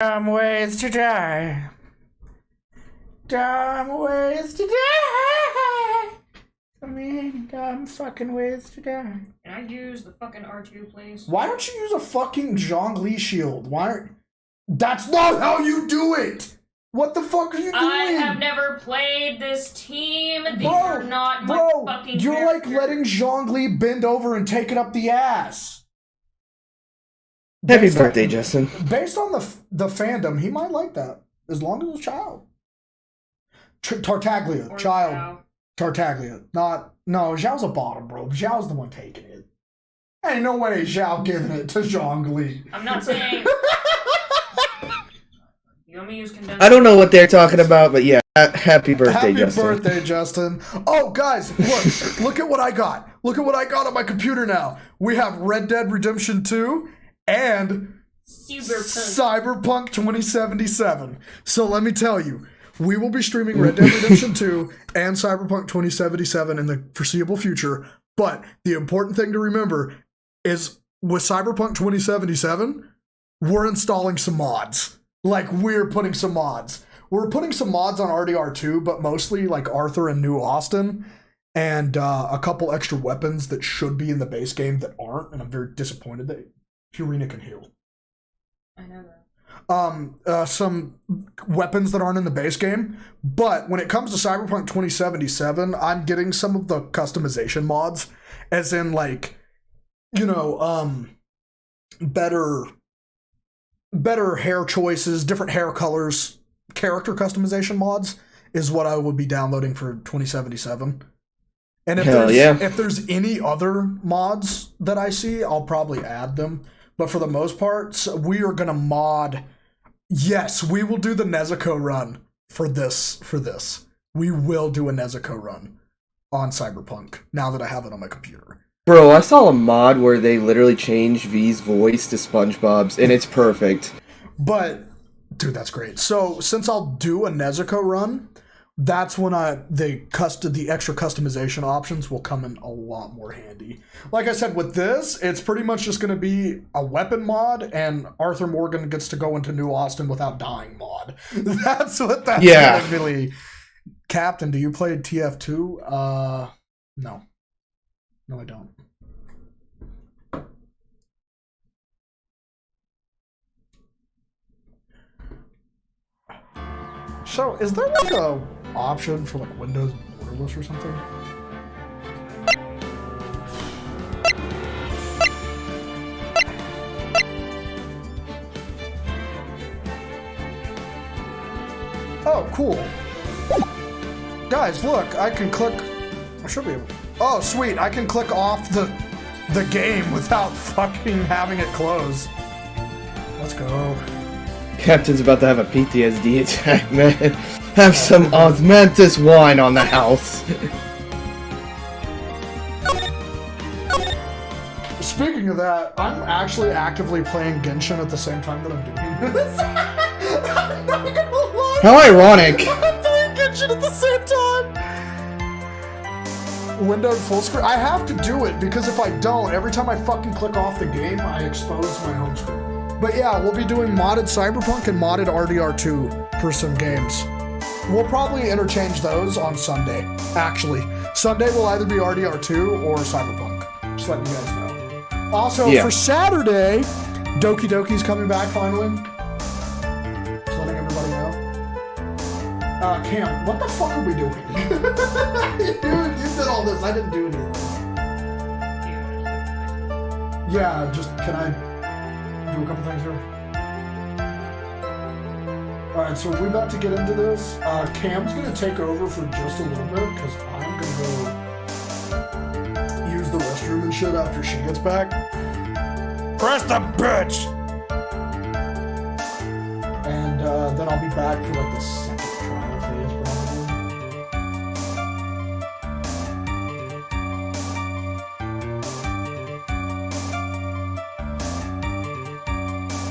Dumb ways to die. Dumb ways to die. So many dumb fucking ways to die. Can I use the fucking R2, please? Why don't you use a fucking Zhongli shield? Why aren't... That's not how you do it! What the fuck are you doing? I have never played this team. These are not my fucking you're character. like letting Zhongli bend over and take it up the ass. Happy birthday, Justin. Based on the fandom, he might like that. As long as it's a child. Tartaglia. Or child. Zhao. Tartaglia. Not... No, Zhao's a bottom, bro. Zhao's the one taking it. Ain't no way Zhao giving it to Zhongli. I'm not saying. You want me to use condensed? I don't know what they're talking about, but yeah. Happy birthday, Justin. Happy birthday, Justin. Oh, guys, look at what I got. Look at what I got on my computer now. We have Red Dead Redemption 2 and Cyberpunk 2077. So let me tell you, we will be streaming Red Dead Redemption 2 and Cyberpunk 2077 in the foreseeable future. But the important thing to remember is with Cyberpunk 2077, we're installing some mods. Like, we're putting some mods. We're putting some mods on RDR2, but mostly like Arthur and New Austin, and a couple extra weapons that should be in the base game that aren't, and I'm very disappointed that Purina can heal. I know that. Some weapons that aren't in the base game, but when it comes to Cyberpunk 2077, I'm getting some of the customization mods, as in like, you know, better hair choices, different hair colors, character customization mods is what I will be downloading for 2077. And if there's any other mods that I see, I'll probably add them. But for the most part, we are gonna mod. Yes, we will do the Nezuko run for this. We will do a Nezuko run on Cyberpunk now that I have it on my computer. Bro, I saw a mod where they literally changed V's voice to SpongeBob's, and it's perfect. But, dude, that's great. So, since I'll do a Nezuko run, that's when the extra customization options will come in a lot more handy. Like I said, with this, it's pretty much just going to be a weapon mod, and Arthur Morgan gets to go into New Austin without dying mod. That's what that's going to really... Captain, do you play TF2? No. No, I don't. So, is there like a option for like Windows borderless or something? Oh, cool. Guys, look, I can click... I should be able... Oh, sweet, I can click off the game without fucking having it close. Let's go. Captain's about to have a PTSD attack, man. Have some osmanthus wine on the house. Speaking of that, I'm actually actively playing Genshin at the same time that I'm doing this. I'm not gonna lie. How ironic. I'm playing Genshin at the same time. Windowed full screen. I have to do it because if I don't, every time I fucking click off the game, I expose my home screen. But yeah, we'll be doing modded Cyberpunk and modded RDR2 for some games. We'll probably interchange those on Sunday. Actually, Sunday will either be RDR2 or Cyberpunk. Just letting you guys know. Also, for Saturday, Doki Doki's coming back finally. Just letting everybody know. Cam, what the fuck are we doing? you did all this. I didn't do anything. Yeah, just, can I do a couple things here? Alright, so we're about to get into this. Cam's gonna take over for just a little bit, because I'm gonna go use the restroom and shit after she gets back. Press the bitch! And then I'll be back for like the second trial phase,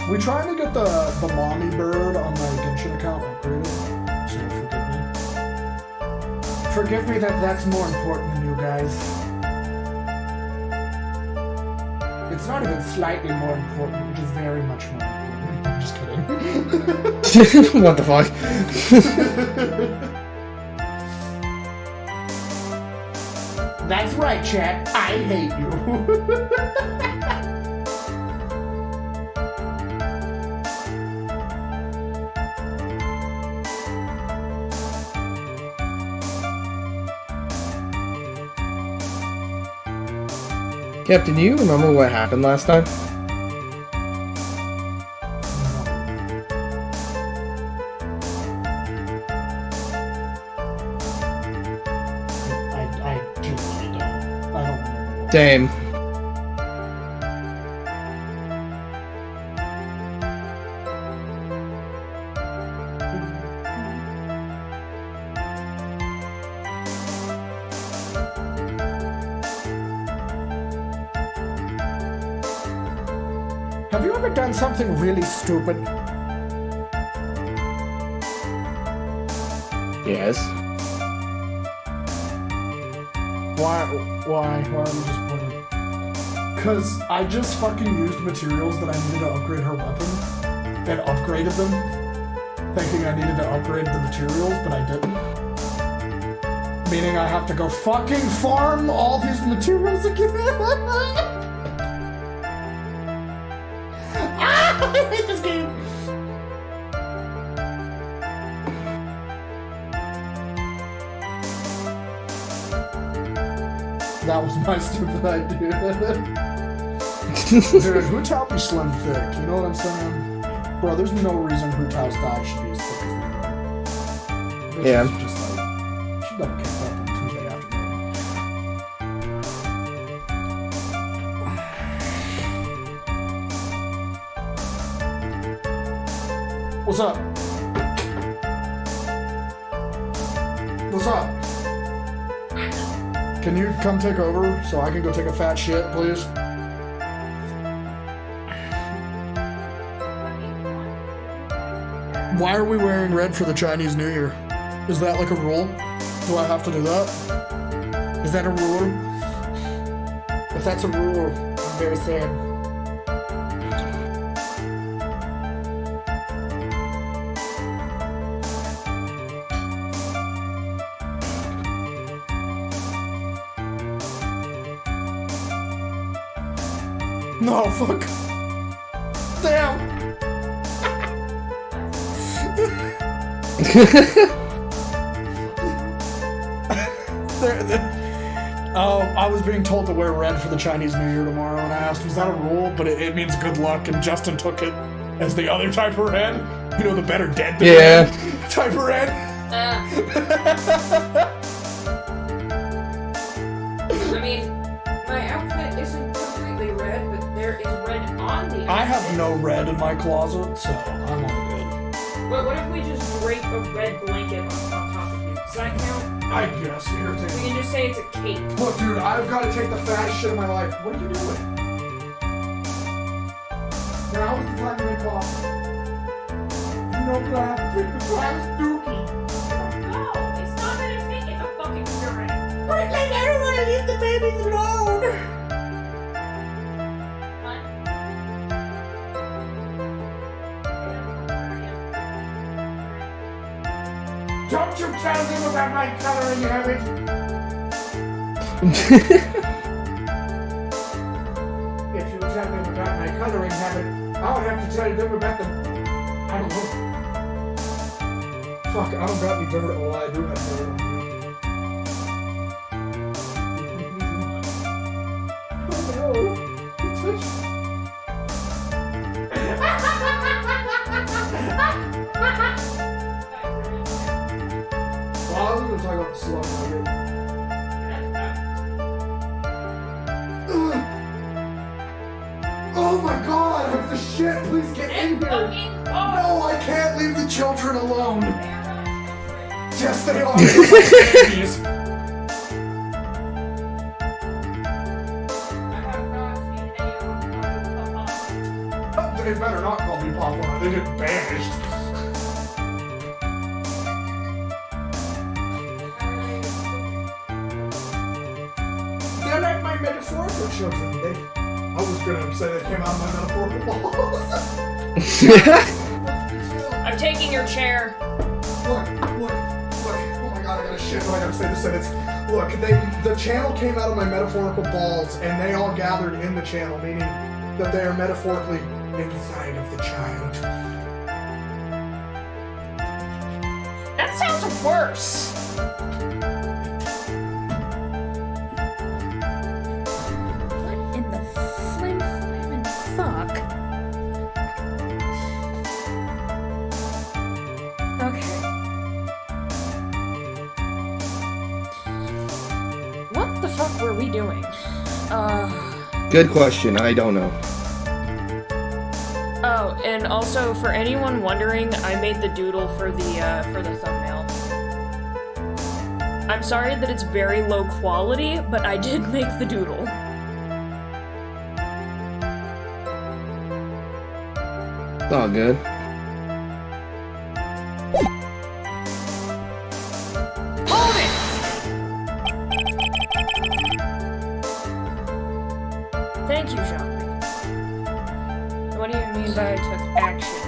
We're trying to get the mommy bird on my Genshin account upgraded, so forgive me. Forgive me that's more important than you guys. It's not even slightly more important, it is very much more important. I'm just kidding. What the fuck? That's right, chat. I hate you. Captain, do you remember what happened last time? I genuinely don't. I don't remember. Same. Have you ever done something really stupid? Yes. Why are we just playing? Cause I just fucking used materials that I needed to upgrade her weapon and upgraded them, thinking I needed to upgrade the materials, but I didn't. Meaning I have to go fucking farm all these materials again. I hate this game. That was my stupid idea. Dude, Hu Tao be slim thick, you know what I'm saying? Bro, there's no reason Hu Tao's thighs should be as thick as they are. Yeah. Just like, she got kicked up on Tuesday afternoon. What's up? What's up? Can you come take over so I can go take a fat shit, please? Why are we wearing red for the Chinese New Year? Is that like a rule? Do I have to do that? Is that a rule? If that's a rule, I'm very sad. No, fuck. Damn. I was being told to wear red for the Chinese New Year tomorrow, and I asked, was that a rule? But it means good luck, and Justin took it as the other type of red. You know, the better dead than red type of red. I mean, my outfit isn't completely red, but there is red on the outfit. I have no red in my closet, so I'm all good. But what if we just drape a red blanket on top of you? Does that count? I guess, here, take We can just say it's a cape. Look, dude, I've got to take the fattest shit of my life. What are you doing? Now is the time to make coffee. You know that I have to take the fattest dookie. No, it's not that it's me, it's a fucking urine. But like, I don't want to leave the babies alone. Don't you tell them about my coloring habit. If you tell them about my coloring habit, I'll have to tell them about them. I don't know. Fuck, I don't got any dirt. Well, I do have dirt on me. Oh no, you touched. Well, I was gonna talk about the slug nugget. Oh my god, I have the shit. Please get in here. No, I can't leave the children alone. Yes, they are. Babies. They better not call me Papa. They get banished. They're like my metaphorical children. I was gonna say they came out of my metaphorical balls. I'm taking your chair. Look. Oh my god, I gotta shit, but I gotta say this sentence. Look, the channel came out of my metaphorical balls, and they all gathered in the channel, meaning that they are metaphorically inside of the child. That sounds worse. What in the flaming fuck? Okay. What the fuck were we doing? Good question. I don't know. Oh, and also for anyone wondering, I made the doodle for the thumbnail. I'm sorry that it's very low quality, but I did make the doodle. It's all good. Hold it! Thank you, Jean. What do you mean by I took action?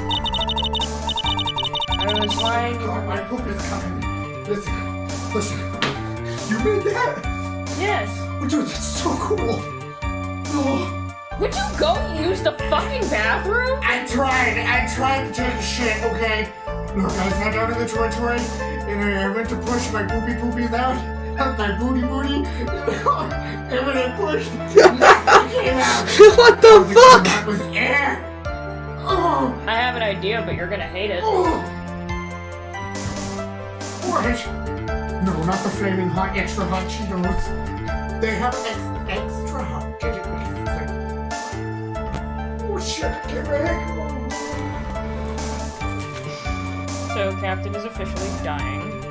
I was lying. God, my poop is coming. Listen. You made that? Yes. Oh, dude, that's so cool. Oh. Would you go use the fucking bathroom? I tried to take a shit, okay? Look, I sat down in the toy, and I went to push my poopies out. My booty. And when I pushed, nothing came out. What the fuck? That was air. Oh. I have an idea, but you're gonna hate it. Oh. What? No, not the flaming hot, extra hot Cheetos. They have extra hot. Oh shit, I can't break. So, Captain is officially dying.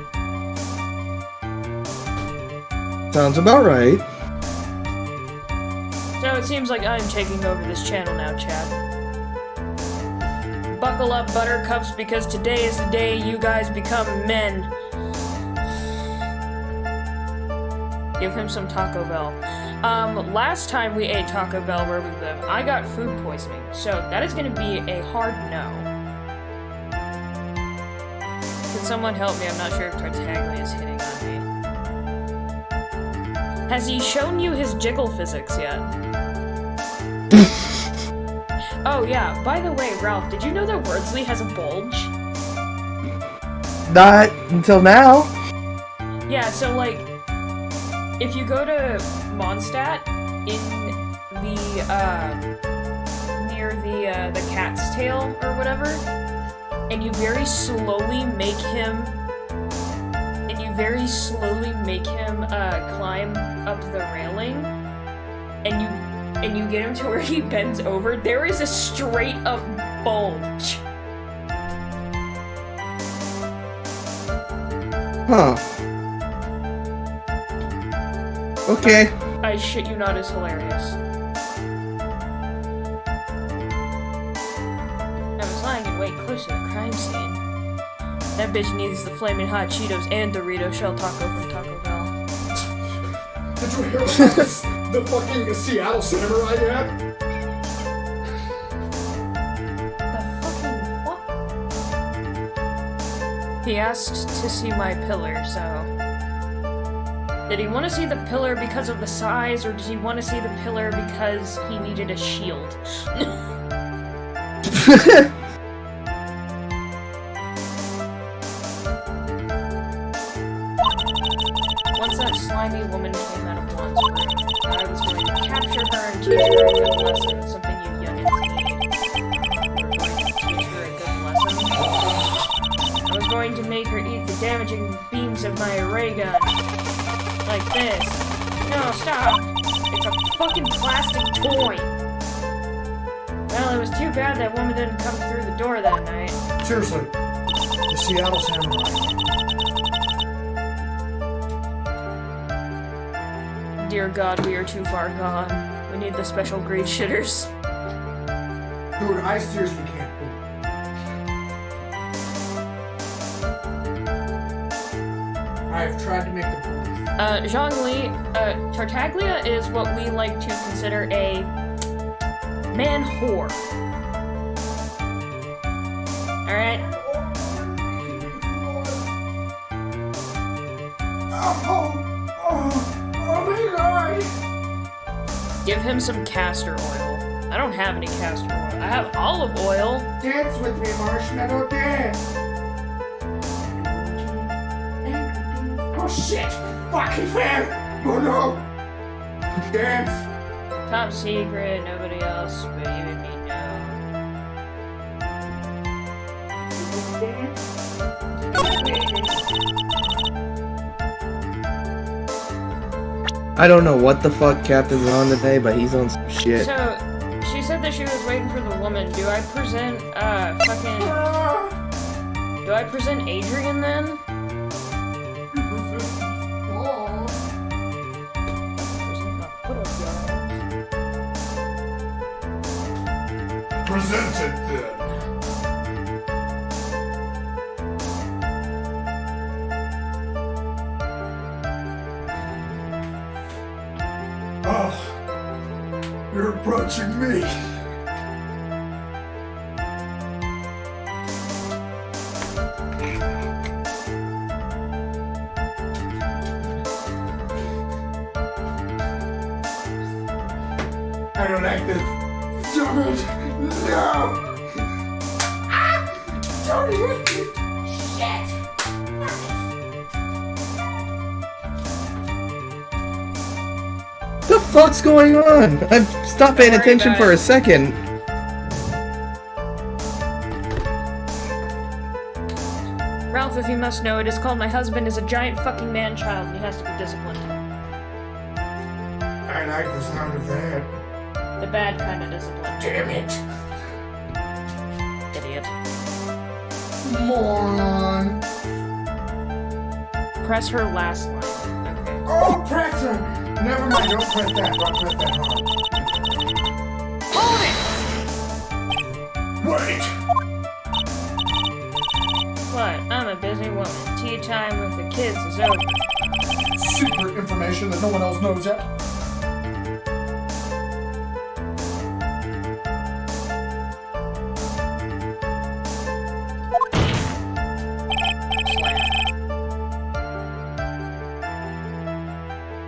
Sounds about right. So, it seems like I'm taking over this channel now, Chad. Buckle up, buttercups, because today is the day you guys become men. Give him some Taco Bell. Last time we ate Taco Bell where we live, I got food poisoning, so that is gonna be a hard no. Can someone help me? I'm not sure if Tartaglia is hitting on me. Has he shown you his jiggle physics yet? Oh yeah, by the way, Ralph, did you know that Wordsley has a bulge? Not until now. Yeah, so like, if you go to Mondstadt in the near the cat's tail or whatever, and you very slowly make him climb up the railing, and you get him to where he bends over, there is a straight up bulge. Huh. Okay. I shit you not, is hilarious. I was lying in wait close to the crime scene. That bitch needs the flaming hot Cheetos and Dorito shell taco from Taco Bell. Did you hear about this? The fucking Seattle Samurai ad? The fucking what? He asked to see my pillar, so... Did he want to see the pillar because of the size, or did he want to see the pillar because he needed a shield? Once that slimy woman came out of Juan's room, I was going to capture her and teach her a good lesson, something you youngins need. We were going to teach her a good lesson. I was going to make her eat the damaging beams of my ray gun. Like this. No, stop! It's a fucking plastic toy! Well, it was too bad that woman didn't come through the door that night. Seriously. The Seattle Samurai. Dear God, we are too far gone. We need the special grade shitters. Dude, I seriously can't. I have tried to make the point. Zhongli, Tartaglia is what we like to consider a man whore. Alright? Oh my god! Give him some castor oil. I don't have any castor oil. I have olive oil. Dance with me, Marshmallow, dance! Oh shit! Fuck, he fell! Oh no! Dance! Top secret, nobody else but you and me know. I don't know what the fuck Captain's on today, but he's on some shit. So, she said that she was waiting for the woman. Do I present, do I present Adrian then? Presented then. approaching me. I don't like this. Stop it! No! Ah! Don't hit me! Shit! The fuck's going on? I stopped paying attention for a second. Ralph, if you must know, it is called my husband is a giant fucking man-child and he has to be disciplined. I like the sound of that. The bad kind of discipline. Damn it! Idiot. Moron! Press her last line. Okay. Oh, press her! Never mind, don't press that. Don't press that hard. Hold it! Wait! What? I'm a busy woman. Tea time with the kids is over. Secret information that no one else knows yet.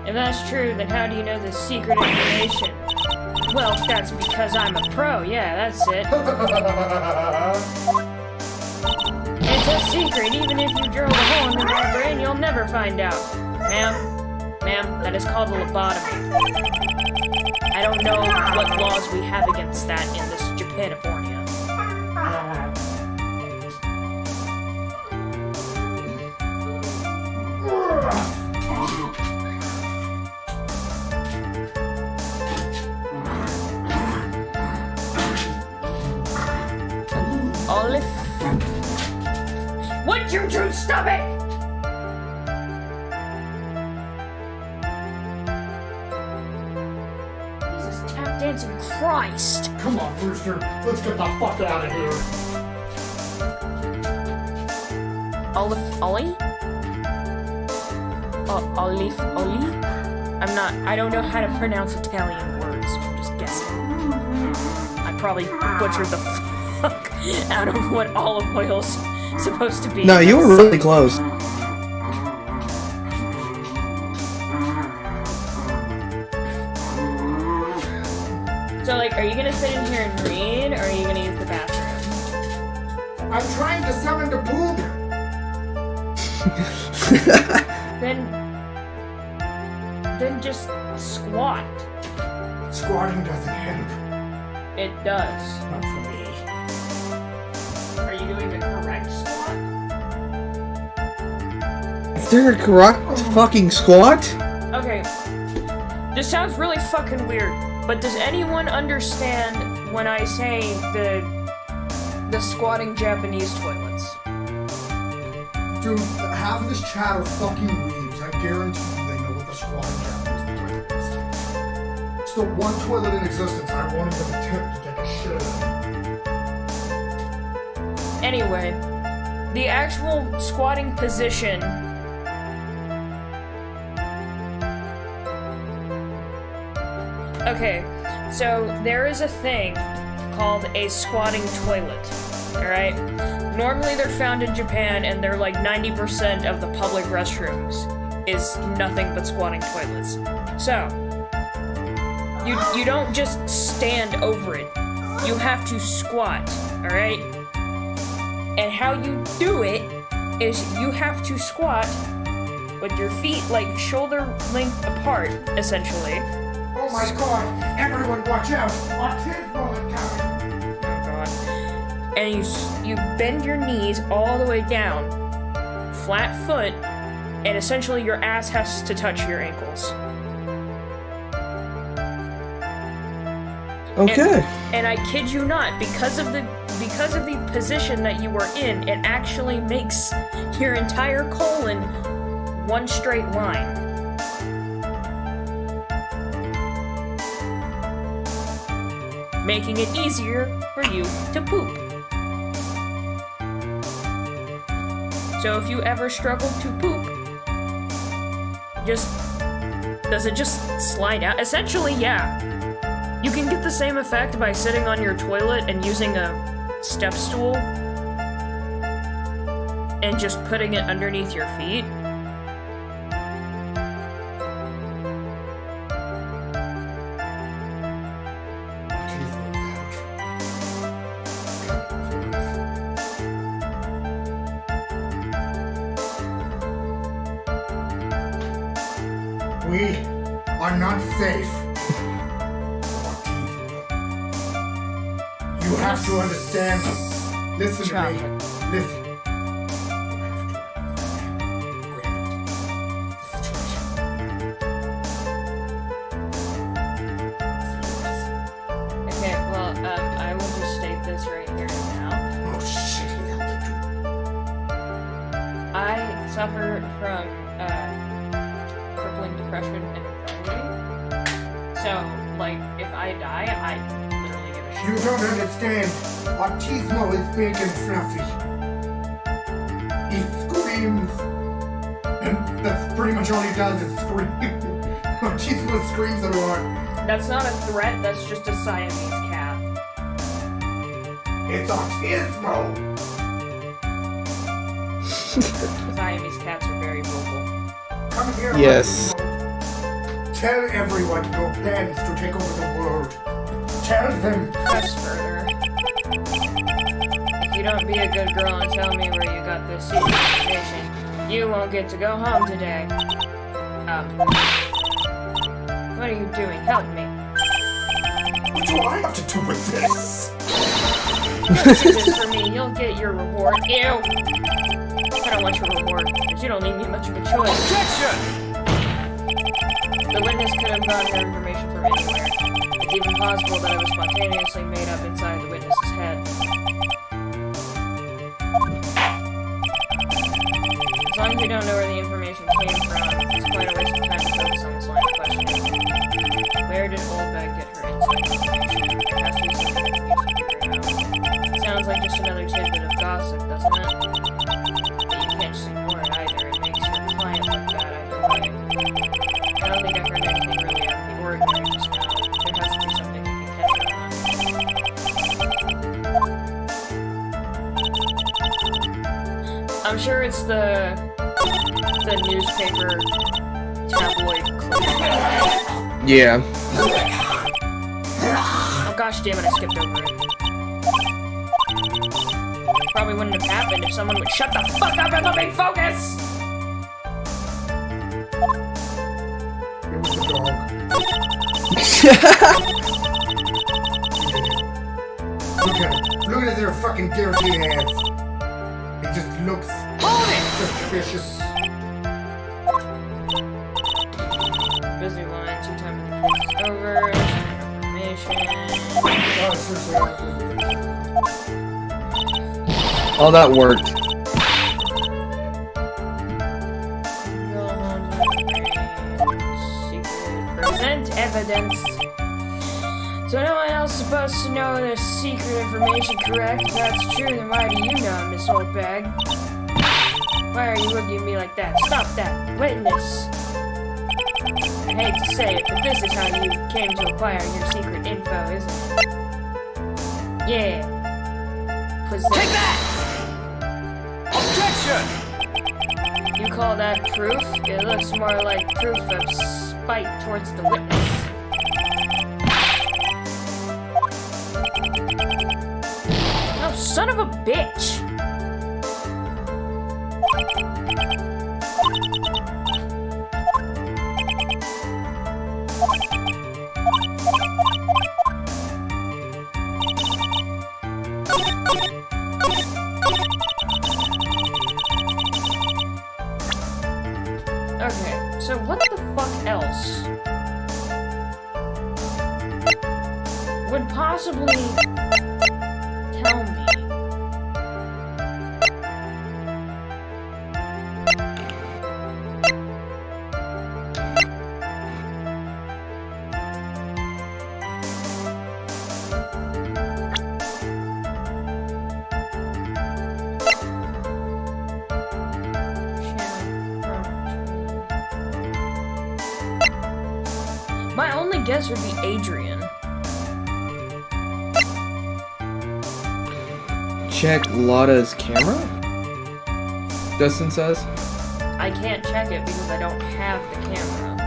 If that's true, then how do you know this secret information? Well, that's because I'm a pro. Yeah, that's it. It's a secret. Even if you drill a hole into my brain, you'll never find out. Ma'am, that is called a lobotomy. I don't know what laws we have against that in this Japanifornia. Olive. Would you two stop it? Jesus, tap dancing Christ. Come on, Brewster. Let's get the fuck out of here. Ollie? Ollie? I don't know how to pronounce Italian words, so I'm just guessing. I probably butchered the fuck out of what olive oil's supposed to be. No, you were really close. So, like, are you gonna sit in here and read, or are you gonna use the bathroom? I'm trying to summon the poop. Then just squat. Squatting doesn't help. It does. Not for me. Are you doing the correct squat? Is there a correct fucking squat? Okay. This sounds really fucking weird, but does anyone understand when I say the squatting Japanese toilets? Dude, half of this chat are fucking weebs. I guarantee you they know what the squatting Japanese toilet is. It's the one toilet in existence I won't even attempt to take a shit in. Anyway, the actual squatting position. Okay, so there is a thing called a squatting toilet, alright? Normally they're found in Japan and they're like 90% of the public restrooms is nothing but squatting toilets. So, you don't just stand over it, you have to squat, alright? And how you do it is you have to squat with your feet like shoulder length apart, essentially. Oh my god, everyone watch out! Watch his bullet coming! Oh god. And you bend your knees all the way down, flat foot, and essentially your ass has to touch your ankles. Okay. And I kid you not, because of the position that you were in, it actually makes your entire colon one straight line. Making it easier for you to poop. So if you ever struggle to poop, does it just slide out? Essentially, yeah. You can get the same effect by sitting on your toilet and using a step stool and just putting it underneath your feet. We are not safe. You have to understand. Listen to me. Listen. Okay, well, I will just state this right here and now. Oh shit, he's out the door. I suffer from crippling depression and anxiety. So, like, if I die, I literally give a shit. You don't understand. Autismo is big and fluffy. He screams. And that's pretty much all he does is scream. Autismo screams a lot. That's not a threat, that's just a Siamese cat. It's Autismo. Siamese cats are very vocal. Come here. Yes. Autismo. Tell everyone your plans to take over the world. Tell them. Press further. If you don't be a good girl and tell me where you got this secret information, you won't get to go home today. What are you doing? Help me. What do I have to do with this? Don't do this for me. You'll get your reward. Ew. I don't want your reward, because you don't leave me much of a choice. Objection! The witness could have gotten her information from anywhere. It's even possible that it was spontaneously made up inside the witness's head. As long as we don't know where the information came from, it's quite a waste of time to focus on this line of questioning. Where did Oldbag get her inside information? There has to be something that needs to figure it out. Sounds like just another tidbit of gossip, doesn't it? But you can't just ignore it either. It makes your client look bad either way. I don't think I heard anything really out of the ordinary just now. There has to be something you can catch her on. I'm sure it's the newspaper tabloid clip. Yeah. Oh gosh damn it, I skipped over it. Probably wouldn't have happened if someone would shut the fuck up and let me focus! It was a dog. Look at it. Look at their fucking dirty heads. It just looks suspicious. Busy line, 2 times the case is over, information. Oh, seriously, Oh, that worked. Present evidence. So no one else is supposed to know this secret information, correct? If that's true, then why do you know, Miss Oldbag? Why are you looking at me like that? Stop that! Witness! I hate to say it, but this is how you came to acquire your secret info, isn't it? Yeah. Present. Take that! Objection! You call that proof? It looks more like proof of spite towards the witness. Oh, son of a bitch! Okay, so what the fuck else would possibly tell me? My only guess would be Adrian. check Lotta's camera? Justin says. I can't check it because I don't have the camera.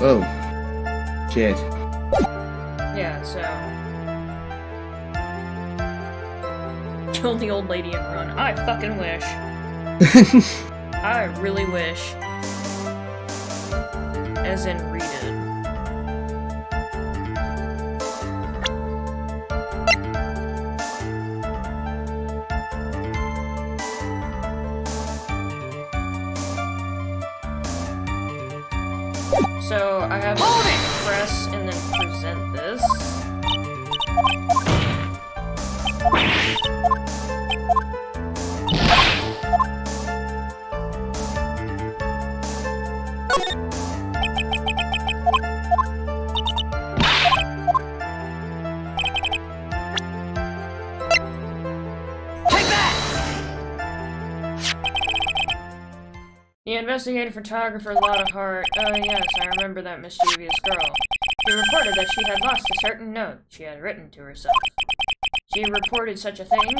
Oh. Shit. Yeah, so... Kill the old lady and run. I fucking wish. I really wish. As in, read it. So, I have to press and then present this. The investigative photographer Lotta Hart. Oh yes, I remember that mischievous girl. She reported that she had lost a certain note she had written to herself. She reported such a thing.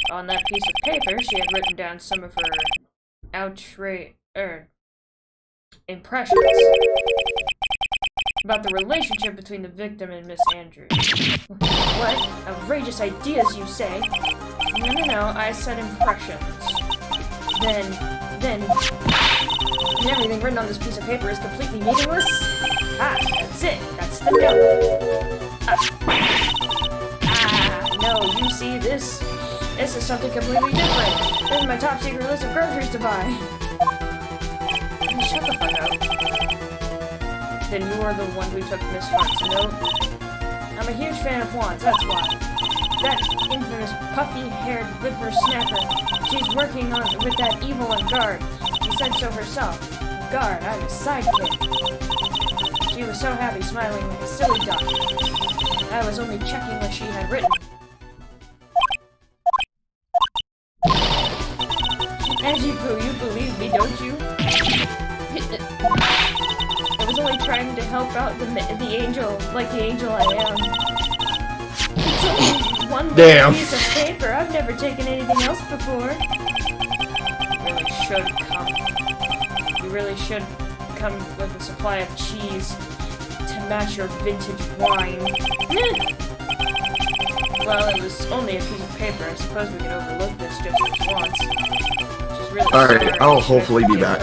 On that piece of paper, she had written down some of her impressions about the relationship between the victim and Miss Andrews. What? Outrageous ideas, you say? No, I said impressions. Then, everything written on this piece of paper is completely meaningless? Ah, that's it. That's the note. No, you see, this is something completely different. This is my top secret list of groceries to buy. Shut the fuck up. Then you are the one who took Miss Hart's note? I'm a huge fan of Juan's, that's why. That infamous puffy-haired whippersnapper. She's working with that evil on guard. She said so herself. Guard, I'm a sidekick. She was so happy, smiling like a silly duck. I was only checking what she had written. Edgy-poo, you believe me, don't you? I was only trying to help out the angel, like the angel I am. It's only one little piece of paper. I've never taken anything else before. You really should come with a supply of cheese to match your vintage wine. Well, it was only a piece of paper. I suppose we can overlook this just once. Really alright, I'll hopefully be back.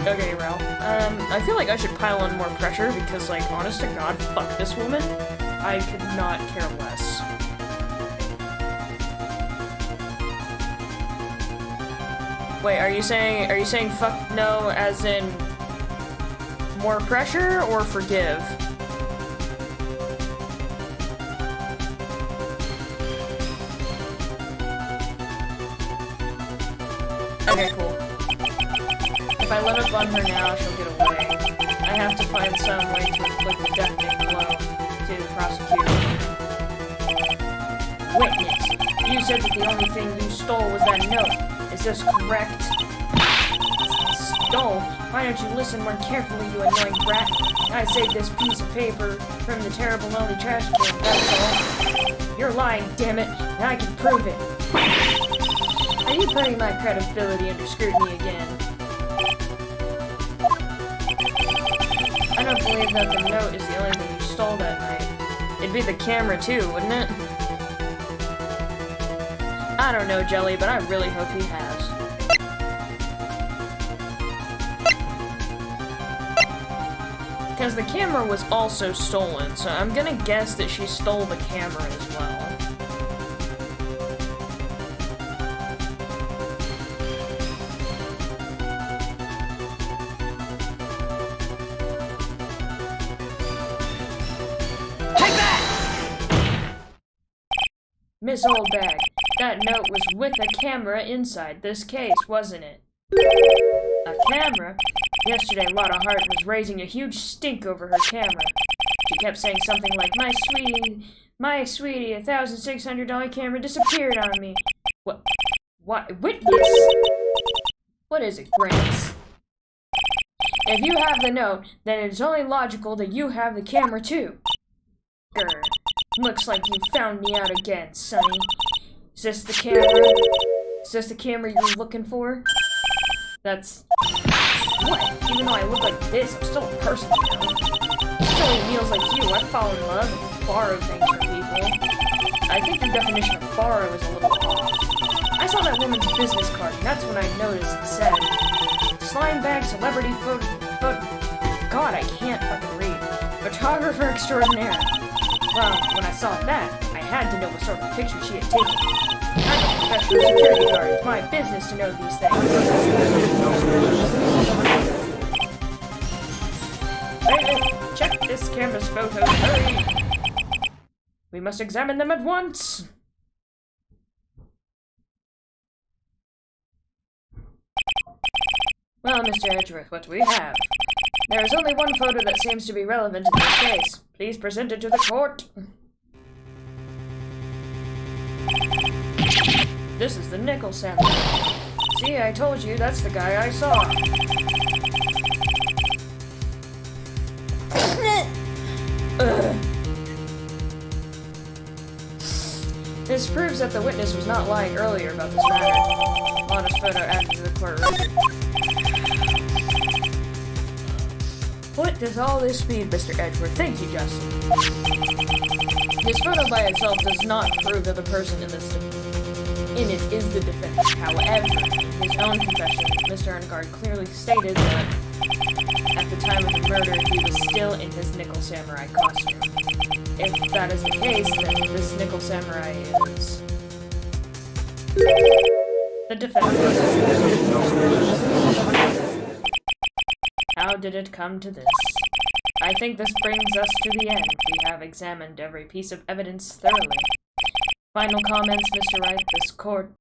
Okay, Ralph. I feel like I should pile on more pressure because, like, honest to God, fuck this woman. I could not care less. Wait, are you saying fuck no as in more pressure or forgive? Okay, cool. If I let up on her now, she'll get away. I have to find some way to inflict a deafening blow to the prosecutor. Witness, you said that the only thing you stole was that note. Is this correct? Stole? Why don't you listen more carefully, you annoying brat? I saved this piece of paper from the terrible lonely trash can, that's all. You're lying, damn it, and I can prove it. Are you putting my credibility under scrutiny again? I don't believe that the note is the only thing you stole that night. It'd be the camera too, wouldn't it? I don't know, Jelly, but I really hope he has. Because the camera was also stolen, so I'm gonna guess that she stole the camera as well. Miss Oldbag, that note was with a camera inside this case, wasn't it? A camera? Yesterday, Lotta Hart was raising a huge stink over her camera. She kept saying something like, my sweetie, a $1,600 camera disappeared on me. What? Witness? What is it, Gramps? If you have the note, then it's only logical that you have the camera too. Grr. Looks like you found me out again, Sonny. Is this the camera? Is this the camera you're looking for? That's... What? Even though I look like this, I'm still a person, you know? Silly meals like you, I fall in love and borrow things from people. I think your definition of borrow is a little off. I saw that woman's business card, and that's when I noticed it said, slime bag celebrity God, I can't fucking read. Photographer extraordinaire. Well, when I saw that, I had to know what sort of picture she had taken. I'm a professional security guard. It's my business to know these things. Hey, check this camera's photos. Hurry! We must examine them at once. Well, Mr. Edgeworth, what do we have? There is only one photo that seems to be relevant in this case. Please present it to the court. This is the nickel sample. See, I told you, that's the guy I saw. This proves that the witness was not lying earlier about this matter. Honest photo added to the court record. What does all this mean, Mr. Edgeworth? Thank you, Justin. This photo by itself does not prove that the person in it is the defendant. However, in his own confession, Mr. Engard clearly stated that at the time of the murder, he was still in his Nickel Samurai costume. If that is the case, then this Nickel Samurai is the defendant. How did it come to this? I think this brings us to the end. We have examined every piece of evidence thoroughly. Final comments, Mr. Wright, this court.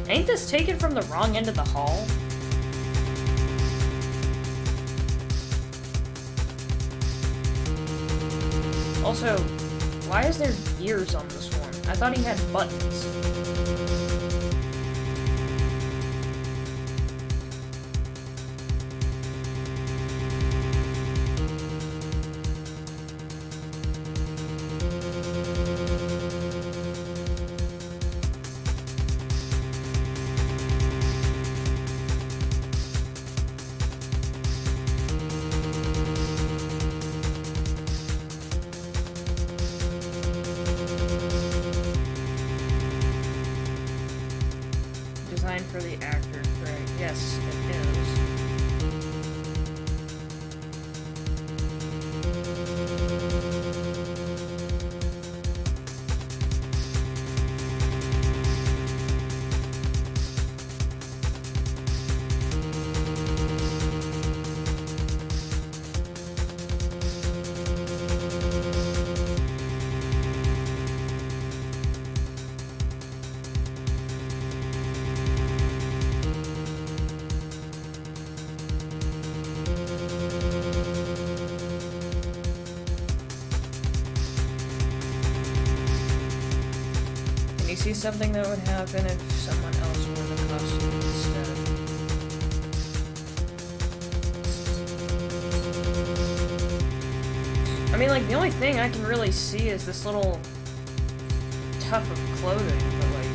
Ain't this taken from the wrong end of the hall? Also, why is there gears on this one? I thought he had buttons. For the actor, right? Yes, it is. see something that would happen if someone else wore the costume instead? I mean, like, the only thing I can really see is this little tuft of clothing, but like...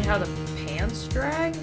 How the pants drag?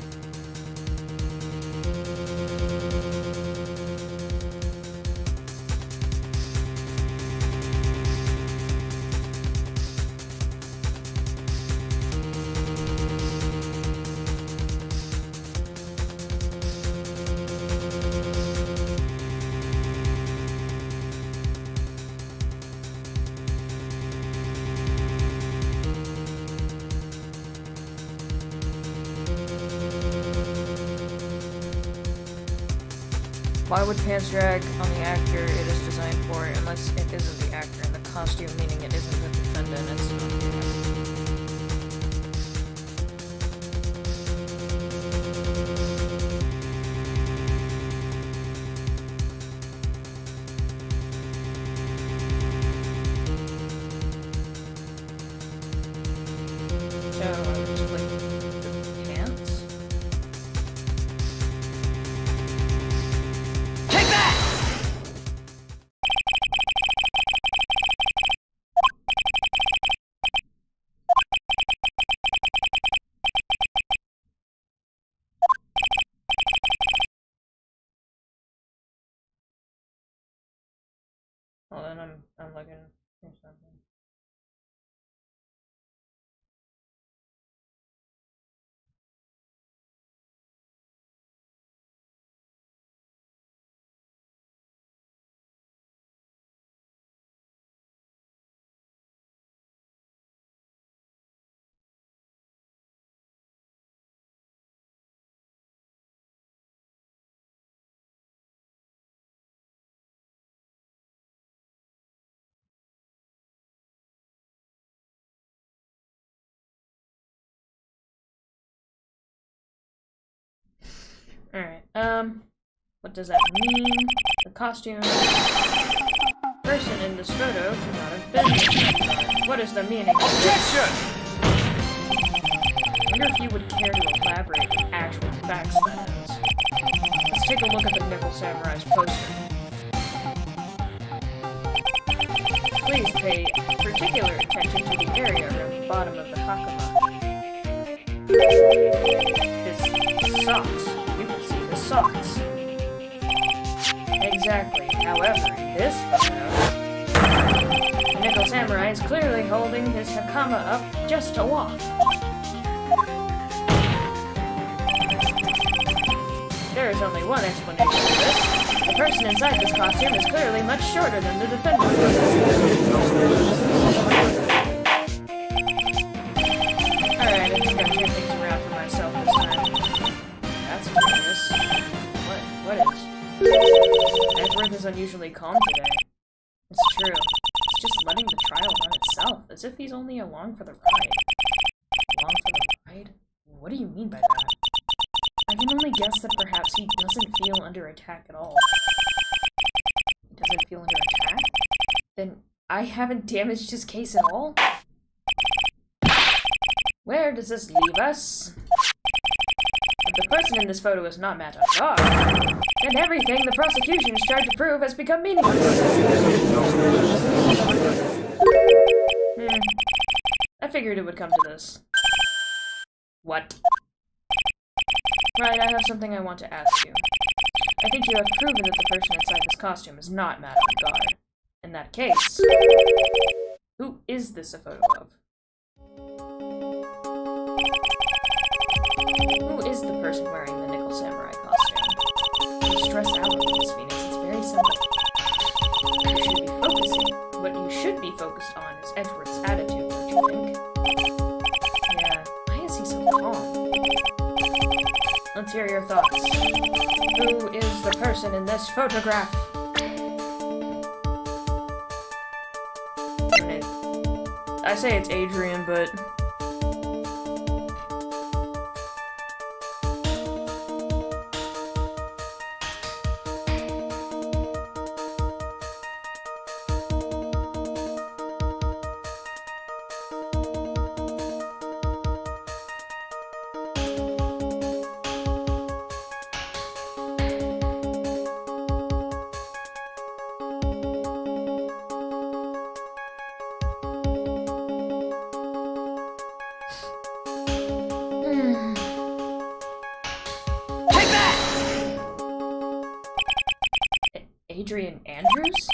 Why would pants drag on the actor it is designed for unless it isn't the actor in the costume, meaning it isn't the defendant, it's not the actor. So, just like the pants? Hold on, I'm looking for something. Alright, what does that mean? The costume person in this photo could not have been this. What is the meaning of Objection! I wonder if you would care to elaborate the actual facts that is. Let's take a look at the Nickel Samurai's poster. Please pay particular attention to the area around the bottom of the hakama. His socks. You can see the socks. Exactly. However, in this photo, the Nickel Samurai is clearly holding his hakama up just to walk. There is only one explanation for this. The person inside this costume is clearly much shorter than the defendant. Alright, I think I'm turning things around for myself this time. That's curious. What is? Edgeworth is unusually calm today. It's true. He's just letting the trial run itself, as if he's only along for the ride. Along for the ride? What do you mean by that? I can only guess that perhaps he doesn't feel under attack at all. He doesn't feel under attack? Then I haven't damaged his case at all? Where does this leave us? If the person in this photo is not Matt Dog, then everything the prosecution is trying to prove has become meaningless. I figured it would come to this. What? Right, I have something I want to ask you. I think you have proven that the person inside this costume is not Madame God. In that case, who is this a photo of? Who is the person wearing the Nickel Samurai costume? You're stressed out with this, Phoenix. It's very simple. What you should be focused on is Edgeworth's attitude, don't you think? Yeah, why is he so calm? your thoughts. Who is the person in this photograph? I say it's Adrian, but... Adrian Andrews?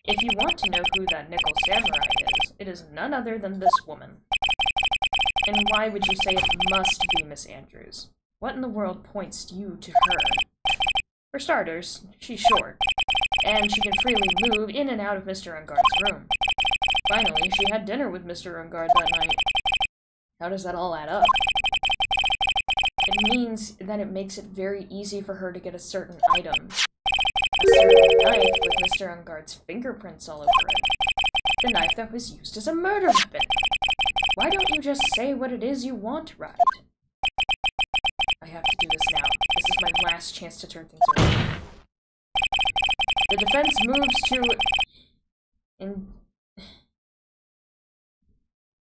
If you want to know who that nickel samurai is, it is none other than this woman. And why would you say it must be Miss Andrews? What in the world points you to her? For starters, she's short, and she can freely move in and out of Mr. Ungard's room. Finally, she had dinner with Mr. Ungard that night. How does that all add up? It means that it makes it very easy for her to get a certain item. A certain knife with Mr. Ungard's fingerprints all over it. The knife that was used as a murder weapon. Why don't you just say what it is you want, right? I have to do this now. This is my last chance to turn things around. The defense moves to...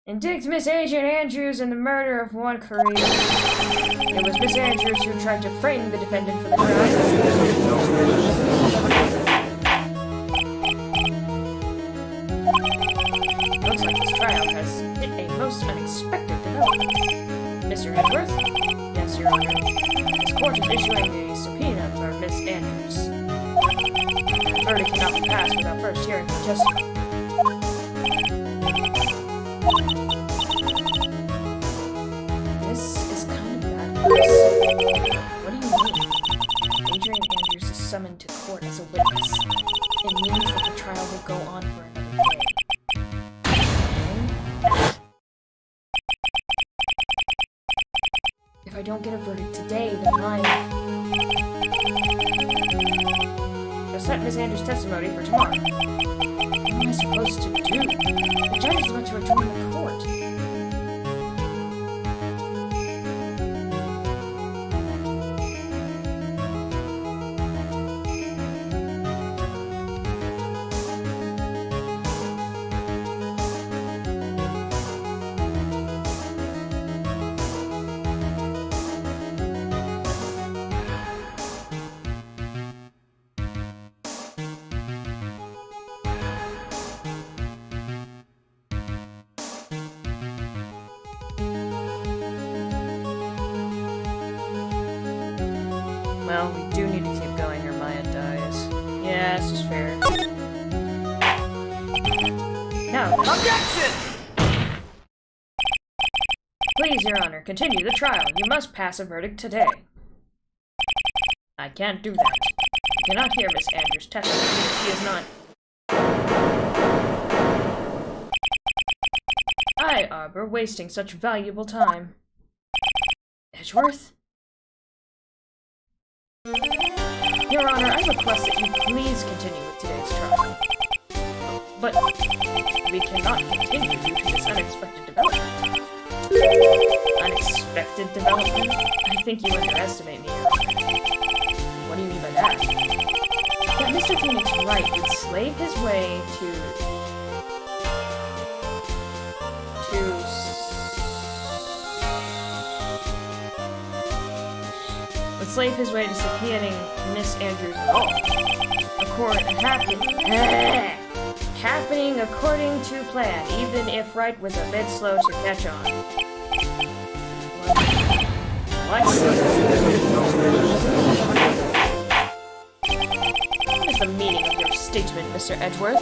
indict Miss Adrian Andrews in the murder of one Korean. It was Miss Andrews who tried to frame the defendant for the crime. Looks like this trial has hit a most unexpected development. Mr. Edgeworth? Yes, Your Honor. This court is issuing a subpoena for Miss Andrews. The verdict cannot be passed without first hearing her testimony. What do you mean? Adrian Andrews is summoned to court as a witness. It means that the trial will go on for another day. If I don't get a verdict today, then I'll set Miss Andrews' testimony for tomorrow. What am I supposed to do? The judge is about to adjourn the court. Well, we do need to keep going or Maya dies. Yeah, this is fair. Now, objection! Please, Your Honor, continue the trial. You must pass a verdict today. I can't do that. You cannot hear Miss Andrews' testimony. She is not... I, Arbor, wasting such valuable time. Edgeworth? Your Honor, I request that you please continue with today's trial. But we cannot continue due to this unexpected development. Unexpected development? I think you underestimate me, Your Honor. What do you mean by that? That Mr. Phoenix Wright would slave his way to subpoenaing Miss Andrews at all. Happening according to plan, even if Wright was a bit slow to catch on. What is the meaning of your statement, Mr. Edgeworth?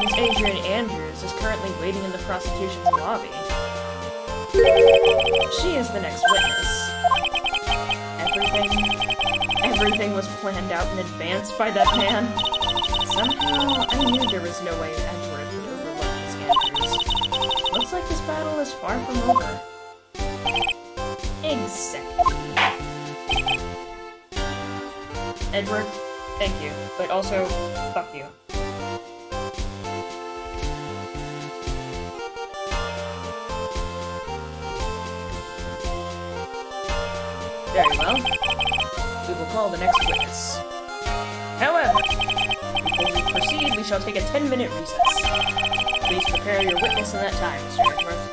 Miss Adrian Andrews is currently waiting in the prosecution's lobby. She is the next witness. Everything was planned out in advance by that man. Somehow, I knew there was no way Edgeworth would overlook Miss Andrews. Looks like this battle is far from over. Exactly. Edward, thank you, but also, fuck you. Very well. We will call the next witness. However, before we proceed, we shall take a 10-minute recess. Please prepare your witness in that time, Mr. Edgeworth.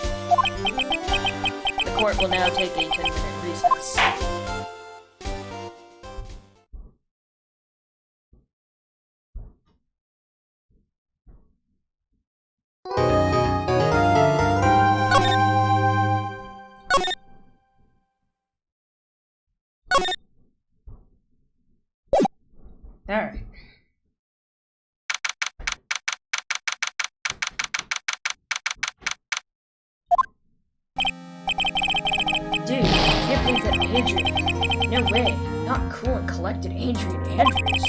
The court will now take a 10-minute recess. Alright. Dude, I can't believe that Adrian. No way. Not cool and collected Adrian Andrews.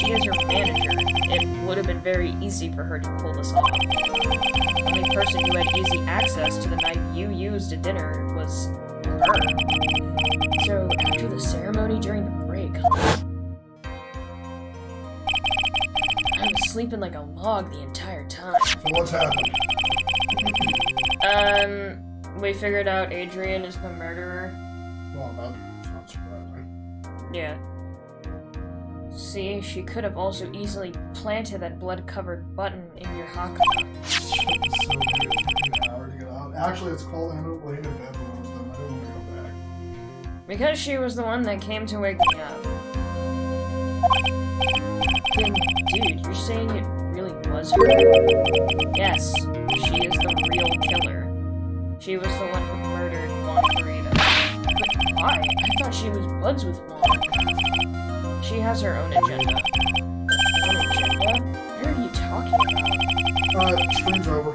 She is your manager. It would have been very easy for her to pull this off. The only person who had easy access to the knife you used at dinner was her. So, after the ceremony during the break, huh? I was sleeping like a log the entire time. So what's happening? We figured out Adrian is the murderer. Well, that's not surprising. Yeah. See, she could have also easily planted that blood-covered button in your haka. Shit, it's so weird. It took me an hour to get out. Actually, it's called I ended up laying in bed when I was done. I didn't want to go back. Because she was the one that came to wake me up. Then, dude, you're saying it really was her? Yes, she is the real killer. She was the one who murdered Juan Carita. But why? I thought she was buds with Juan. She has her own agenda. Her own agenda? What are you talking about? Stream's over.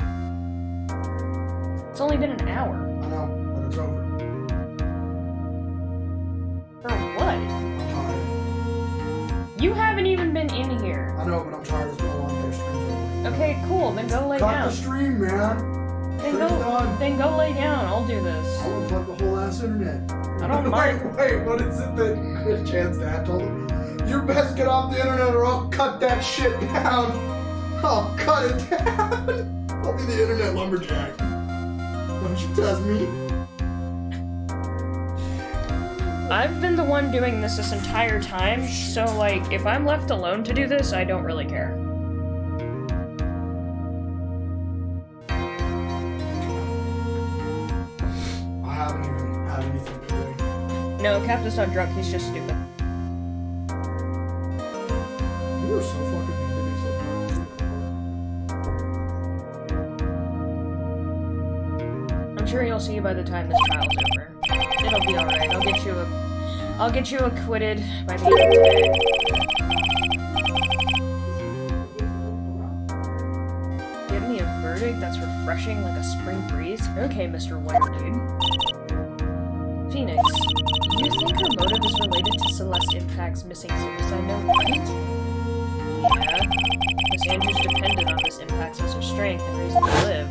It's only been an hour. I know, but it's over. For what? I'm tired. You haven't even been in here. I know, but I'm tired. It's been a long day. Stream's over. Okay, cool. Then go lay Cut down. the stream, man. Then Stream's done. go lay down. I'll do this. I will plug the whole ass internet. I don't mind. Wait, what is it that Chris Chan's dad told him? You best get off the internet or I'll cut that shit down. I'll cut it down. I'll be the internet lumberjack. Don't you test me. I've been the one doing this entire time, so like, if I'm left alone to do this, I don't really care. I haven't even had anything today. No, Captain's not drunk, he's just stupid. You were so fucking mean to me sometimes. I'm sure you'll see by the time this trial's over. It'll be alright, I'll get you acquitted by the end of today. Give me a verdict that's refreshing like a spring breeze? Okay, Mr. White Dude. Phoenix, do you think her motive is related to Celeste Impact's missing suicide note, right? Yeah. Miss Andrews depended on Miss Impact as her strength and reason to live.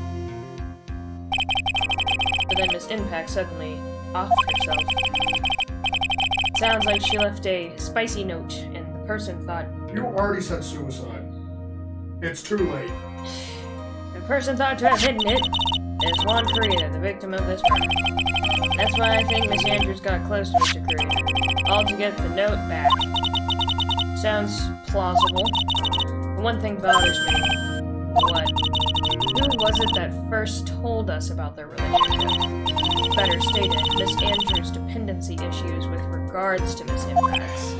But then Miss Impact suddenly offed herself. Sounds like she left a spicy note, and the person thought... You already said suicide. It's too late. The person thought to have hidden it is Juan Carita, the victim of this murder. That's why I think Miss Andrews got close to Mr. Carita, all to get the note back. Sounds plausible. But one thing bothers me. What? Who was it that first told us about their relationship? Better stated, Miss Andrews' dependency issues with regards to Miss Impact's.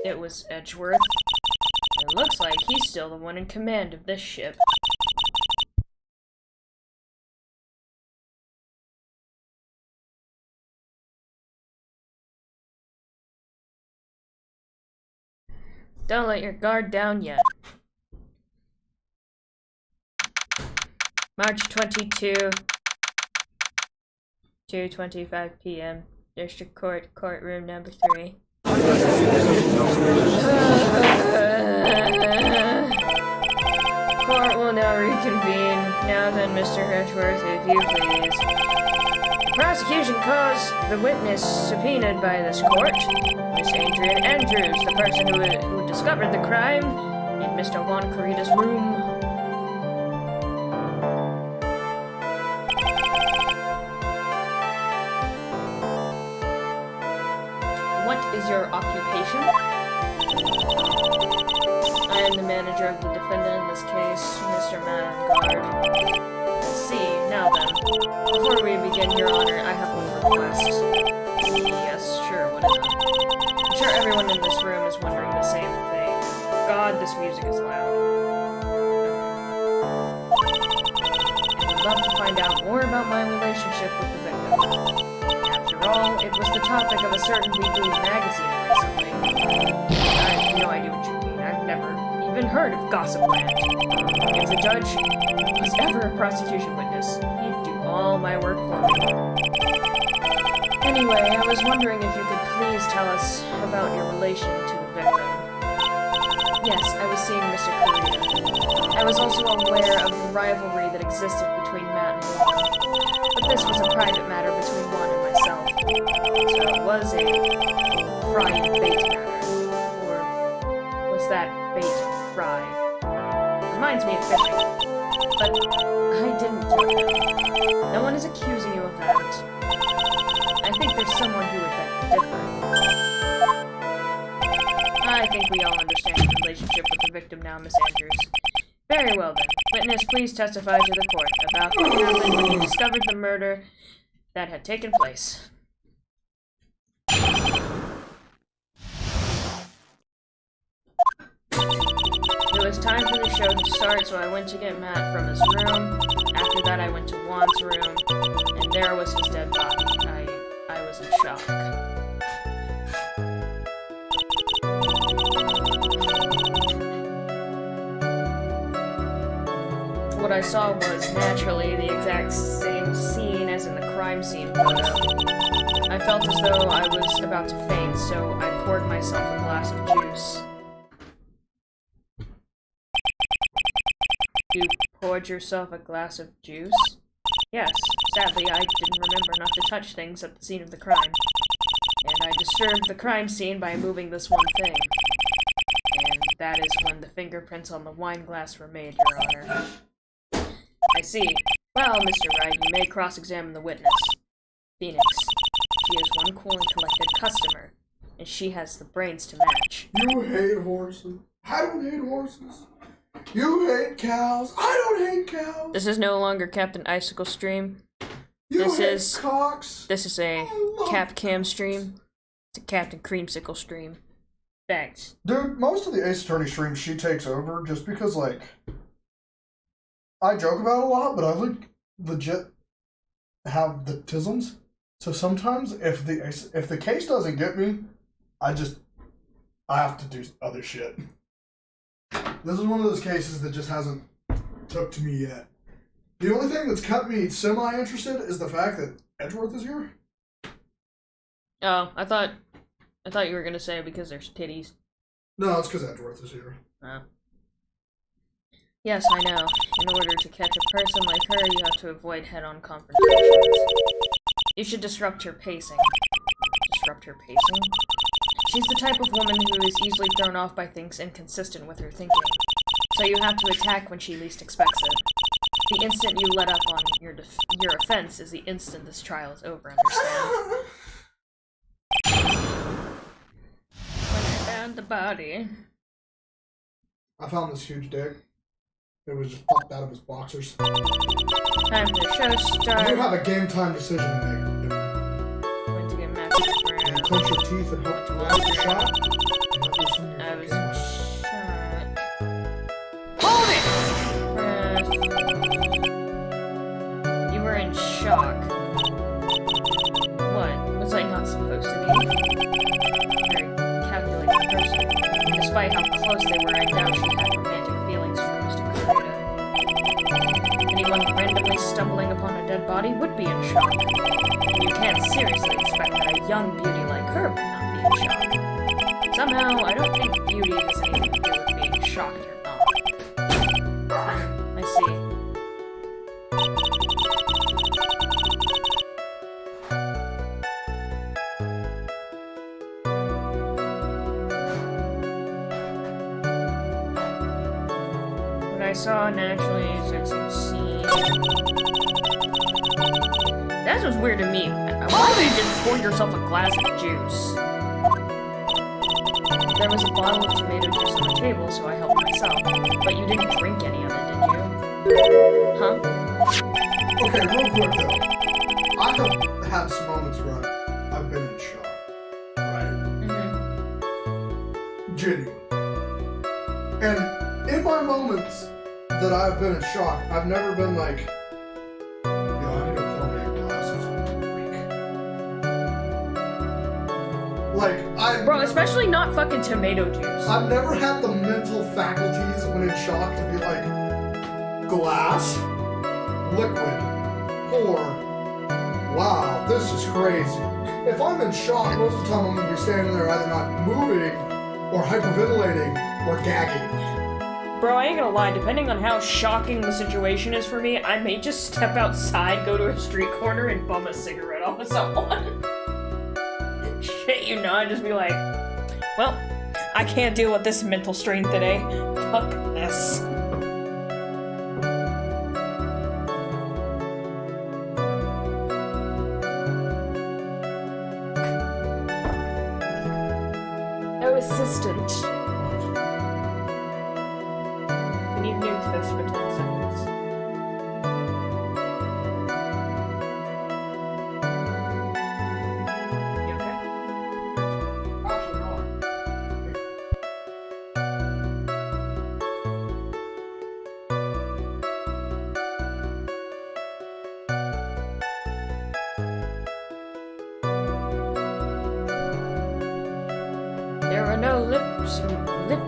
It was Edgeworth. It looks like he's still the one in command of this ship. Don't let your guard down yet. March 22, 2:25 p.m. District Court, courtroom number 3. Court will now reconvene. Now then, Mr. Hedgeworth, if you please. prosecution calls the witness subpoenaed by this court, Miss Adrian Andrews, the person who discovered the crime in Mr. Juan Corrida's room. What is your occupation? I am the manager of the defendant in this case, Mr. Guard. Let's see, now then. Before we begin, Your Honor, I have one request. Yes, sure, what is it? I'm sure everyone in this room is wondering the same thing. God, this music is loud. And I'd love to find out more about my relationship with the victim. After all, it was the topic of a certain weekly magazine recently. I have no idea what you mean. I've never even heard of Gossipland. If the judge was ever a prosecution witness, he'd do all my work for me. Anyway, I was wondering if you could please tell us about your relation to the victim. Yes, I was seeing Mr. Corrida. I was also aware of the rivalry that existed between Matt and Juan, but this was a private matter between Juan and myself. So it was a frying bait matter. Or was that bait fry? Reminds me of fishing. But I didn't do it. No one is accusing you of that. I think there's someone who would beg to differ. I think we all understand your relationship with the victim now, Miss Andrews. Very well then. Witness, please testify to the court about what happened when you discovered the murder that had taken place. It was time for the show to start, so I went to get Matt from his room. After that, I went to Juan's room, and there was his dead body. I was in shock. What I saw was naturally the exact same scene as in the crime scene photo. I felt as though I was about to faint, so I poured myself a glass of juice. You poured yourself a glass of juice? Yes. Sadly, I didn't remember not to touch things at the scene of the crime. And I disturbed the crime scene by moving this one thing. And that is when the fingerprints on the wine glass were made, Your Honor. I see. Well, Mr. Wright, you may cross-examine the witness. Phoenix. She is one cool and collected customer, and she has the brains to match. You hate horses. I don't hate horses. You hate cows. I don't hate cows. This is no longer Captain Icicle stream. This is cocks. This is a Cap Cam stream. It's a Captain Creamsicle stream. Thanks. Dude, most of the Ace Attorney streams she takes over just because, like, I joke about it a lot, but I like legit have the tisms. So sometimes if the case doesn't get me, I have to do other shit. This is one of those cases that just hasn't took to me yet. The only thing that's kept me semi-interested is the fact that Edgeworth is here. Oh, I thought you were gonna say because there's titties. No, it's because Edgeworth is here. Oh. Yes, I know. In order to catch a person like her, you have to avoid head-on confrontations. You should disrupt her pacing. Disrupt her pacing? She's the type of woman who is easily thrown off by things inconsistent with her thinking. So you have to attack when she least expects it. The instant you let up on your offense is the instant this trial is over, understand? When I found the body... I found this huge dick. It was just popped out of his boxers. Time for the show start. You have a game time decision to make. Went to get matches for... And clench your teeth and hope to lose the shot. I was shot. Hold it! You were in shock. What? Was I not supposed to be? Very calculating person. Despite how close they were, I doubt she had romantic feelings for Mr. Corrida. Anyone randomly stumbling upon a dead body would be in shock. You can't seriously expect that a young beauty like her would not be in shock. Somehow, I don't think beauty has anything to do with being shocked or not. I see. saw naturally set some scene. That was weird to me. Why don't you just pour yourself a glass of juice? There was a bottle of tomato juice on the table, so I helped myself. But you didn't drink any of it, did you? Huh? Okay, real quick though. I have had some moments where I've been in shock, right? Mm-hmm. Genuine. And in my moments that I've been in shock, I've never been like, yo, I need to pour me a glass of something. Like, Bro, especially not fucking tomato juice. I've never had the mental faculties when in shock to be like, glass, liquid, pour, wow, this is crazy. If I'm in shock, most of the time I'm gonna be standing there either not moving, or hyperventilating, or gagging. Bro, I ain't gonna lie, depending on how shocking the situation is for me, I may just step outside, go to a street corner, and bum a cigarette off of someone. Shit, you know, I'd just be like, well, I can't deal with this mental strain today. Fuck this. Oh, assistant. We need nuke this for 10 seconds. You okay? Actually, no. There are no lip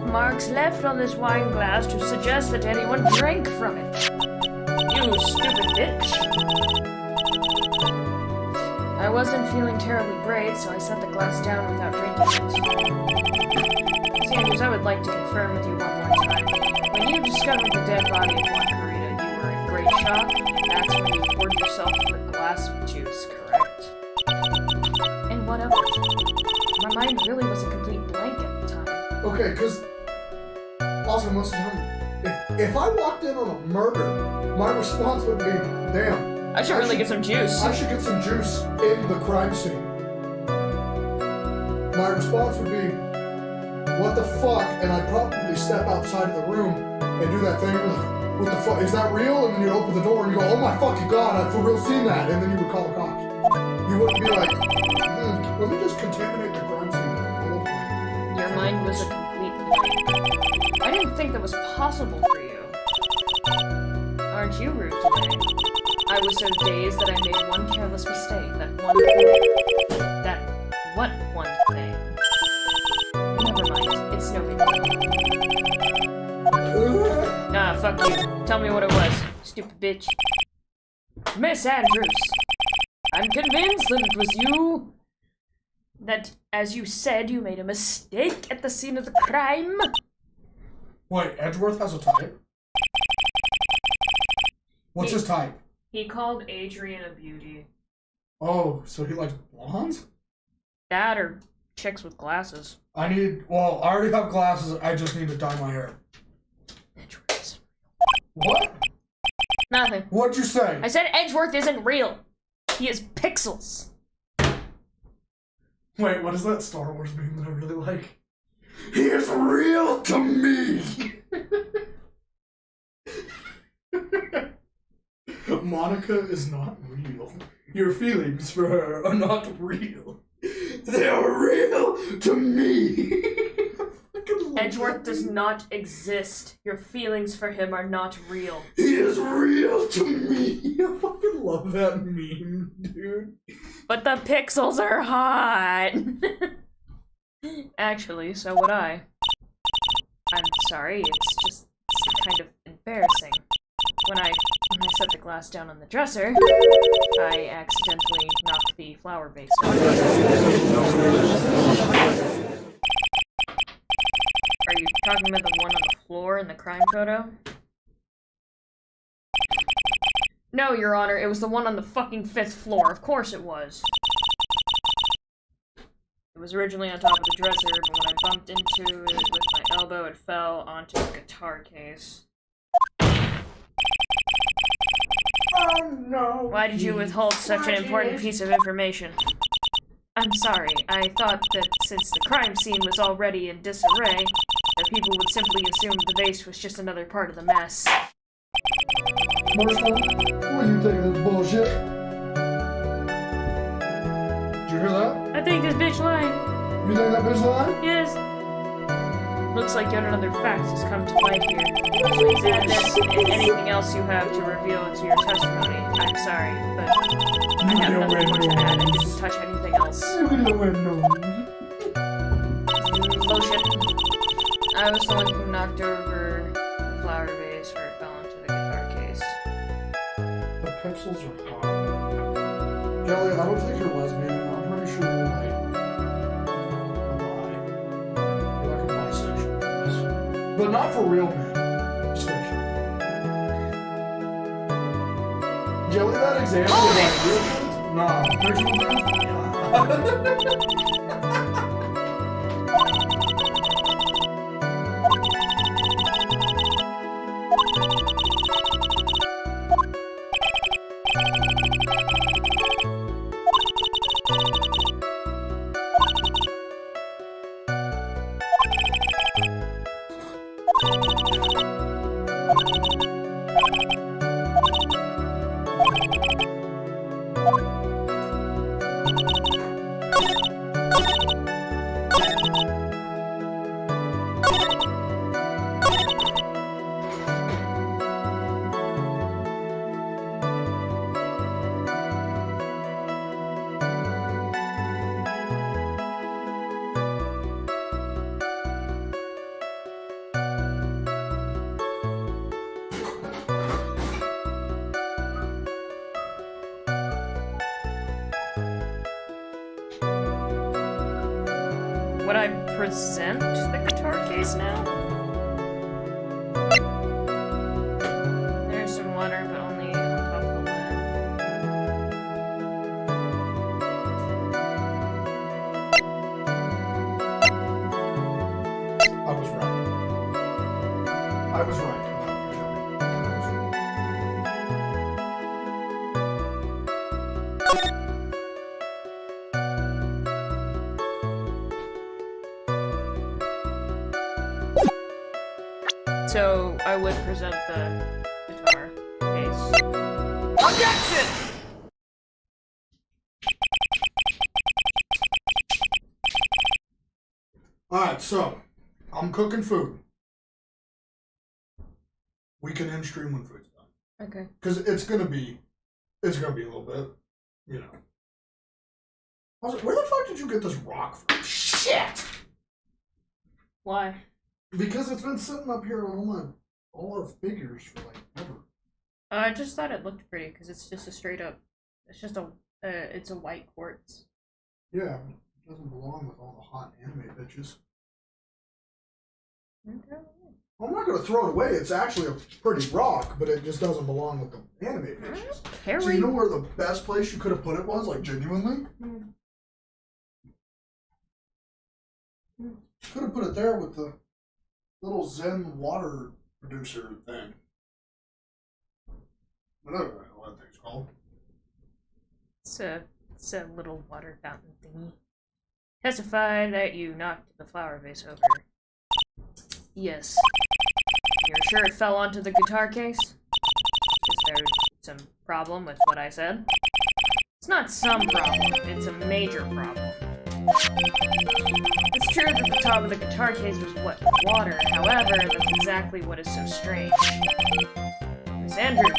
marks left on this wine glass to suggest that anyone drank from it. You stupid bitch. I wasn't feeling terribly great, so I set the glass down without drinking it. Sanders, I would like to confirm with you one more time. When you discovered the dead body of Margarita, you were in great shock, and that's when you poured yourself a glass of juice, correct? And what of it? My mind really was a complete blank at the time. Okay, because also most of the time, if I walked in on a murder, my response would be, damn. I should really get some juice. I should get some juice in the crime scene. My response would be, what the fuck? And I'd probably step outside of the room and do that thing like, what the fuck? Is that real? And then you'd open the door and you go, oh my fucking god, I've for real seen that. And then you would call the cops. You wouldn't be like, let me just contaminate the crime scene. Your mind was a complete blank. I didn't think that was possible for you. Aren't you rude today? I was so dazed that I made one careless mistake. That one thing. That what one thing? Never mind. It's no big deal. Nah, fuck you. Tell me what it was, stupid bitch. Miss Andrews, I'm convinced that it was you. That, as you said, you made a mistake at the scene of the crime. Wait, Edgeworth has a type? What's his type? He called Adrian a beauty. Oh, so he likes blondes? That or chicks with glasses. I already have glasses, I just need to dye my hair. What? Nothing. What'd you say? I said Edgeworth isn't real. He is pixels. Wait, what is that Star Wars meme that I really like? He is real to me! Monica is not real. Your feelings for her are not real. They are real to me! Edgeworth does not exist. Your feelings for him are not real. He is real to me! I fucking love that meme, dude. But the pixels are hot! Actually, so would I. I'm sorry, it's kind of embarrassing. When I set the glass down on the dresser, I accidentally knocked the flower vase over. Are you talking about the one on the floor in the crime photo? No, Your Honor, it was the one on the fucking 5th floor. Of course it was. It was originally on top of the dresser, but when I bumped into it with my elbow, it fell onto the guitar case. Oh no! Why did you withhold such an important piece of information? I'm sorry. I thought that since the crime scene was already in disarray, that people would simply assume the vase was just another part of the mess. Marshall, what do you think of this bullshit? Did you hear that? I think this bitch lying. You think that bitch lying? Yes. Looks like yet another fact has come to light here. Please add this and anything else you have to reveal to your testimony. I'm sorry, but I have nothing more to add. I didn't touch anything else. Bullshit. I was the one who knocked over the flower vase where it fell into the guitar case. The pixels are hot. Jelly, I don't think you're lesbian. I'm pretty sure you're like a bisexual. But not for real men. Sexual. Jelly, that example is like real men? Nah, fictional men? Would I present the guitar case now? There's some water, but only on top of the lid. I was right. I was right. So I would present the guitar case. Objection! Alright, so I'm cooking food. We can end stream when food's done. Okay. Because it's gonna be a little bit, you know. I was like, where the fuck did you get this rock from? Shit! Why? Because it's been sitting up here on all our figures for like ever. I just thought it looked pretty because it's just a straight up. It's just it's a white quartz. Yeah, it doesn't belong with all the hot anime bitches. Okay. I'm not gonna throw it away. It's actually a pretty rock, but it just doesn't belong with the anime bitches. Carry. So you know where the best place you could have put it was, like genuinely? Could have put it there with the little Zen water producer thing. Whatever the hell that thing's called. It's a little water fountain thingy. Testify that you knocked the flower vase over. Yes. You're sure it fell onto the guitar case? Is there some problem with what I said? It's not some problem, it's a major problem. It's true that the top of the guitar case was wet with water, however, that's exactly what is so strange. Miss Andrews,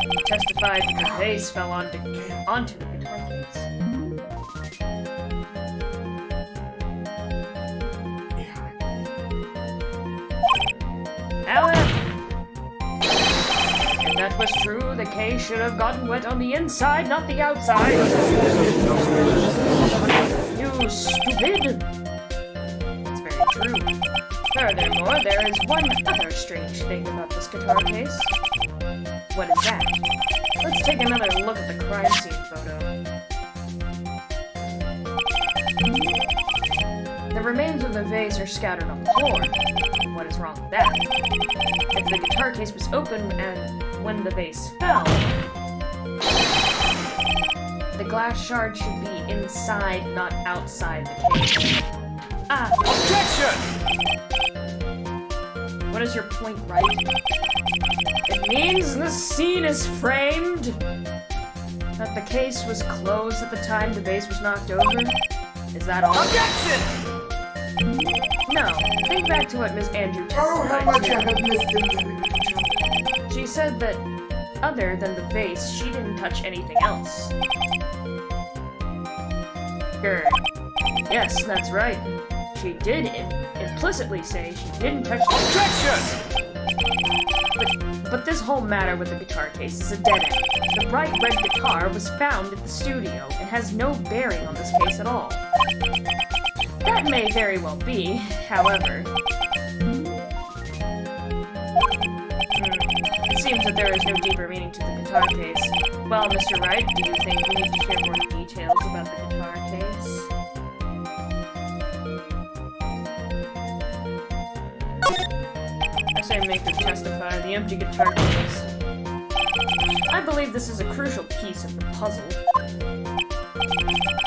you testified that the vase fell onto the guitar case. However, if that was true, the case should have gotten wet on the inside, not the outside. You stupid! It's very true. Furthermore, there is one other strange thing about this guitar case. What is that? Let's take another look at the crime scene photo. The remains of the vase are scattered on the floor. What is wrong with that? If the guitar case was open and when the vase fell, glass shard should be inside, not outside the case. Ah! Objection! What is your point, right? It means the scene is framed! That the case was closed at the time the vase was knocked over? Is that all? Objection! No. Think back to what Miss Andrew Oh, how testified much to. I have missed in the She said that, other than the vase, she didn't touch anything else. Grr. Yes, that's right. She did implicitly say she didn't touch the Objection! But this whole matter with the guitar case is a dead end. The bright red guitar was found at the studio and has no bearing on this case at all. That may very well be, however. It seems that there is no deeper meaning to the guitar case. Well, Mr. Wright, do you think we need to share more details about the guitar case? I say make her testify. The empty guitar case. I believe this is a crucial piece of the puzzle.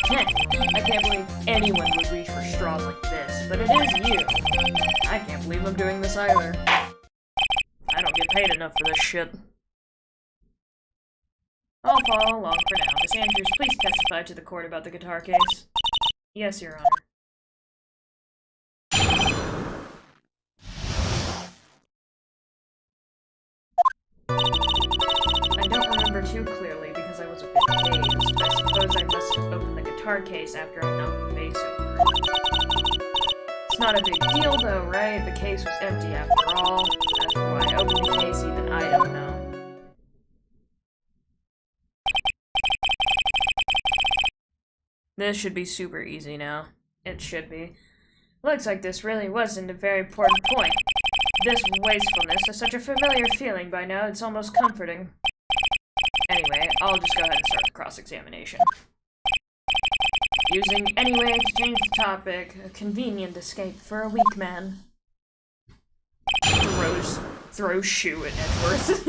Heh, I can't believe anyone would reach for straws like this, but it is you. I can't believe I'm doing this either. I don't get paid enough for this shit. I'll follow along for now. Miss Andrews, please testify to the court about the guitar case. Yes, Your Honor. I don't remember too clearly because I was a bit dazed. I suppose I must have opened the guitar case after I knocked the vase over. It's not a big deal though, right? The case was empty after all. As for why I opened the case, even I don't know. This should be super easy now. It should be. Looks like this really wasn't a very important point. This wastefulness is such a familiar feeling by now, it's almost comforting. Anyway, I'll just go ahead and start the cross-examination. Using anyway to change the topic, a convenient escape for a weak man. Throws shoe at Edgeworth.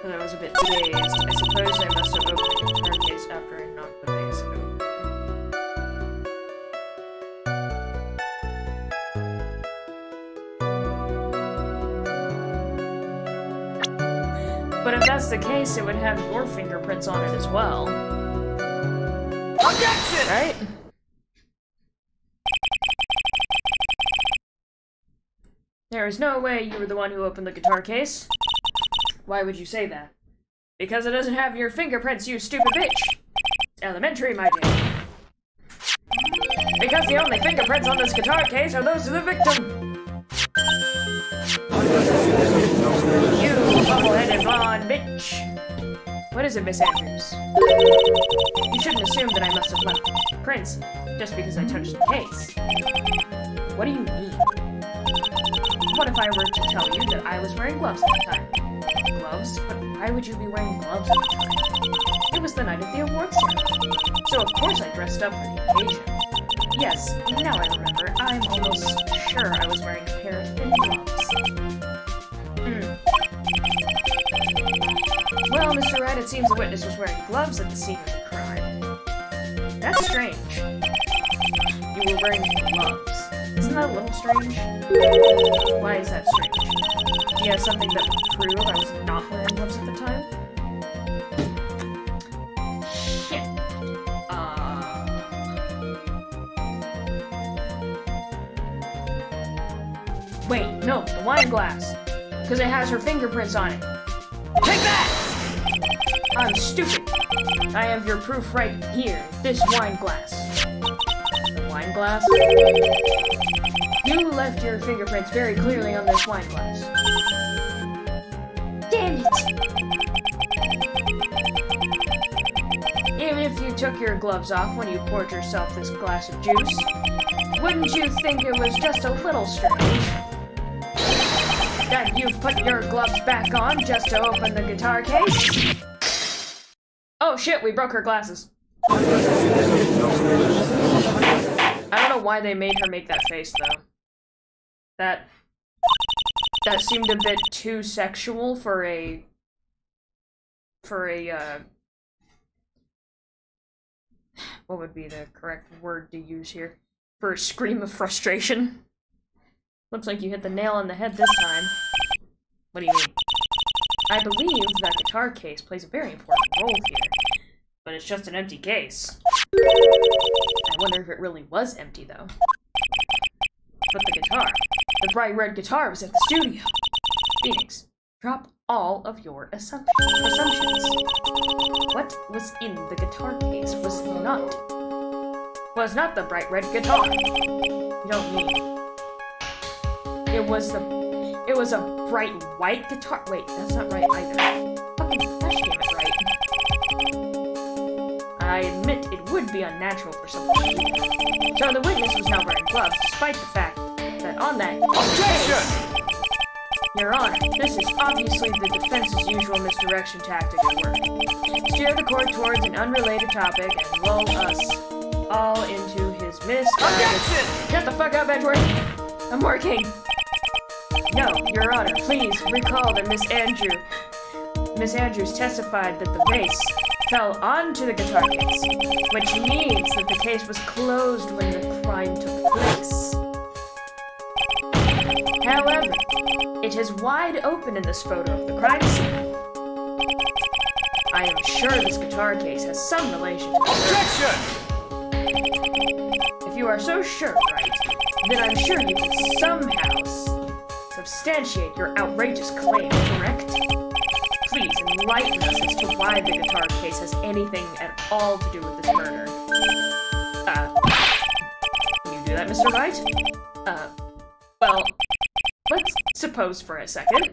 But I was a bit dazed. I suppose I must have opened the guitar case after I knocked the vase over. But if that's the case, it would have your fingerprints on it as well. Objection! Right? There is no way you were the one who opened the guitar case. Why would you say that? Because it doesn't have your fingerprints, you stupid bitch! It's elementary, my dear. Because the only fingerprints on this guitar case are those of the victim! You bubble-headed blonde bitch! What is it, Miss Andrews? You shouldn't assume that I must have left prints just because I touched the case. What do you mean? What if I were to tell you that I was wearing gloves at the time? Gloves? But why would you be wearing gloves at the time? It was the night of the awards ceremony. So of course I dressed up for the occasion. Yes, now I remember. I'm almost sure I was wearing a pair of thin gloves. Well, Mr. Wright, it seems the witness was wearing gloves at the scene of the crime. That's strange. You were wearing gloves. Isn't that a little strange? Why is that strange? Do you have something that would prove I was not wearing gloves at the time? Shit. Wait, no, the wine glass. Because it has her fingerprints on it. Take that! I'm stupid. I have your proof right here. This wine glass. The wine glass? You left your fingerprints very clearly on this wine glass. Damn it! Even if you took your gloves off when you poured yourself this glass of juice, wouldn't you think it was just a little strange that you put your gloves back on just to open the guitar case? Oh shit, we broke her glasses. I don't know why they made her make that face, though. That seemed a bit too sexual for a for a, what would be the correct word to use here? For a scream of frustration. Looks like you hit the nail on the head this time. What do you mean? I believe that guitar case plays a very important role here, but it's just an empty case. I wonder if it really was empty, though. But the guitar, the bright red guitar, was at the studio. Phoenix, drop all of your assumptions. What was in the guitar case was not the bright red guitar. You don't mean it was a bright white guitar. Wait, that's not right either. Fucking gosh damn it, right? I admit it would be unnatural for someone to do that. So the witness was not wearing gloves, despite the fact that on that case, Your Honor, this is obviously the defense's usual misdirection tactic at work. Steer the court towards an unrelated topic and lull us all into his Objection! Shut the fuck up, Edward! I'm working! No, Your Honor, please recall that Miss Andrews testified that the vase fell onto the guitar case, which means that the case was closed when the crime took place. However, it is wide open in this photo of the crime scene. I am sure this guitar case has some relation to the Objection! If you are so sure, right, then I'm sure you can somehow substantiate your outrageous claim, correct? Please enlighten us as to why the guitar case has anything at all to do with this murder. Can you do that, Mr. Wright? Well, let's suppose for a second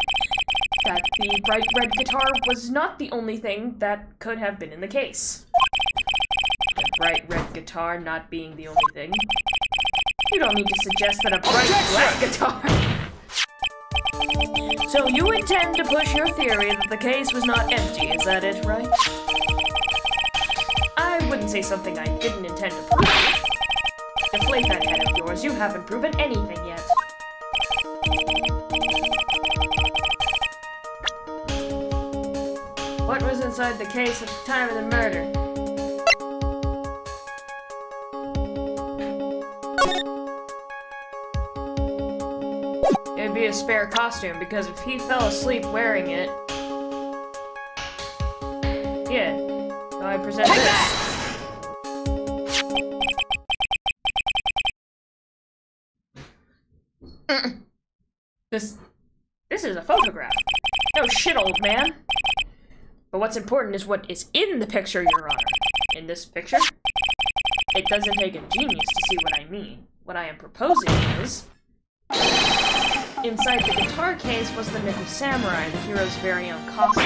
that the bright red guitar was not the only thing that could have been in the case. The bright red guitar not being the only thing. You don't need to suggest that a bright black guitar... So you intend to push your theory that the case was not empty, is that it, right? I wouldn't say something I didn't intend to prove. Deflate that head of yours, you haven't proven anything yet. What was inside the case at the time of the murder? It'd be a spare costume, because if he fell asleep wearing it... Yeah, so I present this. This is a photograph. No shit, old man. But what's important is what is in the picture, Your Honor. In this picture, it doesn't take a genius to see what I mean. What I am proposing is... Inside the guitar case was the Nickel Samurai, the hero's very own costume.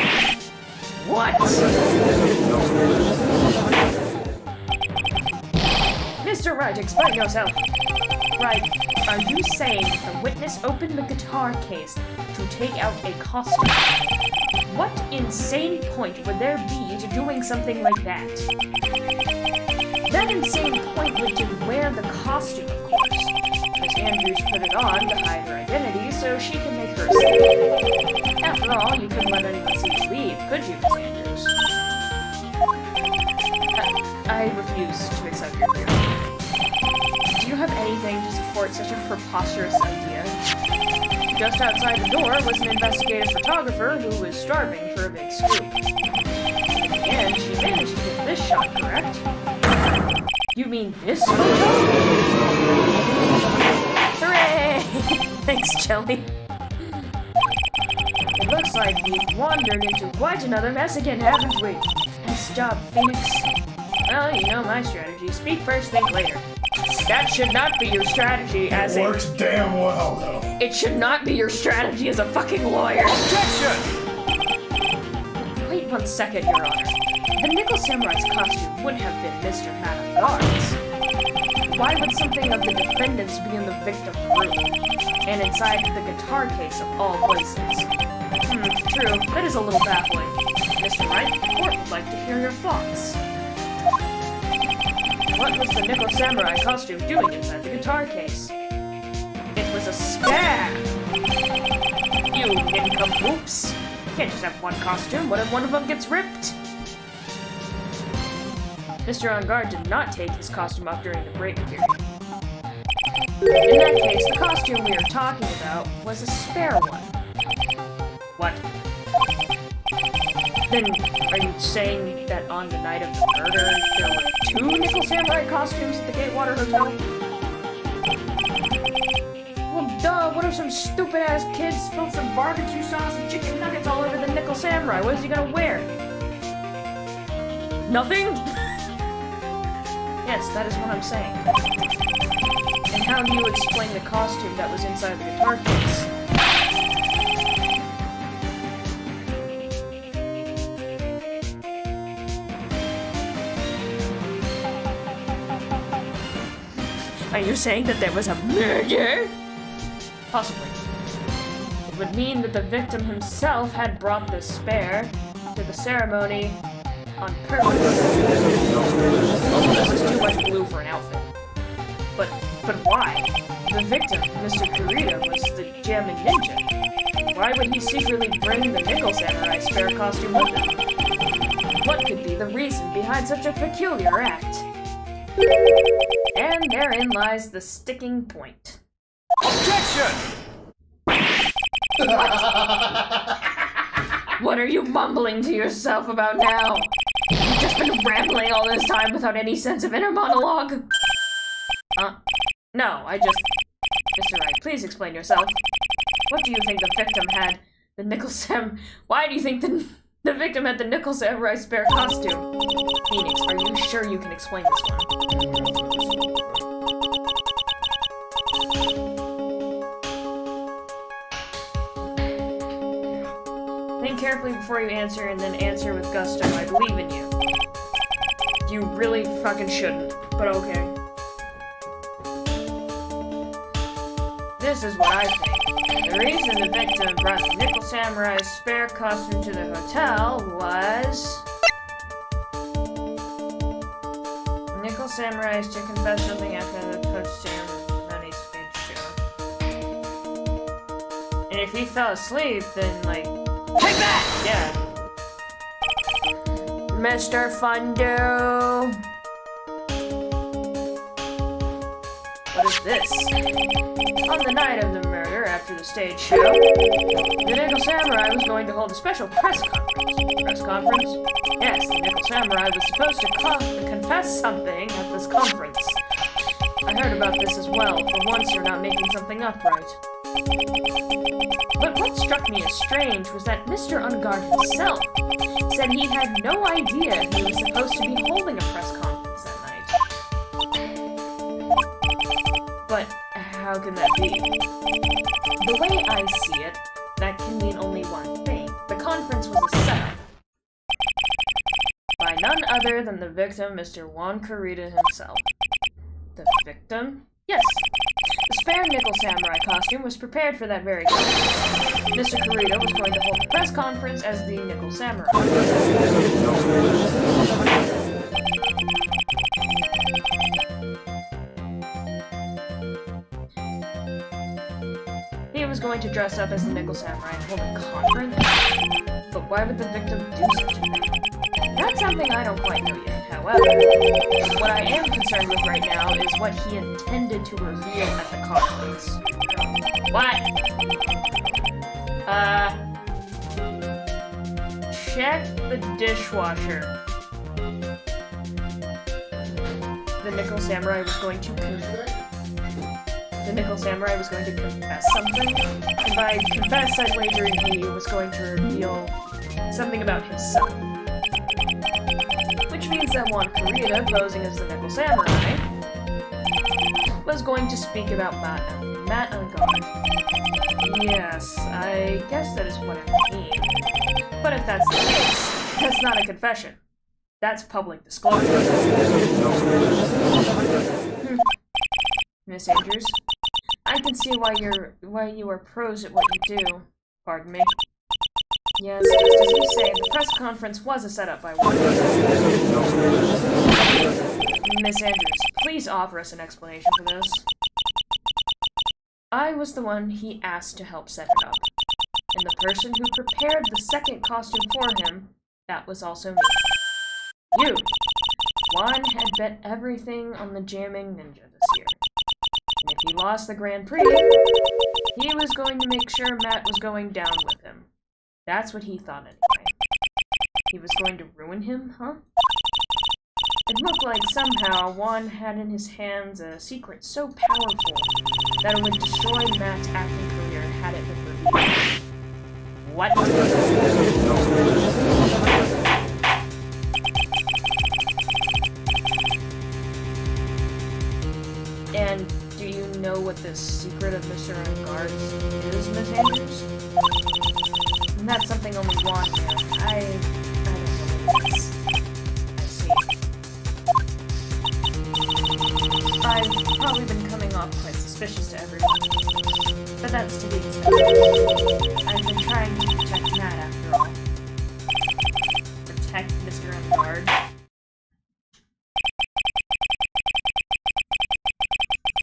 What? Mr. Wright, explain yourself. Right, are you saying the witness opened the guitar case to take out a costume? What insane point would there be to doing something like that? That insane point would to wear the costume, of course. Miss Andrews put it on to hide her identity so she can make her escape. After all, you couldn't let anyone see you leave, could you, Miss Andrews? I refuse to accept your theory. Do you have anything to support such a preposterous idea? Just outside the door was an investigative photographer who was starving for a big scoop. In the end, she managed to get this shot, correct? You mean this photo? Hooray! Thanks, Jelly. It looks like we've wandered into quite another mess again, haven't we? Nice job, Phoenix. Well, you know my strategy. Speak first, think later. That should not be your strategy as a... It works damn well, though. It should not be your strategy as a fucking lawyer. Objection! Wait 1 second, Your Honor. The Nickel Samurai's costume would have been Mr. Madame Guard's. Why would something of the defendant's be in the victim's room? And inside the guitar case of all places? True, that is a little baffling. Mr. Wright, the court would like to hear your thoughts. What was the Nickel Samurai costume doing inside the guitar case? It was a spare! You nincompoops! Can't just have one costume. What if one of them gets ripped? Mr. On Guard did not take his costume off during the break period. In that case, the costume we are talking about was a spare one. What? Then, are you saying that on the night of the murder, there were 2 Nickel Samurai costumes at the Gatewater Hotel? Well, duh, what if some stupid-ass kid spilled some barbecue sauce and chicken nuggets all over the Nickel Samurai? What is he gonna wear? Nothing? Yes, that is what I'm saying. And how do you explain the costume that was inside the guitar case? Are you saying that there was a murder? Possibly. It would mean that the victim himself had brought the spare to the ceremony on purpose. This is too much blue for an outfit. But why? The victim, Mr. Kurita, was the jamming ninja. Why would he secretly bring the Nickel Samurai spare costume with him? What could be the reason behind such a peculiar act? And therein lies the sticking point. Objection! What are you mumbling to yourself about now? You've just been rambling all this time without any sense of inner monologue? No, I just... Mr. Wright, please explain yourself. What do you think the victim had the Nickel Sam... Why do you think the victim had the Nickel Samurai spare costume? Phoenix, are you sure you can explain this one? Think carefully before you answer, and then answer with gusto. I believe in you. You really fucking shouldn't, but okay. This is what I think. The reason the victim brought the Nickel Samurai's spare costume to the hotel was... Nickel Samurai is to confess something after the post-jam NANI stage show. And if he fell asleep, then, like... Take that! Yeah. Mr. Fundu! What is this? On the night of the murder, after the stage show, the Nickel Samurai was going to hold a special press conference. Press conference? Yes, the Nickel Samurai was supposed to confess something at this conference. I heard about this as well. For once, you're not making something up right. But what struck me as strange was that Mr. Ungard himself said he had no idea he was supposed to be holding a press conference that night. But how can that be? The way I see it, that can mean only one thing. The conference was a setup. By none other than the victim, Mr. Juan Kurita himself. The victim? Yes. The spare Nickel Samurai costume was prepared for that very conference. Mr. Kurita was going to hold the press conference as the Nickel Samurai. He was going to dress up as the Nickel Samurai and hold a conference? But why would the victim do such a thing? That's something I don't quite know yet. However, what I am concerned with right now is what he intended to reveal at the conference. What? Check the dishwasher. The Nickel Samurai was going to confess something, and by confess, I'd wager he was going to reveal something about himself. Which means that Juan Kurita, posing as the Nickel Samurai, was going to speak about Matt Ungard. Yes, I guess that is what I mean. But if that's the case, that's not a confession. That's public disclosure. Miss Andrews, I can see why you are pros at what you do. Pardon me. Yes, just as you say, the press conference was a setup by one. Miss Andrews, please offer us an explanation for this. I was the one he asked to help set it up. And the person who prepared the second costume for him, that was also me. You! Juan had bet everything on the jamming ninja this year. And if he lost the Grand Prix, he was going to make sure Matt was going down with him. That's what he thought anyway. He was going to ruin him, huh? It looked like somehow Juan had in his hands a secret so powerful that it would destroy Matt's acting career had it been revealed. What? And do you know what the secret of Mr. Unguard's is, Miss Andrews? And that's something only Juan knew. I don't know what it is. I see. I've probably been coming off quite suspicious to everyone. But that's to be expected. I've been trying to protect Matt after all. Protect Mr. Unguard.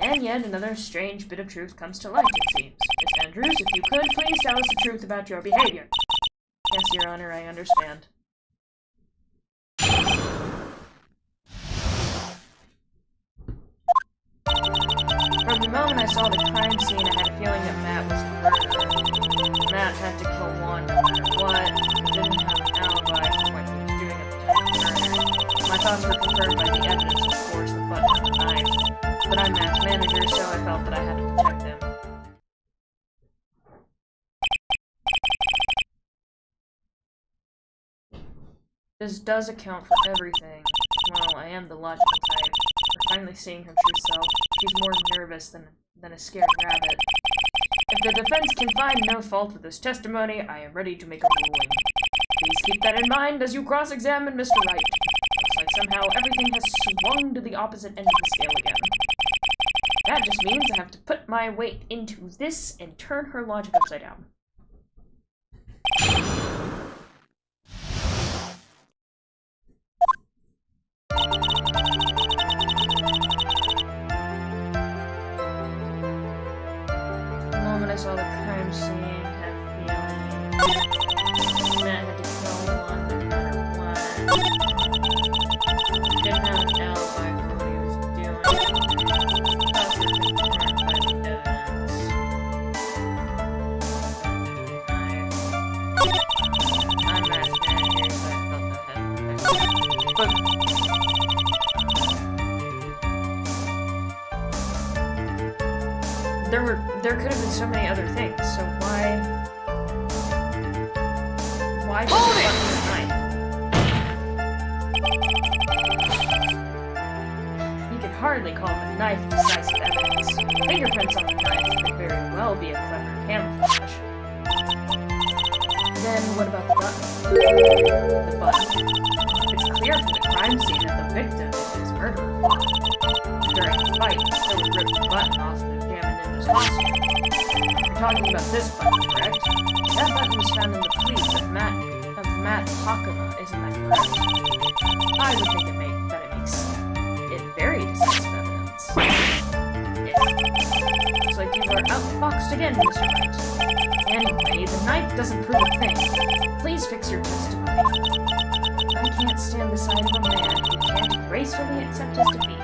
And yet another strange bit of truth comes to light, it seems. Miss Andrews, if you could, please tell us the truth about your behavior. Yes, Your Honor, I understand. From the moment I saw the crime scene, I had a feeling that Matt was the murderer. Matt had to kill Juan no matter what. He didn't have an alibi for what he was doing at the time of the murder. My thoughts were confirmed by the evidence, of course, the button and the knife. But I'm Matt's manager, so I felt that I had to protect him. This does account for everything. Well, I am the logical type. We're finally seeing her true self. She's more nervous than a scared rabbit. If the defense can find no fault with this testimony, I am ready to make a ruling. Please keep that in mind as you cross-examine Mr. Wright. Looks like somehow everything has swung to the opposite end of the scale again. That just means I have to put my weight into this and turn her logic upside down. The moment I saw the crime scene, had a feeling Matt had to kill Juan no matter what. Didn't have an alibi for what he was doing. Thoughts were confirmed by the evidence. I'm Matt's manager, so I felt that had to fix it. But there could have been so many other things, so why just the button with a knife? You could hardly call the knife decisive evidence. Fingerprints on the knife could very well be a clever camouflage. Then what about the button? The button. It's clear from the crime scene that the victim is his murderer. During the fight, Phil ripped the button off the Ninja's costume. You're talking about this button, correct? That button was found in the police of Matt's Hakama, isn't that correct? I would think that it makes it very decisive evidence. If. Looks like you were outfoxed again, Mr. Wright. Anyway, the knife doesn't prove a thing. Please fix your testimony. I can't stand the sight of a man who can't gracefully accept his defeat.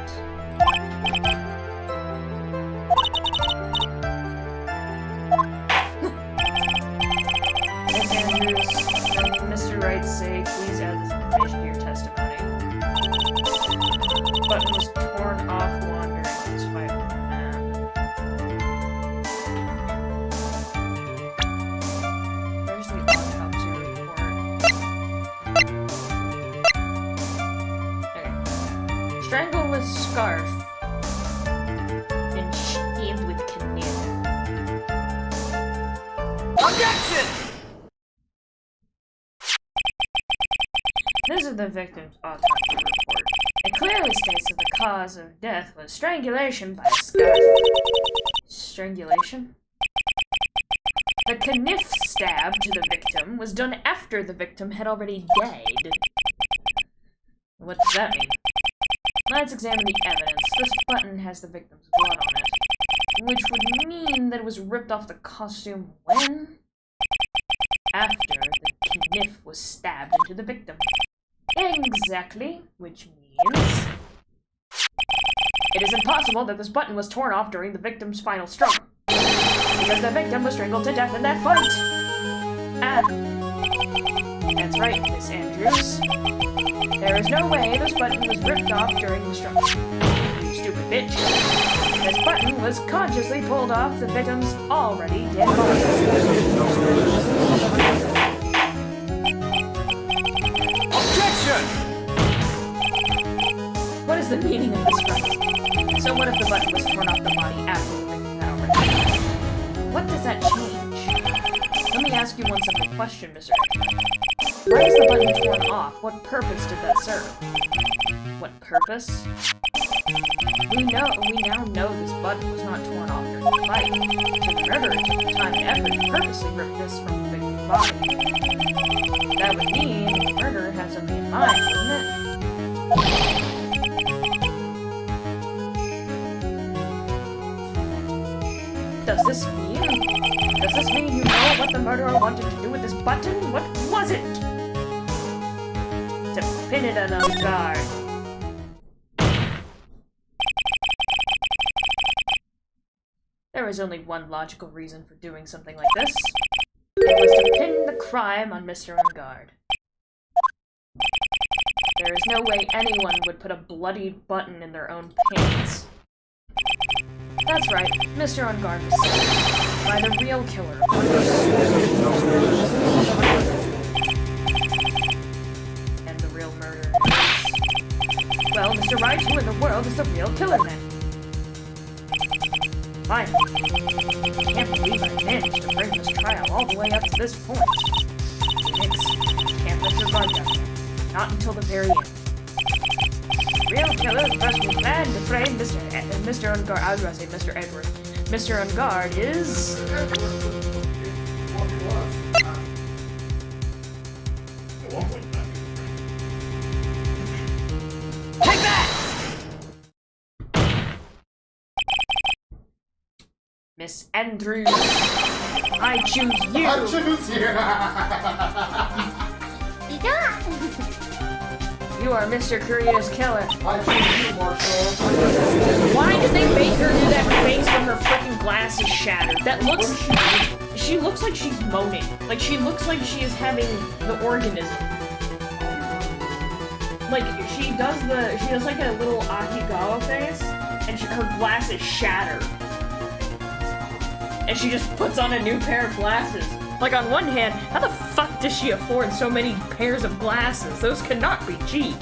Mr. Wright's sake, please add this information to your testimony. The button was torn off Juan during his fight with Matt. Where's the autopsy report? Okay. Strangled with scarf. And shaved with knife. Objection! This is the victim's autopsy report. It clearly states that the cause of death was strangulation by a scarf. Strangulation? The knife stab to the victim was done after the victim had already died. What does that mean? Let's examine the evidence. This button has the victim's blood on it, which would mean that it was ripped off the costume when? after the kniff was stabbed into the victim. Exactly, which means it is impossible that this button was torn off during the victim's final struggle, because the victim was strangled to death in that fight. Ah, that's right, Miss Andrews. There is no way this button was ripped off during the struggle. You stupid bitch. This button was consciously pulled off the victim's already dead body. Objection! What is the meaning of this fight? So what if the button was torn off the body after the victim had already died? What does that change? Let me ask you one simple question, Mr. Edgeworth. Why is the button torn off? What purpose did that serve? What purpose? We now know this button was not torn off during the fight, so the murderer took the time and effort to purposely rip this from the victim's body. That would mean the murderer had something in mind, wouldn't it? Does this mean you know what the murderer wanted to do with this button? What was it? To pin it on guard. There was only one logical reason for doing something like this. It was to pin the crime on Mr. Unguard. There is no way anyone would put a bloodied button in their own pants. That's right, Mr. Unguard was saved by the real killer. And the real murderer is... Well, Mr. Wright, who in the world is the real killer then? Fine. I can't believe I managed to bring this trial all the way up to this point. Nix, can't let your guard down. Not until the very end. Real killer, the person who planned to frame Mr. Unguard. I was going to say Mr. Edward. Mr. Unguard is... Take that! Miss Andrews, I choose you! I choose you! You are Mr. Korea's killer. I choose you, Marshall. Why did they make her do that face when her freaking glass is shattered? That looks... She looks like she's moaning. Like, she looks like she is having the organism. Like, she does like a little Akigawa face, and her glass is shattered. And she just puts on a new pair of glasses. Like, on one hand, how the fuck does she afford so many pairs of glasses? Those cannot be cheap.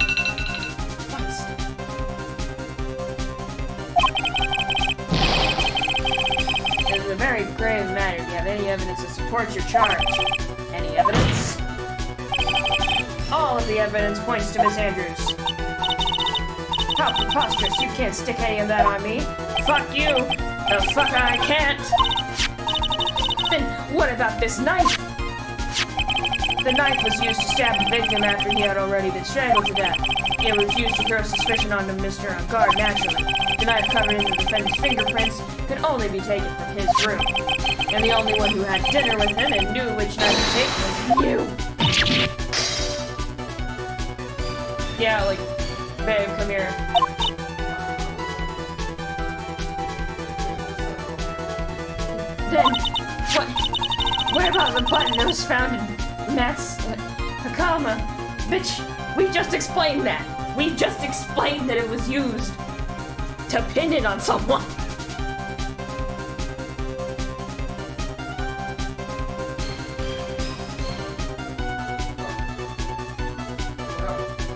It is a very grave matter. Do you have any evidence to support your charge? Any evidence? All of the evidence points to Miss Andrews. How preposterous. You can't stick any of that on me. Fuck you. The fuck I can't. Then what about this knife? The knife was used to stab the victim after he had already been strangled to death. It was used to throw suspicion onto Mr. Unguard naturally. The knife covered in the defendant's fingerprints could only be taken from his room. And the only one who had dinner with him and knew which knife to take was you. Yeah, like, babe, come here. Then, what about the button that was found in Matt's Hakama? Bitch, we just explained that. We just explained that it was used to pin it on someone.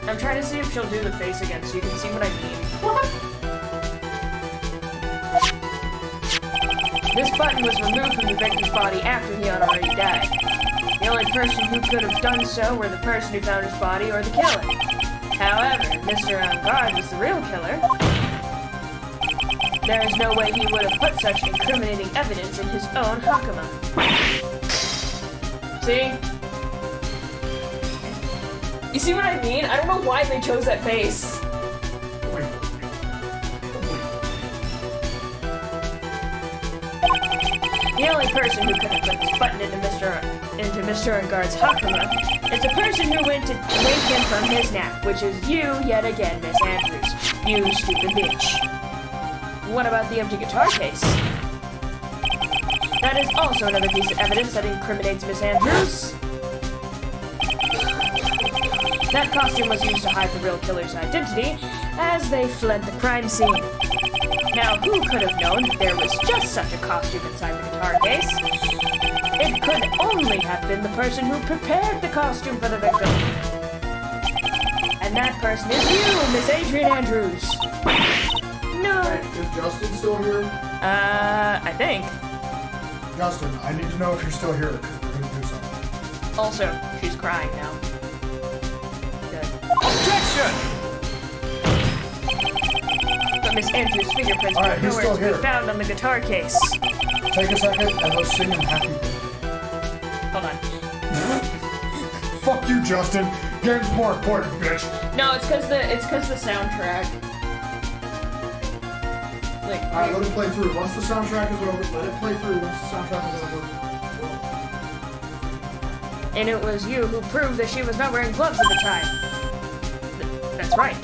I'm trying to see if she'll do the face again so you can see what I mean. What? This button was removed from the victim's body after he had already died. The only person who could have done so were the person who found his body or the killer. However, Mr. Unguard was the real killer. There is no way he would have put such incriminating evidence in his own Hakama. See? You see what I mean? I don't know why they chose that face. The only person who could have put this button into Mr. Ungard's Hakama is the person who went to wake him from his nap, which is you yet again, Miss Andrews. You stupid bitch. What about the empty guitar case? That is also another piece of evidence that incriminates Miss Andrews. That costume was used to hide the real killer's identity as they fled the crime scene. Now, who could have known there was just such a costume inside the guitar case? It could only have been the person who prepared the costume for the victim. And that person is you, Miss Adrian Andrews. No. Hey, is Justin still here? I think. Justin, I need to know if you're still here, because we're gonna do something. Also, she's crying now. Good. Objection! But Miss Andrews' fingerprints All right, were he's nowhere still to be here. found on the guitar case. Take a second and let's sing him happy birthday. Hold on. Fuck you, Justin. Game's more important, bitch. No, it's cause the soundtrack. Like, Alright, let it play through. Once the soundtrack is over, let it play through. Once the soundtrack is over. and it was you who proved that she was not wearing gloves at the time. That's right.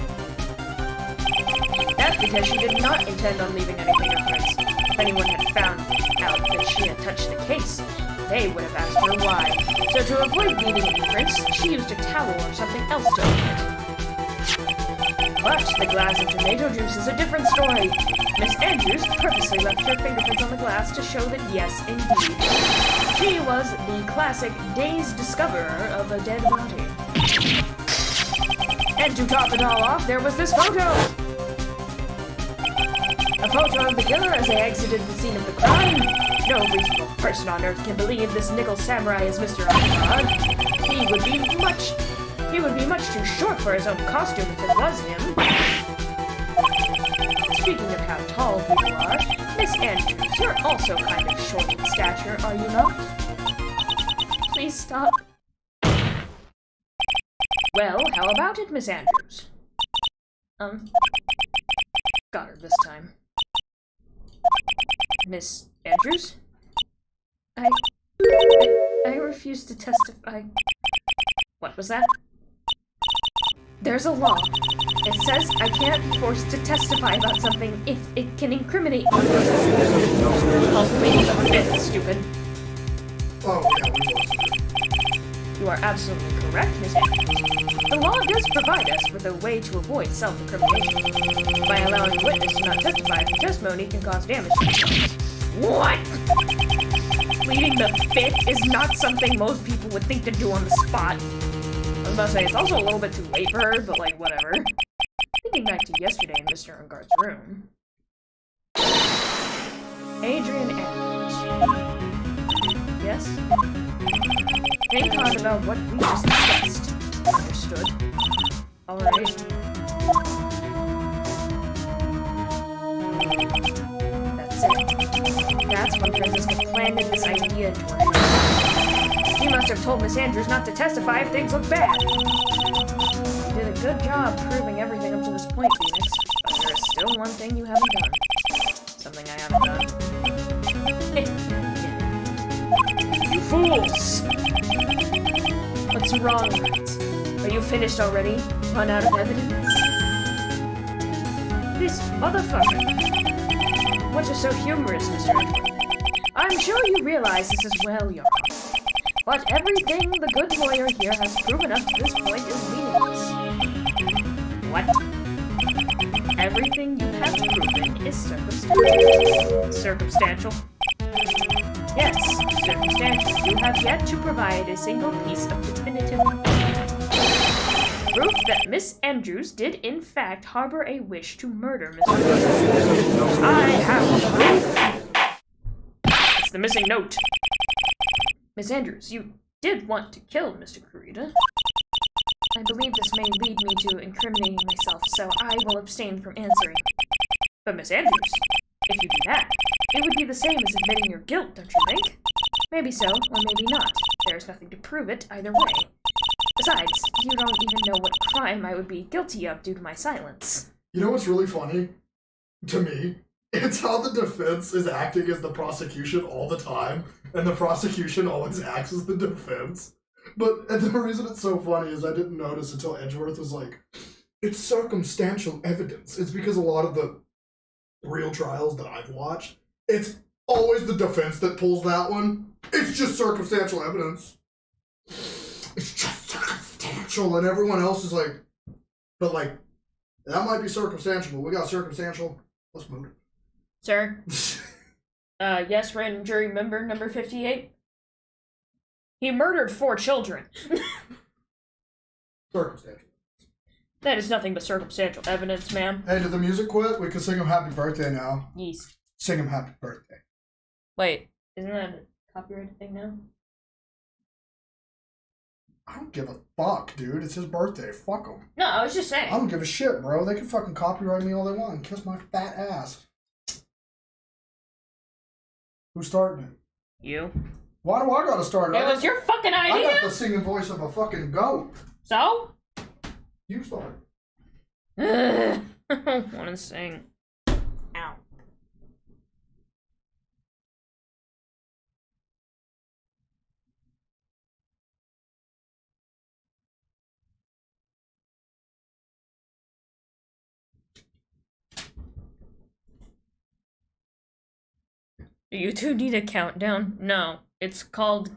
That's because she did not intend on leaving any fingerprints. If anyone had found out that she had touched the case, they would have asked her why. So to avoid leaving any prints, she used a towel or something else to open it. But the glass of tomato juice is a different story. Miss Andrews purposely left her fingerprints on the glass to show that yes, indeed, she was the classic dazed discoverer of a dead body. And to top it all off, there was this photo! A photo of the killer as they exited the scene of the crime. No reasonable person on earth can believe this nickel samurai is Mr. Ungard. He would be much too short for his own costume if it was him. Speaking of how tall people are, Miss Andrews, you're also kind of short in stature, are you not? Please stop. Well, how about it, Miss Andrews? Got her this time. Miss Andrews? I refuse to testify. What was that? There's a law. It says I can't be forced to testify about something if it can incriminate me. Oh, plead the fifth, stupid. Oh, yeah, we lost it. You are absolutely correct, Miss Andrews. The law does provide us with a way to avoid self-incrimination. By allowing a witness to not testify, the testimony can cause damage to themselves. What? Pleading the fifth is not something most people would think to do on the spot. I was about to say, it's also a little bit too late for her, but like, whatever. Thinking back to yesterday in Mr. Ungard's room. Adrian Andrews. Yes? Think hard about what we just discussed. Understood. Alright. That's it. That's when Francisca planted this idea into her head. She must have told Miss Andrews not to testify if things look bad. You did a good job proving everything up to this point, Phoenix. But there is still one thing you haven't done. Something I haven't done. You fools! What's wrong with it? Are you finished already? Run out of evidence? This motherfucker! What is so humorous, Mr. Edward? I'm sure you realize this as well, Your Honor. But everything the good lawyer here has proven up to this point is meaningless. What? Everything you have proven is circumstantial. Circumstantial? Yes, circumstantial. You have yet to provide a single piece of definitive proof that Miss Andrews did in fact harbor a wish to murder Mr. Kurita. I have proof! It's the missing note. Miss Andrews, you did want to kill Mr. Kurita. I believe this may lead me to incriminating myself, so I will abstain from answering. But Miss Andrews, if you do that, it would be the same as admitting your guilt, don't you think? Maybe so, or maybe not. There is nothing to prove it either way. Besides, you don't even know what crime I would be guilty of due to my silence. You know what's really funny? To me? It's how the defense is acting as the prosecution all the time, and the prosecution always acts as the defense. But and the reason it's so funny is I didn't notice until Edgeworth was like, it's circumstantial evidence. It's because a lot of the real trials that I've watched, it's always the defense that pulls that one. It's just circumstantial evidence. It's just circumstantial, and everyone else is like, but like, that might be circumstantial, but we got circumstantial. Let's move it. Sir? Yes, grand jury member number 58? He murdered 4 children. Circumstantial. That is nothing but circumstantial evidence, ma'am. Hey, did the music quit? We can sing him happy birthday now. Yes. Sing him happy birthday. Wait, isn't that a copyrighted thing now? I don't give a fuck, dude. It's his birthday. Fuck him. No, I was just saying. I don't give a shit, bro. They can fucking copyright me all they want and kiss my fat ass. Who's starting it? You. Why do I gotta start it? It was your fucking I idea? got the singing voice of a fucking goat. So? You start. I don't want to sing. Ow. Do you two need a countdown? No. It's called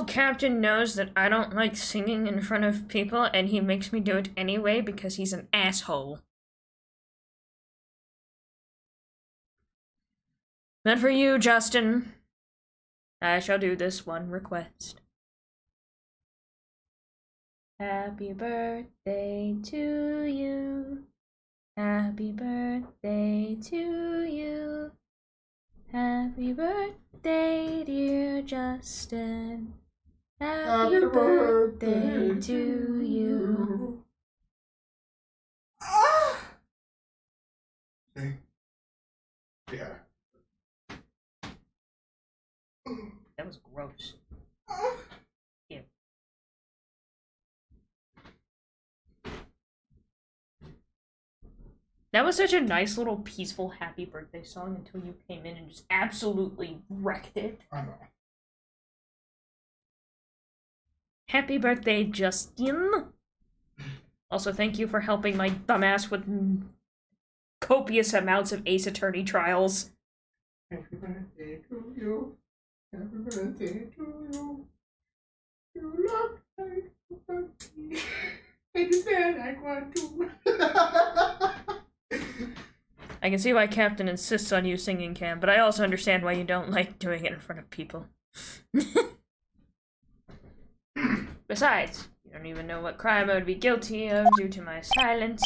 Captain Knows That I Don't Like Singing in Front of People, and he makes me do it anyway because he's an asshole. But for you, Justin, I shall do this one request. Happy birthday to you. Happy birthday to you. Happy birthday, dear Justin. Happy birthday to you. Yeah. That was gross. Ew. That was such a nice little peaceful happy birthday song until you came in and just absolutely wrecked it. I know. Happy birthday, Justin. Also, thank you for helping my dumbass with copious amounts of Ace Attorney trials. Happy birthday to you. Happy birthday to you. You look like a monkey. And you said I want to. I can see why Captain insists on you singing, Cam, but I also understand why you don't like doing it in front of people. Besides, you don't even know what crime I would be guilty of due to my silence.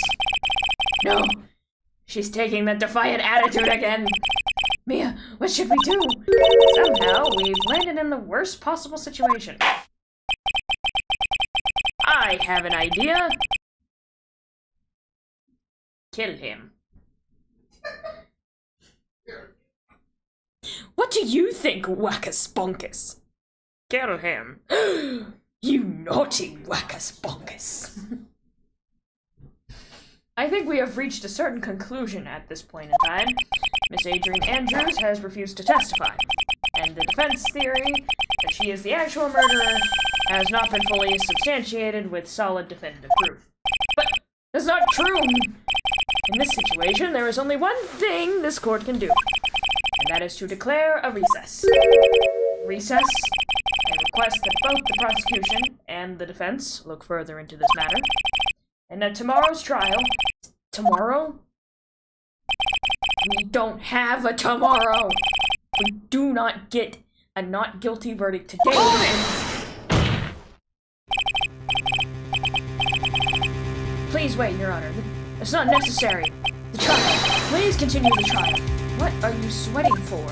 No! She's taking that defiant attitude again! Mia, what should we do? Somehow, we've landed in the worst possible situation. I have an idea! Kill him. What do you think, Wackaspunkus? Kill him. You naughty Wackaspunkus. I think we have reached a certain conclusion at this point in time. Miss Adrienne Andrews has refused to testify, and the defense theory that she is the actual murderer has not been fully substantiated with solid definitive proof. But that's not true! In this situation, there is only one thing this court can do, and that is to declare a recess. Recess? I request that both the prosecution and the defense look further into this matter, and at tomorrow's trial... Tomorrow? We don't have a tomorrow! We do not get a not guilty verdict today. Please wait, Your Honor. It's not necessary. The trial. Please continue the trial. What are you sweating for?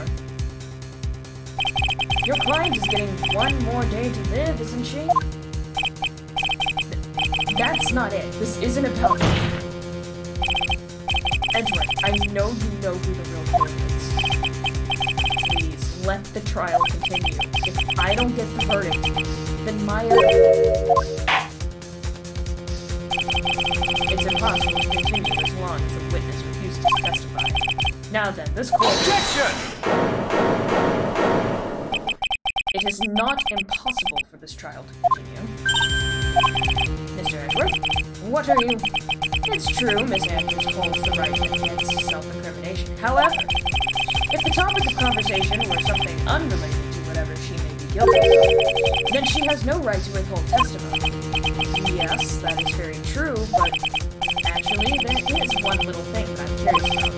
Your client is getting one more day to live, isn't she? That's not it. This isn't appellate. Edgeworth, I know you know who the real killer is. Please, let the trial continue. If I don't get the verdict, then Maya... It's a possible to continue as long as the witness refuses to testify. Now then, this court... Objection! It is not impossible for this trial to continue. Mr. Edgeworth, what are you... It's true, Miss Andrews holds the right against self-incrimination. However, if the topic of conversation were something unrelated to whatever she may be guilty of, then she has no right to withhold testimony. Yes, that is very true, but actually, there is one little thing I'm curious about.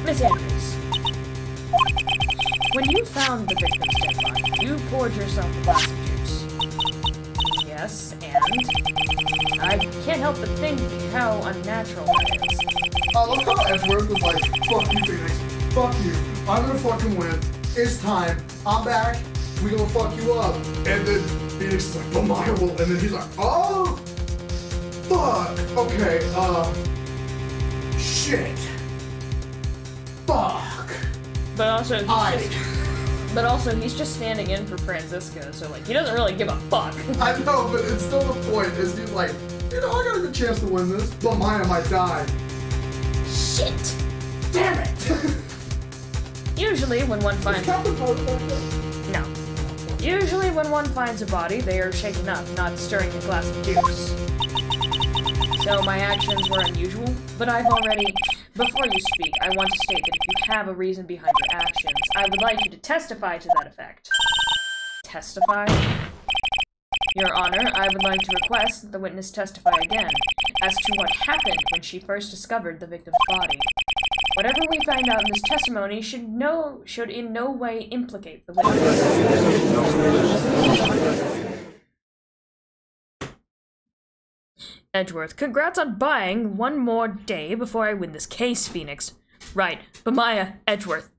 Miss Andrews, when you found the victim's dead body, you poured yourself a glass of juice. Yes, and I can't help but think how unnatural that is. I love how Edgeworth was like, fuck you, Phoenix. Fuck you. I'm gonna fucking win. It's time. I'm back. We gonna fuck you up. And then Phoenix is like, but my will. And then he's like, oh, fuck. Okay, shit. Fuck. But also, he's just standing in for Francisco, so, like, he doesn't really give a fuck. I know, but it's still the point, is he's like, you know, I got a good chance to win this, but Maya might die. Shit! Damn it! Usually, when one finds... No. Usually, when one finds a body, they are shaken up, not stirring a glass of juice. So, my actions were unusual, but I've already... Before you speak, I want to state that if you have a reason behind your actions, I would like you to testify to that effect. Testify? Your Honor, I would like to request that the witness testify again as to what happened when she first discovered the victim's body. Whatever we find out in this testimony should in no way implicate the witness. Edgeworth, congrats on buying one more day before I win this case, Phoenix. Right, but Maya, Edgeworth.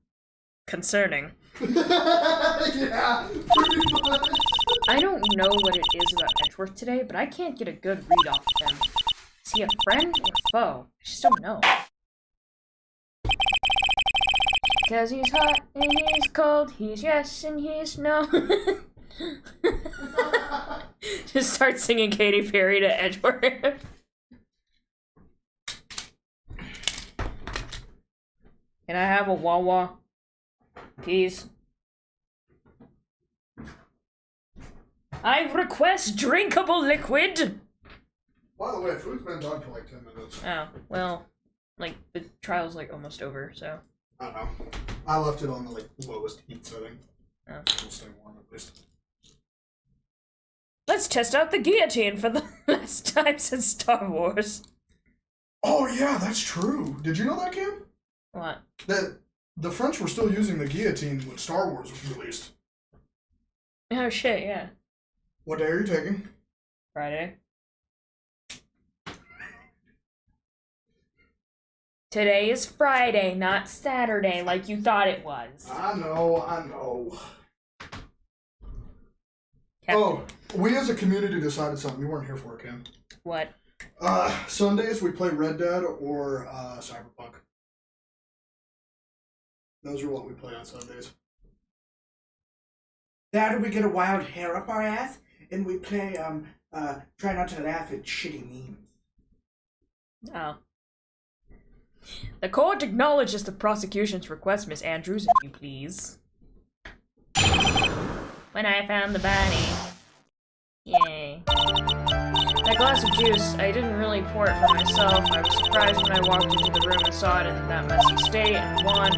Concerning. Yeah, pretty much. I don't know what it is about Edgeworth today, but I can't get a good read off of him. Is he a friend or foe? I just don't know. Cause he's hot and he's cold, he's yes and he's no. Just start singing Katy Perry to Edgeworth. Can I have a Wawa? Please. I request drinkable liquid! By the way, food's been done for like 10 minutes. Oh, well, like, the trial's like almost over, so. I don't know. I left it on the like lowest heat setting. Oh. It'll stay warm at least. Let's test out the guillotine for the last time since Star Wars. Oh yeah, that's true. Did you know that, Cam? What? That the French were still using the guillotine when Star Wars was released. Oh shit, yeah. What day are you taking? Friday. Today is Friday, not Saturday, like you thought it was. I know. Captain. Oh, we as a community decided something. You weren't here for it, Cam. What? Sundays we play Red Dead or Cyberpunk. Those are what we play on Sundays. That we get a wild hair up our ass, and we play, try not to laugh at shitty memes. Oh. The court acknowledges the prosecution's request, Miss Andrews, if you please. When I found the body. Yay. That glass of juice, I didn't really pour it for myself. I was surprised when I walked into the room and saw it in that messy state, and Juan,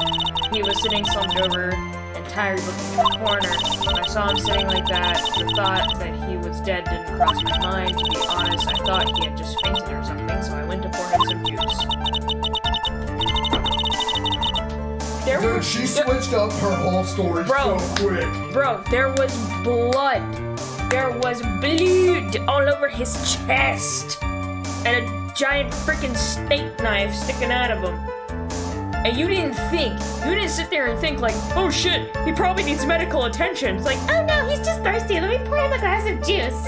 he was sitting slumped over and tired looking in the corner. When I saw him sitting like that, the thought that he was dead didn't cross my mind. To be honest, I thought he had just fainted or something, so I went to pour him some juice. Dude, she switched up her whole story so quick. Bro, there was blood. There was blood all over his chest. And a giant freaking steak knife sticking out of him. And you didn't sit there and think like, oh shit, he probably needs medical attention. It's like, oh no, he's just thirsty. Let me pour him a glass of juice.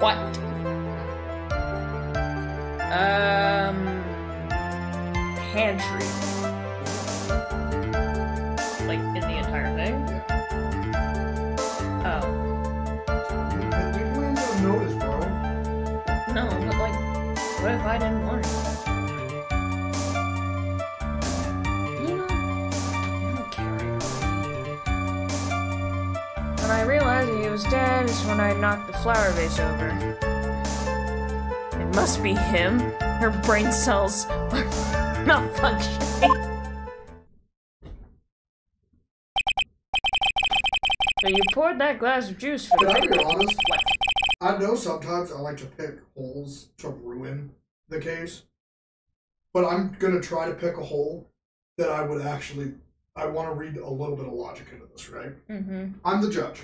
What? Pantry. Like, in the entire thing? Yeah. Oh. Did you end up noticing But, like, what if I didn't want it? You know, I don't care. When I realized he was dead is when I knocked the flower vase over. It must be him. Her brain cells are not functioning. So you poured that glass of juice for Can the I be honest? What? I know sometimes I like to pick holes to ruin the case, but I'm gonna try to pick a hole that I would actually. I want to read a little bit of logic into this, right? Mm-hmm. I'm the judge.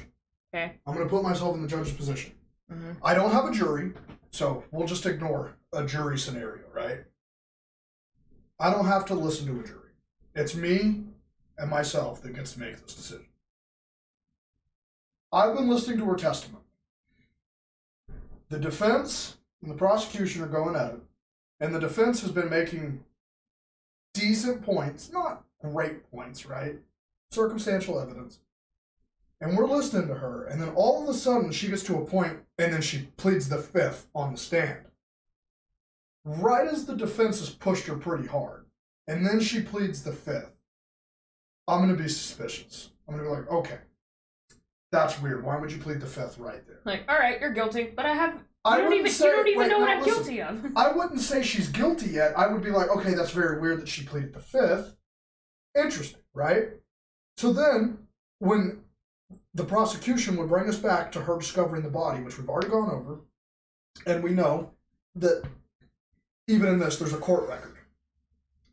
Okay. I'm gonna put myself in the judge's position. Mm-hmm. I don't have a jury, so we'll just ignore a jury scenario, right? I don't have to listen to a jury. It's me and myself that gets to make this decision. I've been listening to her testimony. The defense and the prosecution are going at it, and the defense has been making decent points, not great points, right? Circumstantial evidence. And we're listening to her, and then all of a sudden she gets to a point, and then she pleads the fifth on the stand. Right as the defense has pushed her pretty hard, and then she pleads the fifth, I'm going to be suspicious. I'm going to be like, okay, that's weird. Why would you plead the fifth right there? Like, alright, you're guilty, but you I don't wouldn't even say- know what I'm listen. guilty of. I wouldn't say she's guilty yet. I would be like, okay, that's very weird that she pleaded the fifth. Interesting, right? So then, when the prosecution would bring us back to her discovering the body, which we've already gone over, and we know that even in this, there's a court record.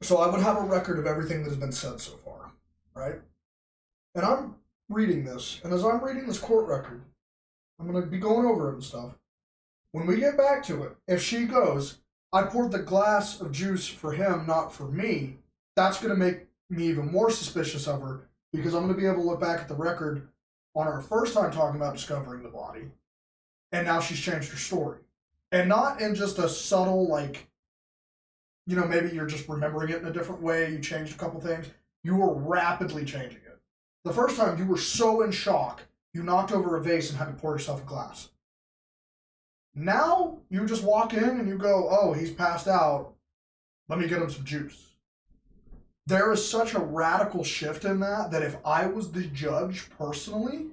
So I would have a record of everything that has been said so far, right? And I'm reading this, and as I'm reading this court record, I'm going to be going over it and stuff. When we get back to it, if she goes, I poured the glass of juice for him, not for me, that's going to make me even more suspicious of her, because I'm going to be able to look back at the record on her first time talking about discovering the body, and now she's changed her story. And not in just a subtle, like, you know, maybe you're just remembering it in a different way, you changed a couple things. You were rapidly changing it. The first time, you were so in shock, you knocked over a vase and had to pour yourself a glass. Now, you just walk in and you go, oh, he's passed out. Let me get him some juice. There is such a radical shift in that if I was the judge personally,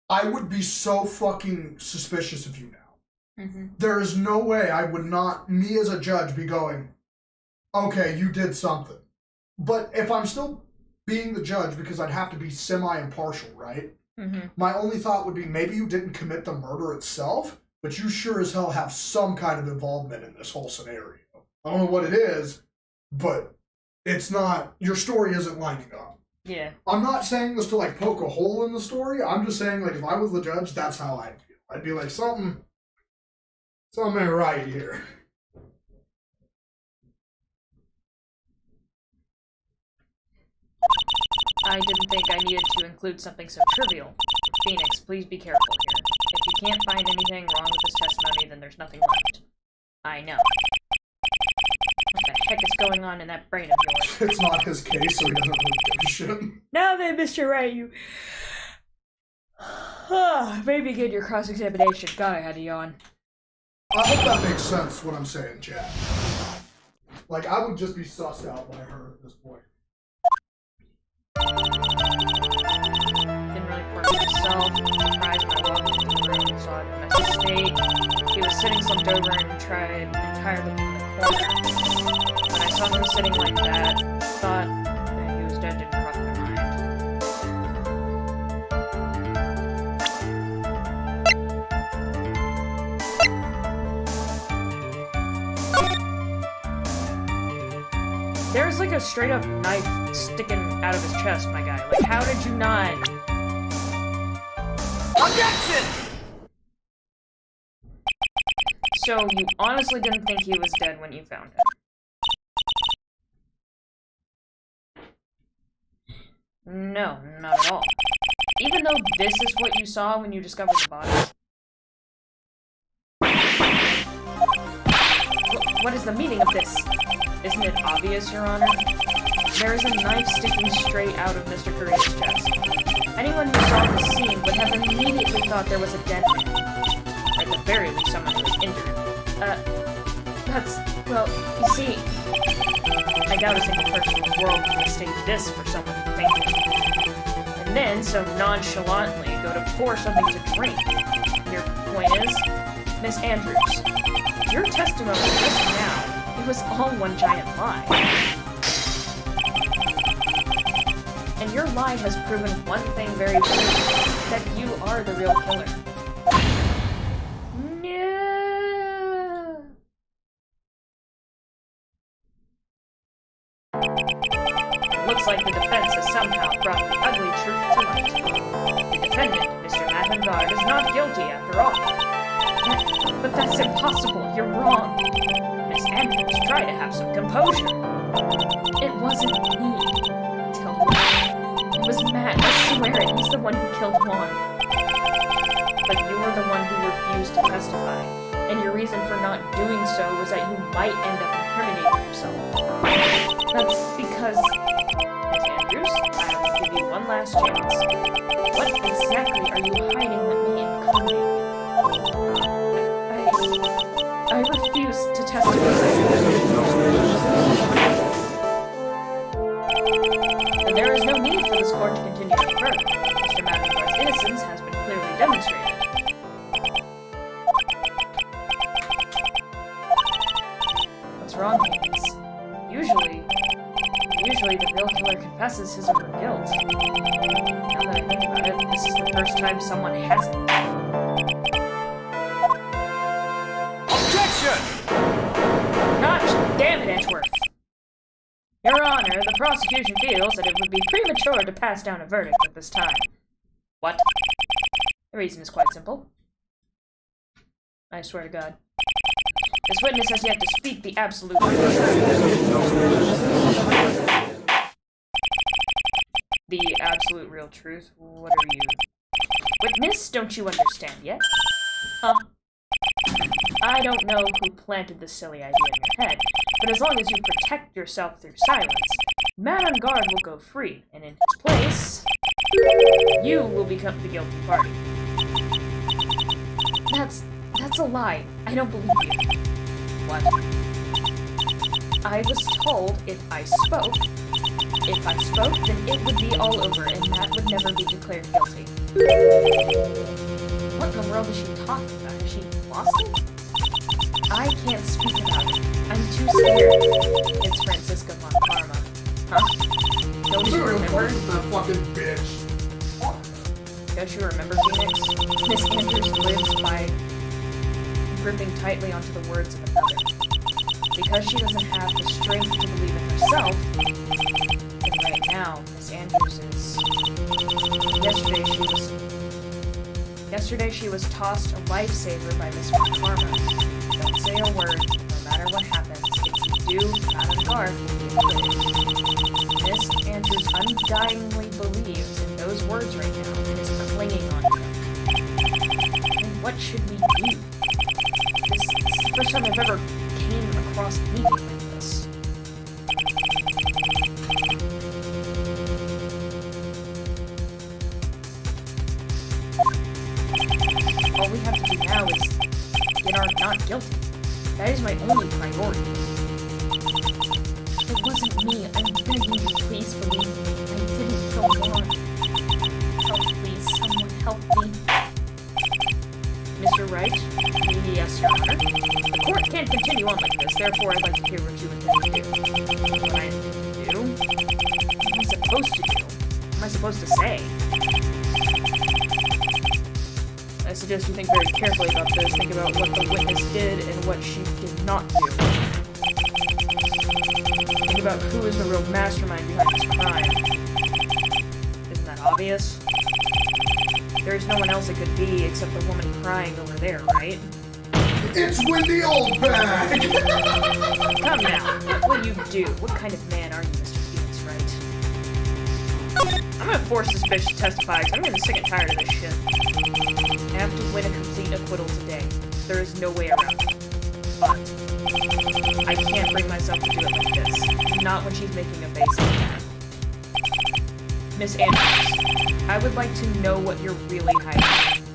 I would be so fucking suspicious of you now. Mm-hmm. There is no way I would not, me as a judge, be going, okay, you did something. But if I'm still being the judge, because I'd have to be semi-impartial, right? Mm-hmm. My only thought would be maybe you didn't commit the murder itself, but you sure as hell have some kind of involvement in this whole scenario. I don't know what it is, but it's not, your story isn't lining up. Yeah. I'm not saying this to like poke a hole in the story. I'm just saying, like, if I was the judge, that's how I'd feel. I'd be like, something ain't right here. I didn't think I needed to include something so trivial. Phoenix, please be careful here. If you can't find anything wrong with this testimony, then there's nothing left. I know. What the heck is going on in that brain of yours? It's not his case, so he doesn't really give a shit. Now then, Mr. Wright, you... Maybe get your cross-examination. God, I had to yawn. I hope that makes sense, what I'm saying, Chad. Like, I would just be sussed out by her at this point. Didn't really work myself. Surprised when I walked into the room, saw it in a messy state. He was sitting slumped over and tried entirely in the corner. When I saw him sitting like that, thought that he was dead didn't cross my mind. There's like a straight up knife sticking out of his chest, my guy. Like, how did you not? Objection! So, you honestly didn't think he was dead when you found him? No, not at all. Even though this is what you saw when you discovered the body. What is the meaning of this? Isn't it obvious, Your Honor? There is a knife sticking straight out of Mr. Korea's chest. Anyone who saw the scene would have immediately thought there was a dead man. Or at the very least, someone who was injured. Well, you see, I doubt a single person in the world would mistake this for someone fainting. And then, so nonchalantly, go to pour something to drink. Your point is, Miss Andrews, your testimony just now, it was all one giant lie. And your lie has proven one thing very true, that you are the real killer. Looks like the defense has somehow brought the ugly truth to light. The defendant, Mr. Madhangard, is not guilty after all. But that's impossible. You're wrong. Miss Andrews, try to have some composure. It wasn't me. Till it was Matt. I swear it. He's the one who killed Juan. But you were the one who refused to testify. And your reason for not doing so was that you might end up incriminating yourself. That's because... Miss Andrews, I'll give you one last chance. What exactly are you hiding that may incriminate you? I refuse to testify. And there is no need for this court to continue to further. Mr. Madden's innocence has been clearly demonstrated. What's wrong, ladies? Usually the real killer confesses his or her guilt. Now that I think about it, this is the first time someone hasn't. Objection! Gosh, damn it, Edgeworth! Your Honor, the prosecution feels that it would be premature to pass down a verdict at this time. What? The reason is quite simple. I swear to God. This witness has yet to speak the absolute truth. The absolute real truth? What are you? Witness, don't you understand yet? Huh? I don't know who planted this silly idea in your head, but as long as you protect yourself through silence, Madame Guard will go free, and in his place, you will become the guilty party. That's a lie. I don't believe you. What? I was told if I spoke, then it would be all over and Matt would never be declared guilty. What in the world is she talking about? Has she lost it? I can't speak about it. I'm too scared. It's Francisca von Parma. Huh? Don't you remember? That fucking bitch. Don't you remember, Phoenix? Miss Andrews lives by gripping tightly onto the words of another. Because she doesn't have the strength to believe in herself, and right now, Miss Andrews is... Yesterday she was tossed a lifesaver by Miss von Parma. Don't say a word, no matter what happens. If you do, Madame Guard will be acquitted. Miss Andrews undyingly believes in those words right now and is clinging on to them. And what should we do? This is the first time I've ever came across anything like this. All we have to do now is get our not guilty. That is my only priority. It wasn't me. I'm begging you, please believe me. I didn't kill Juan. Help, please. Someone help me. Mr. Wright? Yes, Your Honor. The court can't continue on like this, therefore I'd like to hear what you intend to do. What I intend to do? What am I supposed to do? What am I supposed to say? I suggest you think very carefully about this. Think about what the witness did and what she did not do. Think about who is the real mastermind behind this crime. Isn't that obvious? There is no one else it could be except the woman crying over there, right? It's Wendy Oldbag! Come now, what will you do? What kind of man are you, Mr. Phoenix Wright? I'm gonna force this bitch to testify, because I'm getting sick and tired of this shit. I have to win a complete acquittal today. There is no way around it. But I can't bring myself to do it like this. Not when she's making a face like that. Miss Andrews, I would like to know what you're really hiding.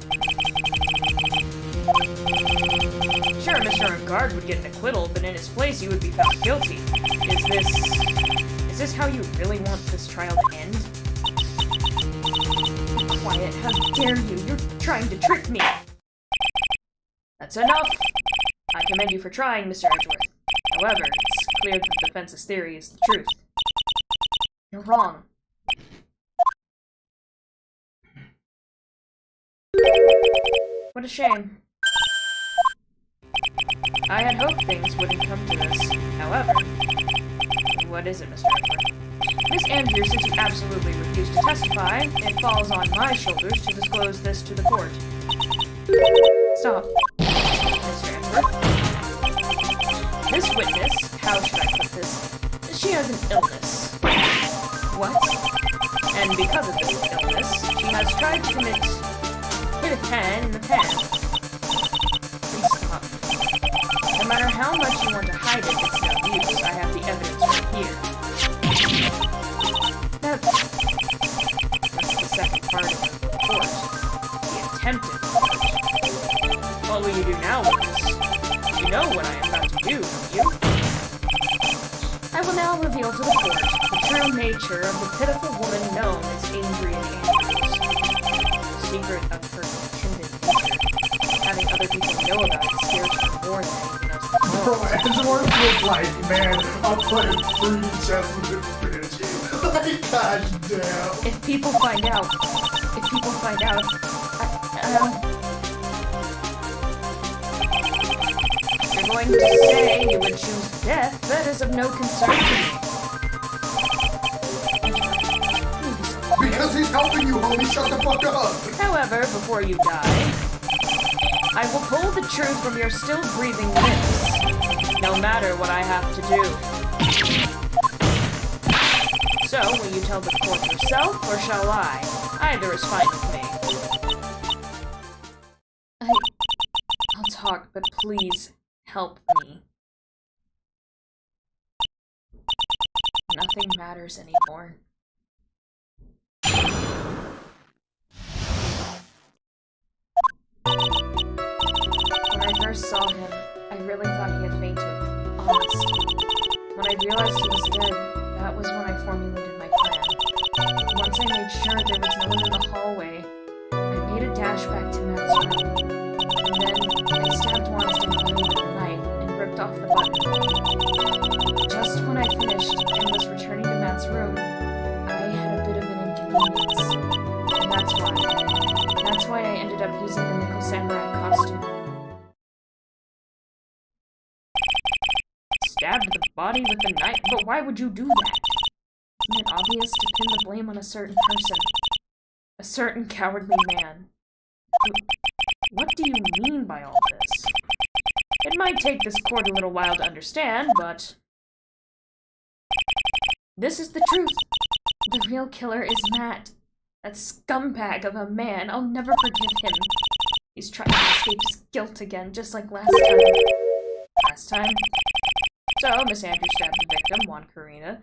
Sure, Mr. guard would get an acquittal, but in his place you would be found guilty. Is this how you really want this trial to end? Be quiet, how dare you? You're trying to trick me! That's enough! I commend you for trying, Mr. Edgeworth. However, it's clear that the defense's theory is the truth. You're wrong. What a shame. I had hoped things wouldn't come to this. However, what is it, Mr. Edgeworth? Miss Andrews, since you absolutely refused to testify, it falls on my shoulders to disclose this to the court. Stop, Mr. Edgeworth. This witness, how should I put this? She has an illness. What? And because of this illness, she has tried to hit a pen in the pen. Please stop. No matter how much you want to hide it, it's no use. I have the evidence right here. That's the second part of the report. The attempted part. What will you do now, witness? You know what I am about to do, don't you? I will now reveal to the court the true nature of the pitiful woman known as Adrian Andrews. The secret of her intended nature. Having other people know about it scares her more than anything else. Bro, Edgeworth was like, man, I'm playing 3 chess with this bitch. Like, gosh damn. If people find out, you're going to say you would choose death, that is of no concern to me. Because he's helping you, homie, shut the fuck up. However, before you die, I will pull the truth from your still breathing lips, no matter what I have to do. So, will you tell the court yourself, or shall I? Either is fine with me. I'll talk, but please, help me. Nothing matters anymore. When I first saw him, I really thought he had fainted. Honest. When I realized he was dead, that was when I formulated my plan. Once I made sure there was no one in the hallway, I made a dash back to Matt's room. And then, I stabbed Wonston with a knife and ripped off the button. Just when I finished and was returning to Matt's room, I had a bit of an inconvenience. And that's why I ended up using the Nickel Samurai costume. Stabbed the body with the knife? But why would you do that? Isn't it obvious to pin the blame on a certain person? A certain cowardly man. What do you mean by all this? It might take this court a little while to understand, but... this is the truth. The real killer is Matt. That scumbag of a man. I'll never forgive him. He's trying to escape his guilt again, just like last time. Last time? So, Miss Andrews stabbed the victim, Juan Karina,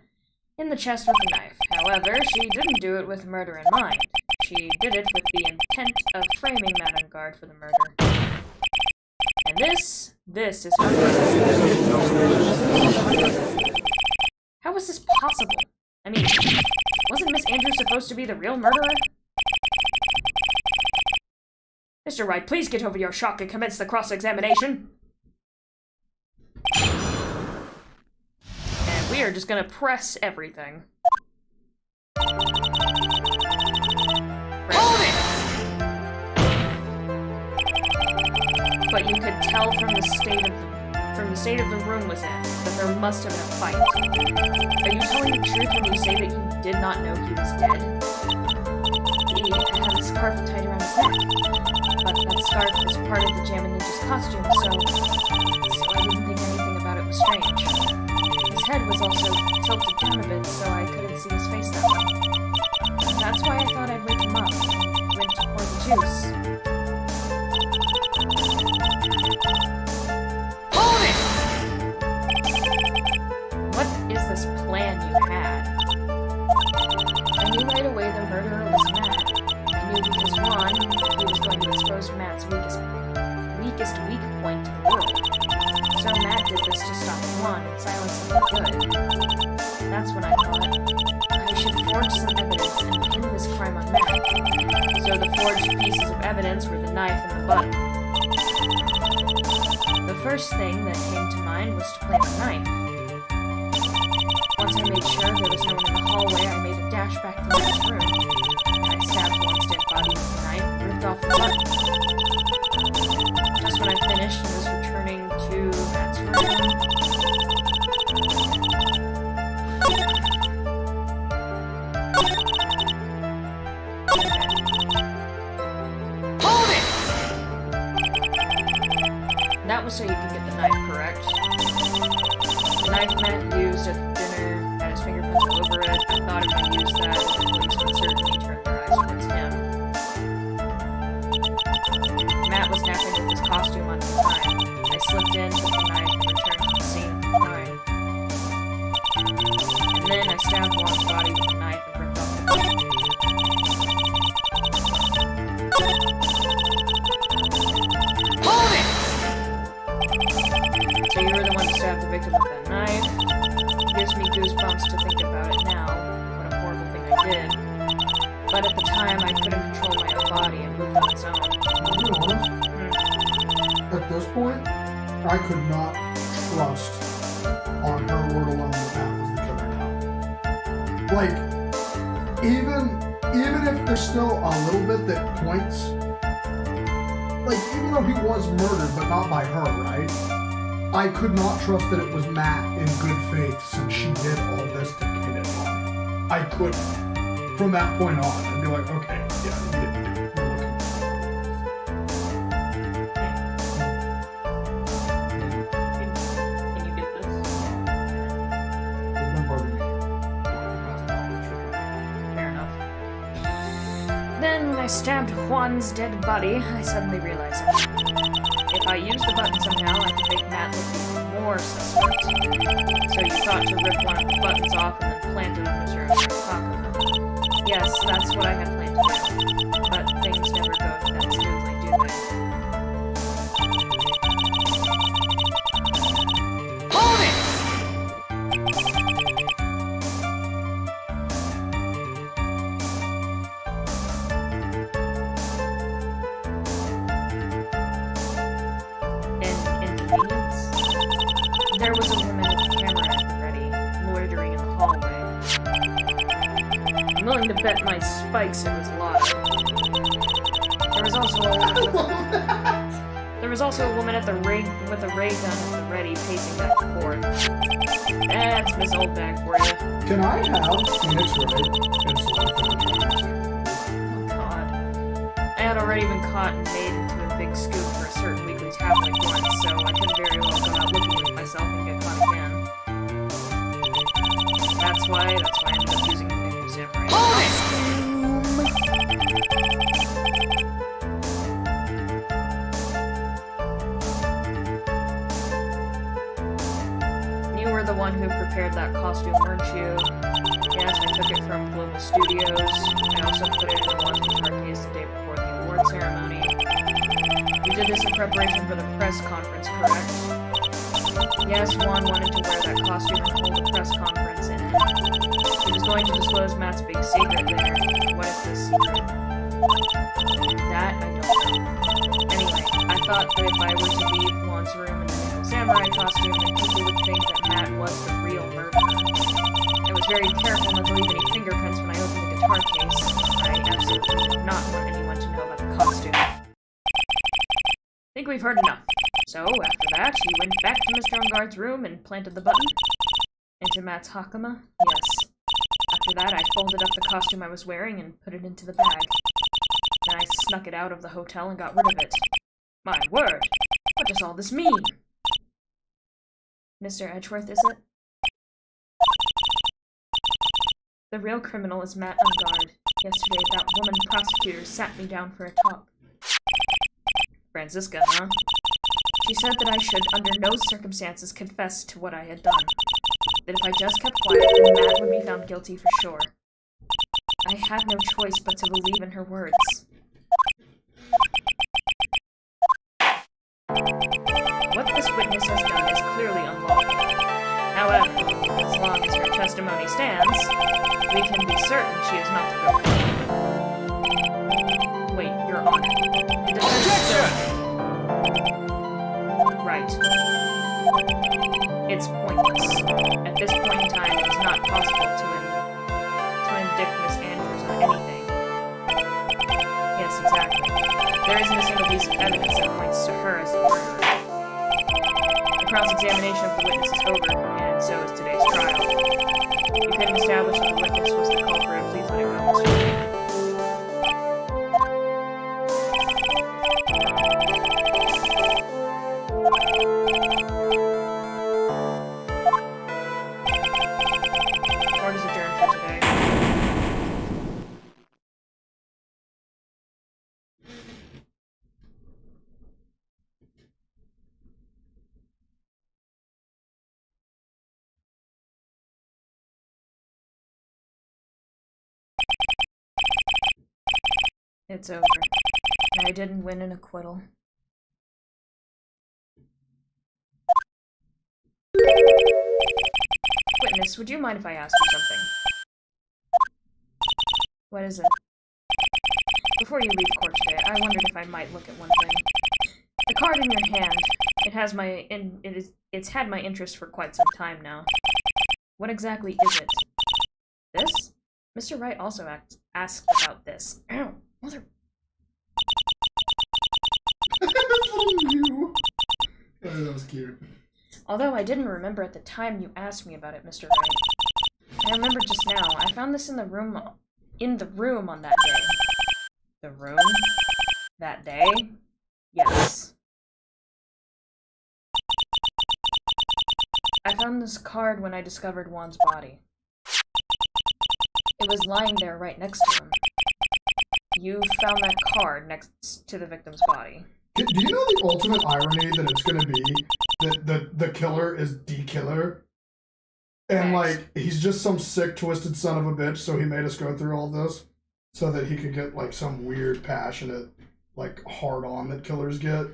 in the chest with a knife. However, she didn't do it with murder in mind. She did it with the intent of framing Matt on guard for the murder. And this is how... How is this possible? I mean, wasn't Miss Andrews supposed to be the real murderer? Mr. Wright, please get over your shock and commence the cross-examination. And we are just gonna press everything. But you could tell from the state of the room was in that there must have been a fight. Are you telling the truth when you say that you did not know he was dead? He had a scarf tied around his neck, but that scarf was part of the Jammin' Ninja's costume, so I didn't think anything about it was strange. His head was also tilted down a bit, so I couldn't see his face that well. That's why I thought I'd wake him up. Went to pour the juice. Hold it! What is this plan you had? I knew right away the murderer was Matt. I knew because one, he was going to expose Matt's weakest weak point to the world. gone and silence them for good. That's when I thought, I should forge some evidence and pin this crime on Matt. So the forged pieces of evidence were the knife and the button. The first thing that came to mind was to plant the knife. Once I made sure there was no one in the hallway, I made a dash back to Matt's room. I stabbed one's dead body with the knife and ripped off the button. Just when I finished and was returning to Matt's room, Hold it! that was so you could get the knife, correct? The knife Matt used at dinner had his fingerprints all over it. I thought if I used that, the police would certainly turn their eyes towards him. Matt was napping with his costume on at the time. I slipped in, took the knife, and returned to the scene of the crime. And then I stabbed Juan's body with the knife and ripped off the button. Hold it! So you were the one to stab the victim with that knife. It gives me goosebumps to think about it now. What a horrible thing I did. But at the time, I couldn't control my own body and moved on its own. I'll be honest. At this point, I could not trust on her word alone that Matt was the killer now. Like, even if there's still a little bit that points, like, even though he was murdered, but not by her, right? I could not trust that it was Matt in good faith since she did all this to pin it on him. I couldn't. From that point on, I'd be like, okay, yeah, he didn't do it. We're looking Can you get this? There's no part of me. Fair enough. Then, when I stabbed Juan's dead body, I suddenly realized if I use the button somehow, I can make Matt look even more suspect. So you thought to rip one of the buttons off and then plant it on Mr. Taco. Yes, that's what I had planned to do. But things never go that smoothly, do they? Hold it! An inconvenience? There was a woman with a camera at the ready, loitering in the hallway. I'm willing to bet my spikes it was Lotta. There was also a woman at the ray with a ray gun at the ready, pacing back and forth. That's Miss Oldbag for you. Can I have Phoenix Wright and Select? Oh God. I had already been caught and made into a big scoop for a certain weekly tabloid once, so I could very well go out looking at myself and get caught again. That's why I ended up using the new samurai costume. You were the one who prepared that costume, weren't you? Yes, I took it from Global Studios. I also put it in the one guitar case the day before the award ceremony. You did this in preparation for the press conference, correct? Yes, Juan wanted to wear that costume and hold a press conference in it. He was going to disclose Matt's big secret there. What is this secret? That I don't know. Anyway, I thought that if I were to leave Juan's room in the nickel samurai costume, then people would think that Matt was the real murderer. I was very careful not to leave any fingerprints when I opened the guitar case. I absolutely did not want anyone to know about the costume. I think we've heard enough. So, after that, you went back to Mr. Unguard's room and planted the button? Into Matt's hakama? Yes. After that, I folded up the costume I was wearing and put it into the bag. Then I snuck it out of the hotel and got rid of it. My word! What does all this mean? Mr. Edgeworth, is it? The real criminal is Matt Ungard. Yesterday, that woman prosecutor sat me down for a talk. Franziska, huh? She said that I should, under no circumstances, confess to what I had done. That if I just kept quiet, then Matt would be found guilty for sure. I had no choice but to believe in her words. What this witness has done is clearly unlawful. However, as long as her testimony stands, we can be certain she is not the real person. Wait, Your Honor. The defense Right. It's pointless. At this point in time, it is not possible to indict Miss Andrews on anything. Yes, exactly. There isn't a single piece of evidence that points to her as the murderer. The cross-examination of the witness is over, and so is today's trial. You couldn't establish that the witness was the culprit. Please let it go, Mr. Ray. Court is adjourned for today. It's over. I didn't win an acquittal. Witness, would you mind if I asked you something? What is it? Before you leave court today, I wondered if I might look at one thing. The card in your hand, it's had my interest for quite some time now. What exactly is it? This? Mr. Wright also asked about this. Ow! Mother... That was cute. Although I didn't remember at the time you asked me about it, Mr. Wright. I remember just now. I found this in the room on that day. The room? That day? Yes. I found this card when I discovered Juan's body. It was lying there right next to him. You found that card next to the victim's body. Do you know the ultimate irony that it's gonna be that the killer is D-Killer? And, like, he's just some sick, twisted son of a bitch, so he made us go through all this so that he could get, like, some weird, passionate, like, hard-on that killers get.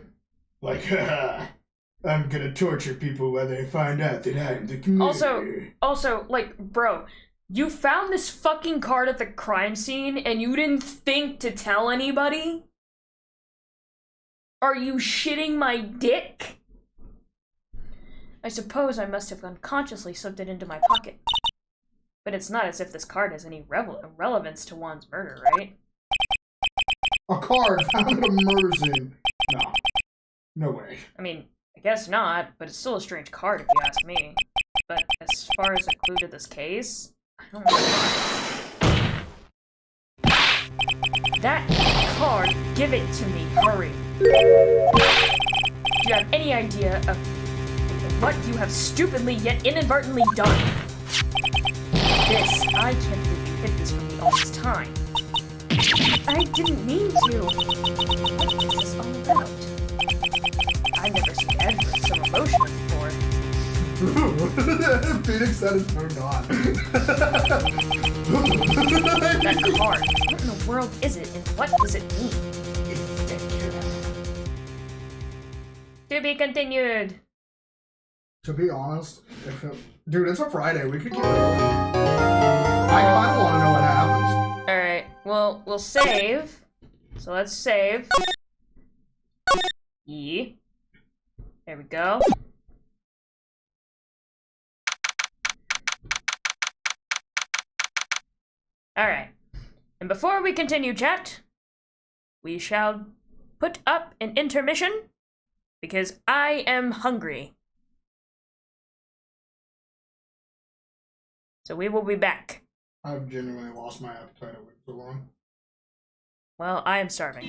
Like, I'm gonna torture people when they find out that I'm the killer. Also, like, bro, you found this fucking card at the crime scene and you didn't think to tell anybody? Are you shitting my dick? I suppose I must have unconsciously slipped it into my pocket. But it's not as if this card has any relevance to Juan's murder, right? A card found at a murder scene. No. No way. I mean, I guess not, but it's still a strange card if you ask me. But as far as a clue to this case, I don't know. That card, give it to me, hurry. Do you have any idea of what you have stupidly yet inadvertently done? This, I can't believe you hid this from me all this time. I didn't mean to. What is this all about? I've never seen Edward so emotional before. Phoenix said it's turned on. That card, what in the world is it, and what does it mean? To be continued. To be honest, dude, it's a Friday. We could get it. I kind of want to know what happens. Alright, well, we'll save. So let's save. E. There we go. Alright. And before we continue, chat, we shall put up an intermission because I am hungry. So we will be back. I've genuinely lost my appetite a week so long. Well, I am starving.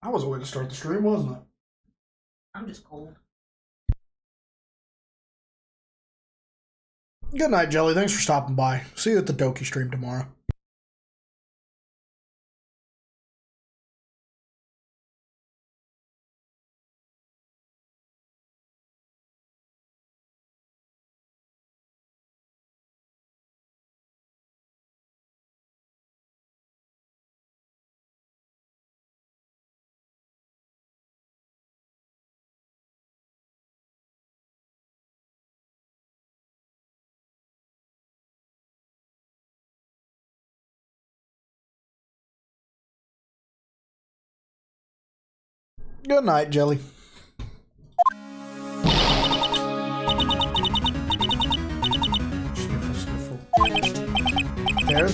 That was a way to start the stream, wasn't it? I'm just cold. Good night, Jelly. Thanks for stopping by. See you at the Doki stream tomorrow. Good night, Jelly. Sniffle, sniffle. There. I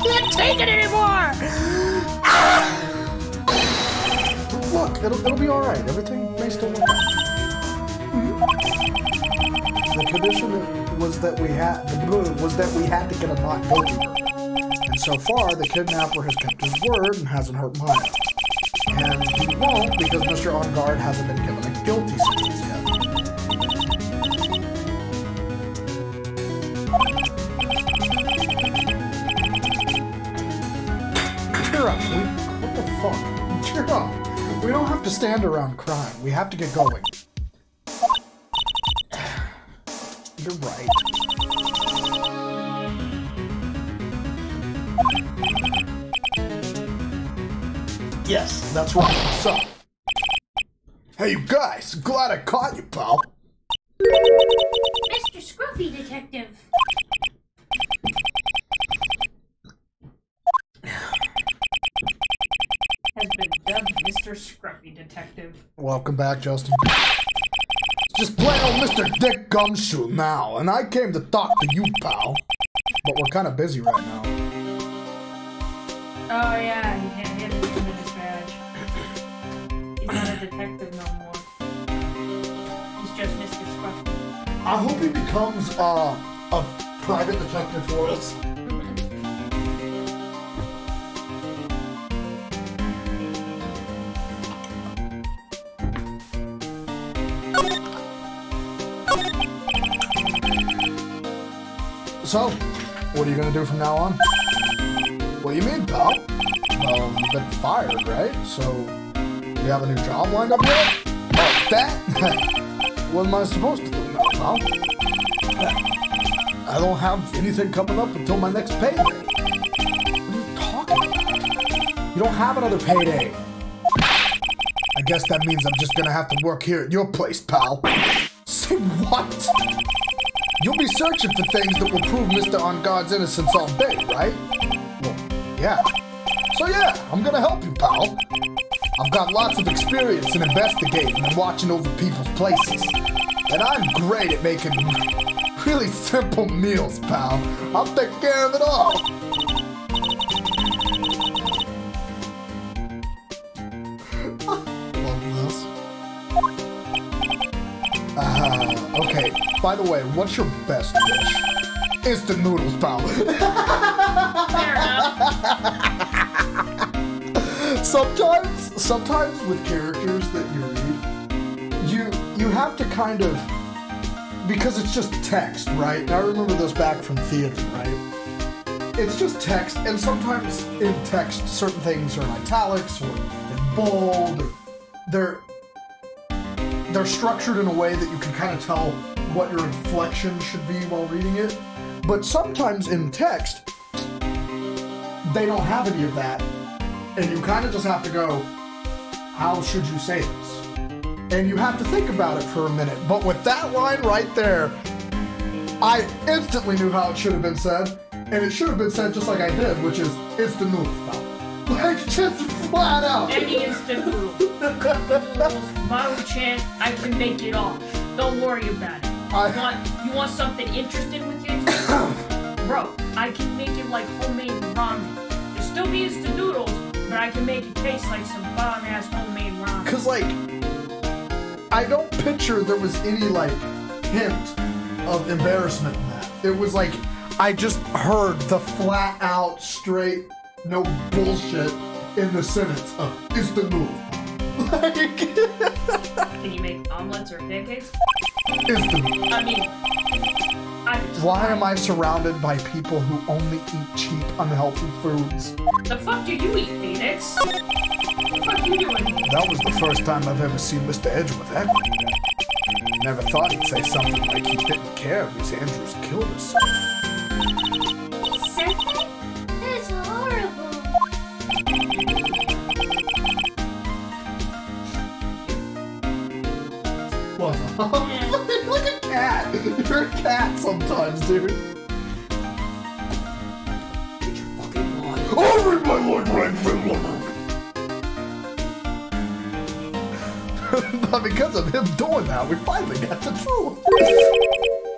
can't take it anymore! Look, it'll be all right. Everything may still work out. The condition was that we had to get a not guilty verdict. And so far, the kidnapper has kept his word and hasn't hurt Maya. And he won't because Mr. On Guard hasn't been given a guilty sentence yet. Cheer up. What the fuck? Cheer up. We don't have to stand around crying. We have to get going. You're right. Yes, that's right. So, hey, you guys, glad I caught you, pal. Mr. Scruffy Detective. Has been dubbed Mr. Scruffy Detective. Welcome back, Justin. Just plain old Mr. Dick Gumshoe now, and I came to talk to you, pal. But we're kind of busy right now. Oh yeah, he can't hit him with his badge. He's not a detective no more. He's just Mr. Scruffy. I hope he becomes a private detective for us. So, what are you gonna do from now on? What do you mean, pal? You've been fired, right? So, you have a new job lined up yet? Oh, that? What am I supposed to do now, pal? I don't have anything coming up until my next payday. What are you talking about? You don't have another payday. I guess that means I'm just gonna have to work here at your place, pal. Say what? You'll be searching for things that will prove Mr. On Guard's innocence all day, right? Well, yeah. So yeah, I'm gonna help you, pal. I've got lots of experience in investigating and watching over people's places. And I'm great at making really simple meals, pal. I'll take care of it all. Okay, by the way, what's your best dish? Instant noodles, pal. Fair enough. Sometimes with characters that you read, you have to kind of, because it's just text, right? And I remember this back from theater, right? It's just text, and sometimes in text, certain things are in italics or in bold, or they're structured in a way that you can kind of tell what your inflection should be while reading it. But sometimes in text, they don't have any of that. And you kind of just have to go, how should you say this? And you have to think about it for a minute. But with that line right there, I instantly knew how it should have been said. And it should have been said just like I did, which is, it's the noodles, pal. Like, just flat out. Any instant noodle. Model chant, I can make it all. Don't worry about it. You want something interesting with your instant? Bro, I can make it like homemade ramen. There'll still be instant noodles, but I can make it taste like some bomb-ass homemade ramen. Cause like, I don't picture there was any like hint of embarrassment in that. It was like, I just heard the flat out straight no bullshit in the sentence of instant move. Like, Can you make omelets or pancakes? instant move. I mean, Why am I surrounded by people who only eat cheap, unhealthy foods? The fuck do you eat, Phoenix? What the fuck you doing? That was the first time I've ever seen Mr. Edge with equity. Never thought he'd say something like he didn't care because Andrews killed herself. He said that? That's horrible. What? Look at cat! You're a cat sometimes, dude. Get your fucking lawn. Oh, read my Lord, But because of him doing that, we finally got the truth.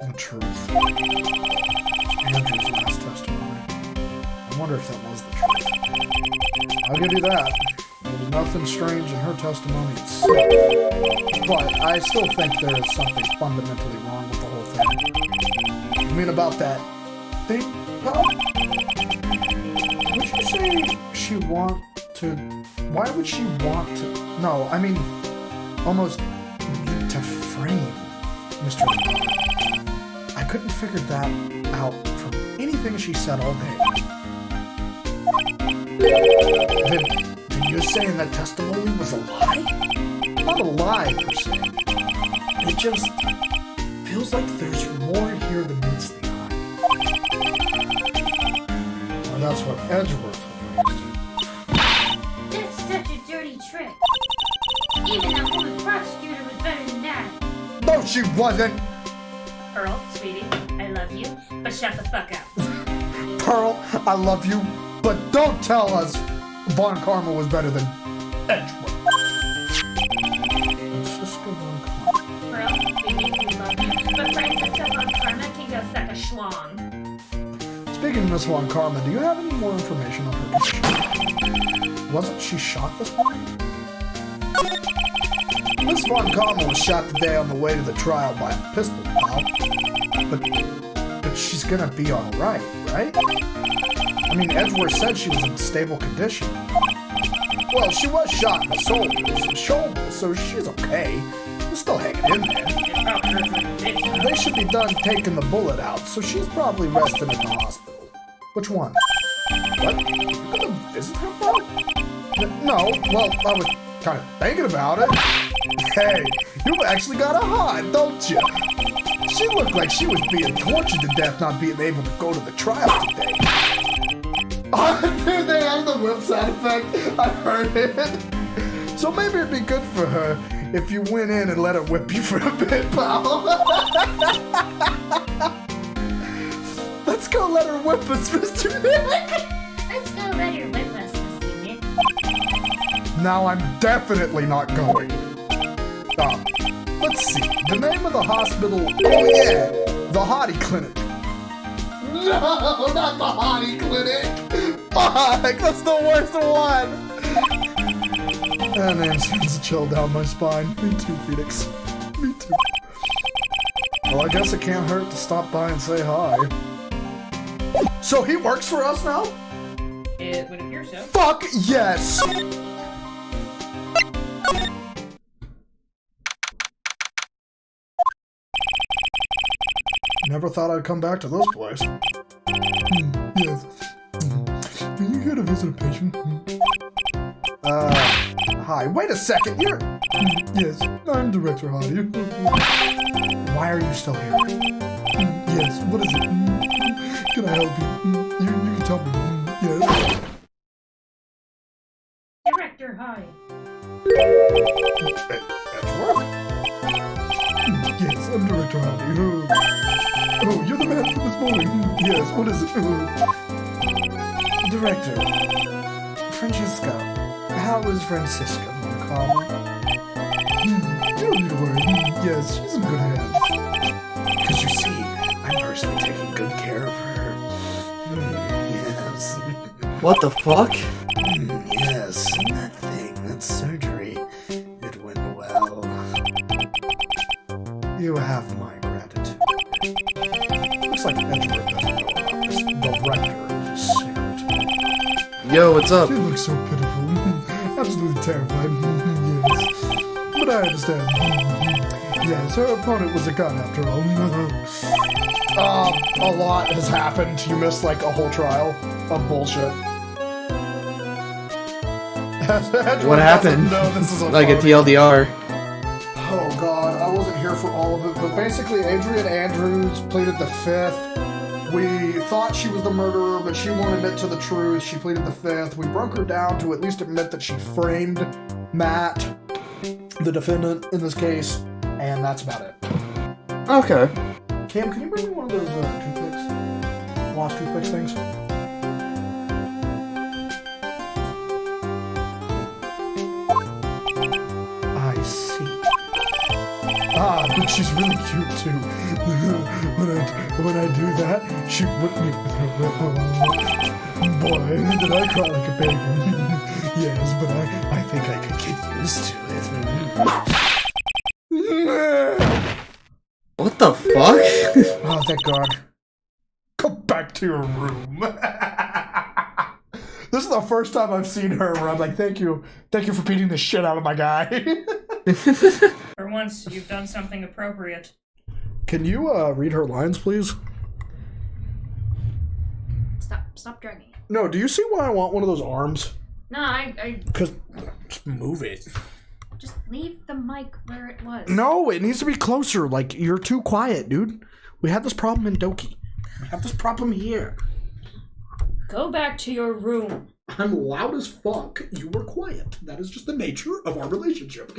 The truth. Andrew's last testimony. I wonder if that was the truth. I'll give you that. There was nothing strange in her testimony itself. But I still think there is something fundamentally wrong with the whole thing. You mean about that thing, pal? Would you say she want to... Why would she want to... No, I mean... almost need to frame Mr. I couldn't figure that out from anything she said all day. Then you're saying that testimony was a lie? Not a lie, per se. It just feels like there's more here than meets the eye. Well, that's what Edgeworth was. That's such a dirty trick. Even that woman prosecutor was better than that. No, she wasn't! Pearl, sweetie, I love you, but shut the fuck up. Pearl, I love you, but don't tell us Von Karma was better than Edgeworth. Francisco Von Karma. Pearl, sweetie, we love you, but Francisco Von Karma can go suck a schlong. Speaking of Miss Von Karma, do you have any more information on her condition? Wasn't she shot this morning? Miss Von Karma was shot today on the way to the trial by a pistol, pal. But she's gonna be alright, right? I mean, Edgeworth said she was in stable condition. Well, she was shot in the shoulder, so she's okay. She's still hanging in there. They should be done taking the bullet out, so she's probably resting in the hospital. Which one? What? You're gonna visit her, bro? No, well, I was kind of thinking about it. Hey, you actually got a heart, don't you? She looked like she was being tortured to death not being able to go to the trial today. Oh, dude, they have the whip sound effect. I heard it. So maybe it'd be good for her if you went in and let her whip you for a bit, pal. Let's go let her whip us, Mr. Nick. Let's go let her whip us, Mr. Nick. Now I'm definitely not going. Let's see. The name of the hospital. Oh yeah, the Hottie Clinic. No, not the Hottie Clinic. Fuck, that's the worst one. That name sends a chill down my spine. Me too, Phoenix. Me too. Well, I guess it can't hurt to stop by and say hi. So he works for us now? It would appear so. Fuck yes! Never thought I'd come back to this place. Yes. Are you here to visit a patient? Hi. Wait a second. You're... Yes, I'm Director Hottie. Why are you still here? Yes, what is it? Can I help you? You can tell me. Yes. Director, hi. Edgeworth? Yes, I'm Director Hottie. Oh, you're the man from this morning. Yes, what is it? Director, Francesca. How is Francisca, Von Karma? You don't need to worry. Yes, she's in good hands. Because you see, I'm personally taking good care of her. Yes. What the fuck? Yes, that thing, that surgery, it went well. You have my gratitude. Looks like Edgeworth doesn't know about this director's secret. Yo, What's up? She looks so pitiful. Absolutely terrified. Yes. But I understand. Yes, her opponent was a gun after all. A lot has happened. You missed like a whole trial of bullshit. What happened? No, this is Like a TLDR. Oh god, I wasn't here for all of it, but basically Adrian Andrews pleaded the fifth. We thought she was the murderer, but she won't admit to the truth. She pleaded the fifth. We broke her down to at least admit that she framed Matt, the defendant in this case, and that's about it. Okay. Cam, can you bring me one of those toothpicks? Lost toothpicks things? I see. Ah, but she's really cute too. when I do that, she whipped me with her whip. Boy, did I cry like a baby. Yes, but I think I could get used to it. What the fuck? Oh, thank God. Go back to your room. This is the first time I've seen her where I'm like, thank you for beating the shit out of my guy. For once, you've done something appropriate. Can you read her lines, please? Stop dragging. No, do you see why I want one of those arms? No, I Because, just move it. just leave the mic where it was. No, it needs to be closer. Like, you're too quiet, dude. We had this problem in Doki. We have this problem here. Go back to your room. I'm loud as fuck. You were quiet. That is just the nature of our relationship.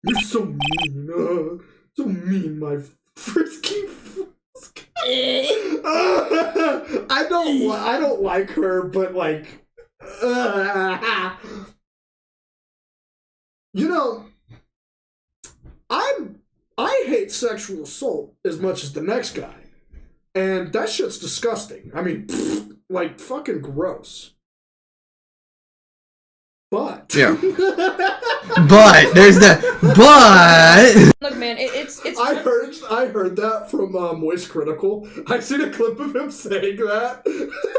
You're so mean. So mean, my frisky. I don't like her, but like, you know, I hate sexual assault as much as the next guy, and that shit's disgusting. I mean, like fucking gross. But Yeah. But there's that. But Look, man, it's. I heard that from Moist Critical. I seen a clip of him saying that.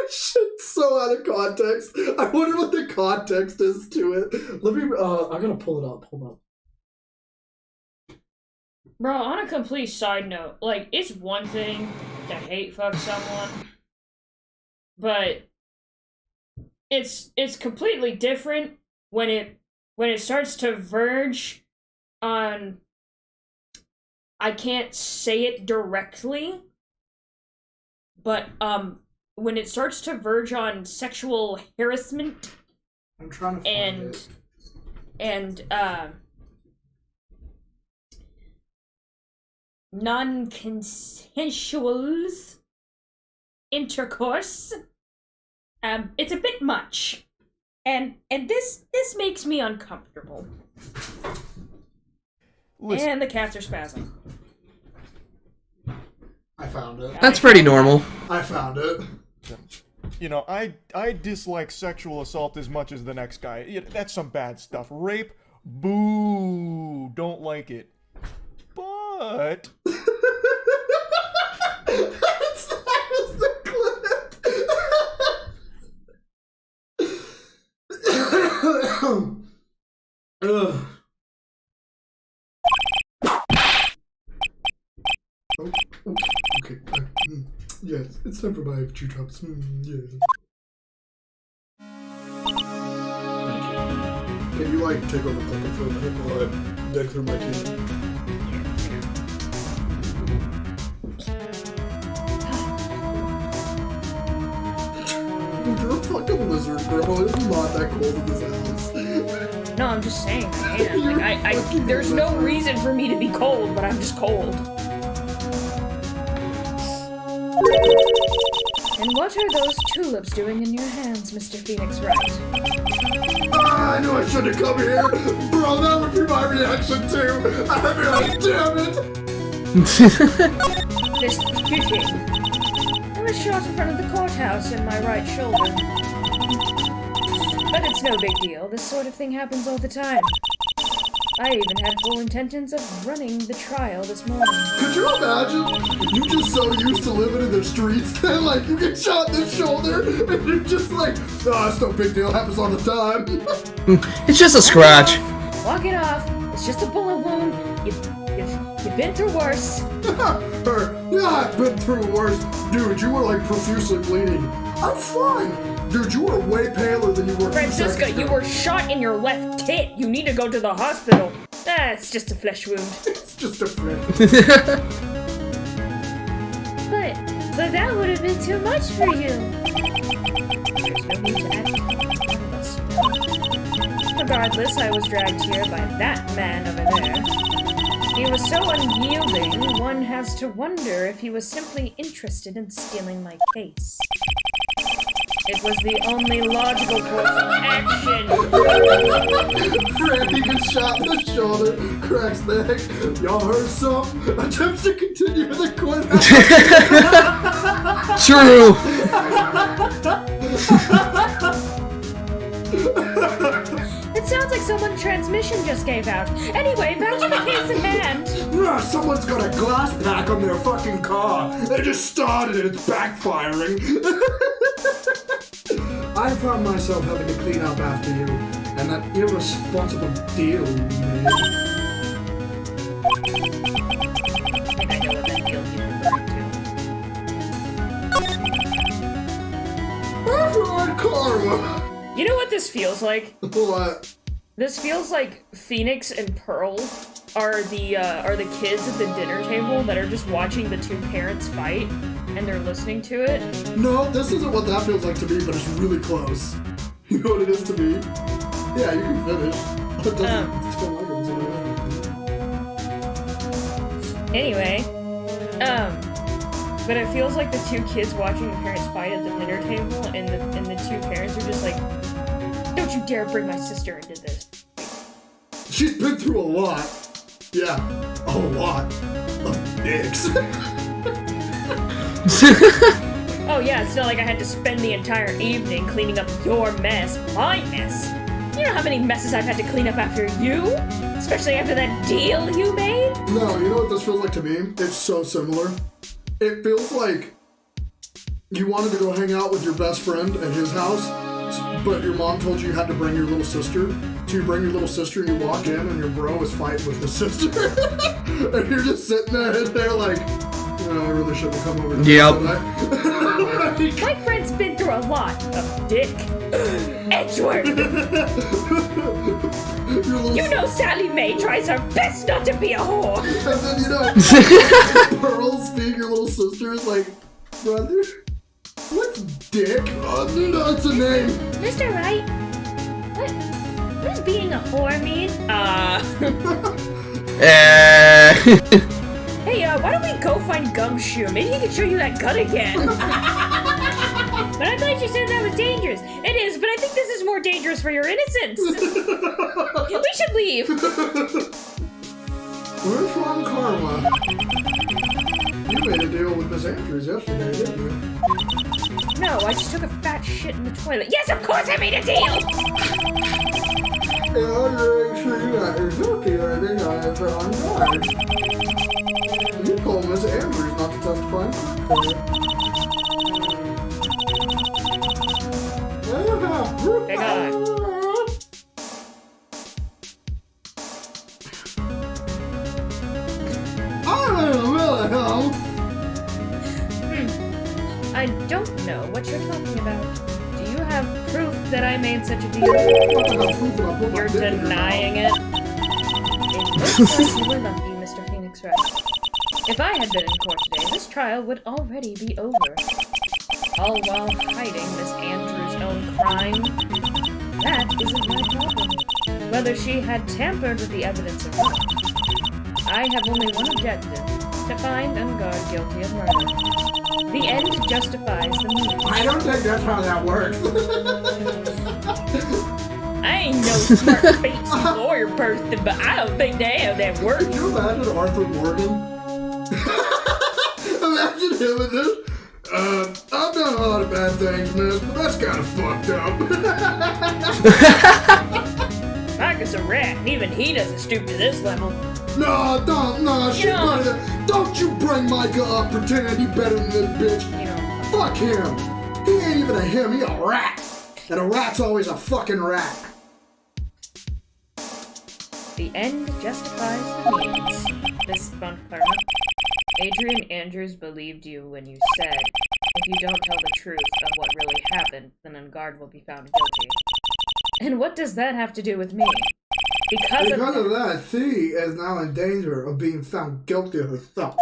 Shit's so out of context. I wonder what the context is to it. Let me. I gotta pull it up. Hold on. Bro, on a complete side note, like, it's one thing to hate fuck someone, but it's completely different when it starts to verge on, I can't say it directly, but when it starts to verge on sexual harassment I'm trying to find it. and non-consensual intercourse, it's a bit much, and this makes me uncomfortable. Listen. And the cats are spazzing. I found it. that's pretty normal. I found it. You know, I dislike sexual assault as much as the next guy. That's some bad stuff. Rape, boo, don't like it. But that was the clip. Ugh. Oh, okay. Yes, it's time for my chew drops. Yes. Can you like take over clicking for a minute while I dig through my teeth? You're a fucking lizard, bro. It's not that cold in this house. No, I'm just saying, I am. Like, I there's no reason for me to be cold, but I'm just cold. And what are those tulips doing in your hands, Mr. Phoenix Wright? I knew I shouldn't have come here. Bro, that would be my reaction too. I'd be like, damn it. This shooting. I was shot in front of the courthouse in my right shoulder. But it's no big deal. This sort of thing happens all the time. I even had full intentions of running the trial this morning. Could you imagine? You just so used to living in the streets that like you get shot in the shoulder and you're just like, oh, it's no big deal, happens all the time. It's just a scratch. Walk it off. It's just a bullet wound. You've been through worse. Yeah, I've been through worse. Dude, you were like profusely bleeding. I'm fine. Dude, you were way paler than you were. Francisca, you were shot in your left tit. You need to go to the hospital. It's just a flesh wound. It's just a flesh. But that would have been too much for you. There's no need to act. Regardless, I was dragged here by that man over there. He was so unyielding, one has to wonder if he was simply interested in stealing my case. It was the only logical course of action. Randy gets shot in the shoulder, cracks neck. Y'all heard something? Attempts to continue the courthouse. True. It sounds like someone's transmission just gave out. Anyway, back to the case at hand. Someone's got a glass pack on their fucking car. They just started it. It's backfiring. I found myself having to clean up after you, and that irresponsible deal you made. I know what that deal you're referring to. That's karma. You know what this feels like? What? This feels like Phoenix and Pearl are the kids at the dinner table that are just watching the two parents fight, and they're listening to it. No, this isn't what that feels like to me, but it's really close. You know what it is to me? Yeah, you can finish. It doesn't feel like Anyway, but it feels like the two kids watching the parents fight at the dinner table, and the two parents are just like, "Don't you dare bring my sister into this." She's been through a lot. Yeah, a lot of dicks. Oh yeah, it's not like I had to spend the entire evening cleaning up your mess, my mess. You know how many messes I've had to clean up after you? Especially after that deal you made? No, you know what this feels like to me? It's so similar. It feels like you wanted to go hang out with your best friend at his house, but your mom told you had to bring your little sister. So you bring your little sister and you walk in and your bro is fighting with his sister. And you're just sitting there like, I really shouldn't have come over to Yep. My friend's been through a lot of dick. Edgeworth! You know Sally Mae tries her best not to be a whore! And then, you know, Pearl's being your little sister is like, brother, what's dick? Oh, no, it's a name. Mr. Wright, what does being a whore mean? Hey, why don't we go find Gumshoe? Maybe he can show you that gun again. But I thought you said that was dangerous. It is, but I think this is more dangerous for your innocence. We should leave. Where's Ron Karma? You made a deal with Miss Andrews yesterday, didn't you? No, I just took a fat shit in the toilet. Yes, of course I made a deal! Yeah, you're actually not. You're joking, I think I but I'm not. You told Miss Andrews not to testify. Big eye. I don't know what you're talking about. Do you have proof that I made such a deal? You're denying it? It looks like you were lucky, Mr. Phoenix Wright. If I had been in court today, this trial would already be over. All while hiding Miss Andrews' own crime. That isn't my problem. Whether she had tampered with the evidence or not. I have only one objective. To find and guard guilty of murder. The end justifies the means. I don't think that's how that works. I ain't no smart face lawyer person, but I don't think they have that work. Could you imagine Arthur Morgan? Imagine him in this. I've done a lot of bad things, miss, but that's kind of fucked up. I can is a rat, and even he doesn't stoop to this level. No, she You know- better than. Don't you bring Micah up pretending he better than this bitch. You know, Fuck him. He ain't even a him, he a rat. And a rat's always a fucking rat. the end justifies the means. This bunk karma. Adrian Andrews believed you when you said, if you don't tell the truth of what really happened, then Ungard will be found guilty. And what does that have to do with me? Because of that, she is now in danger of being found guilty herself.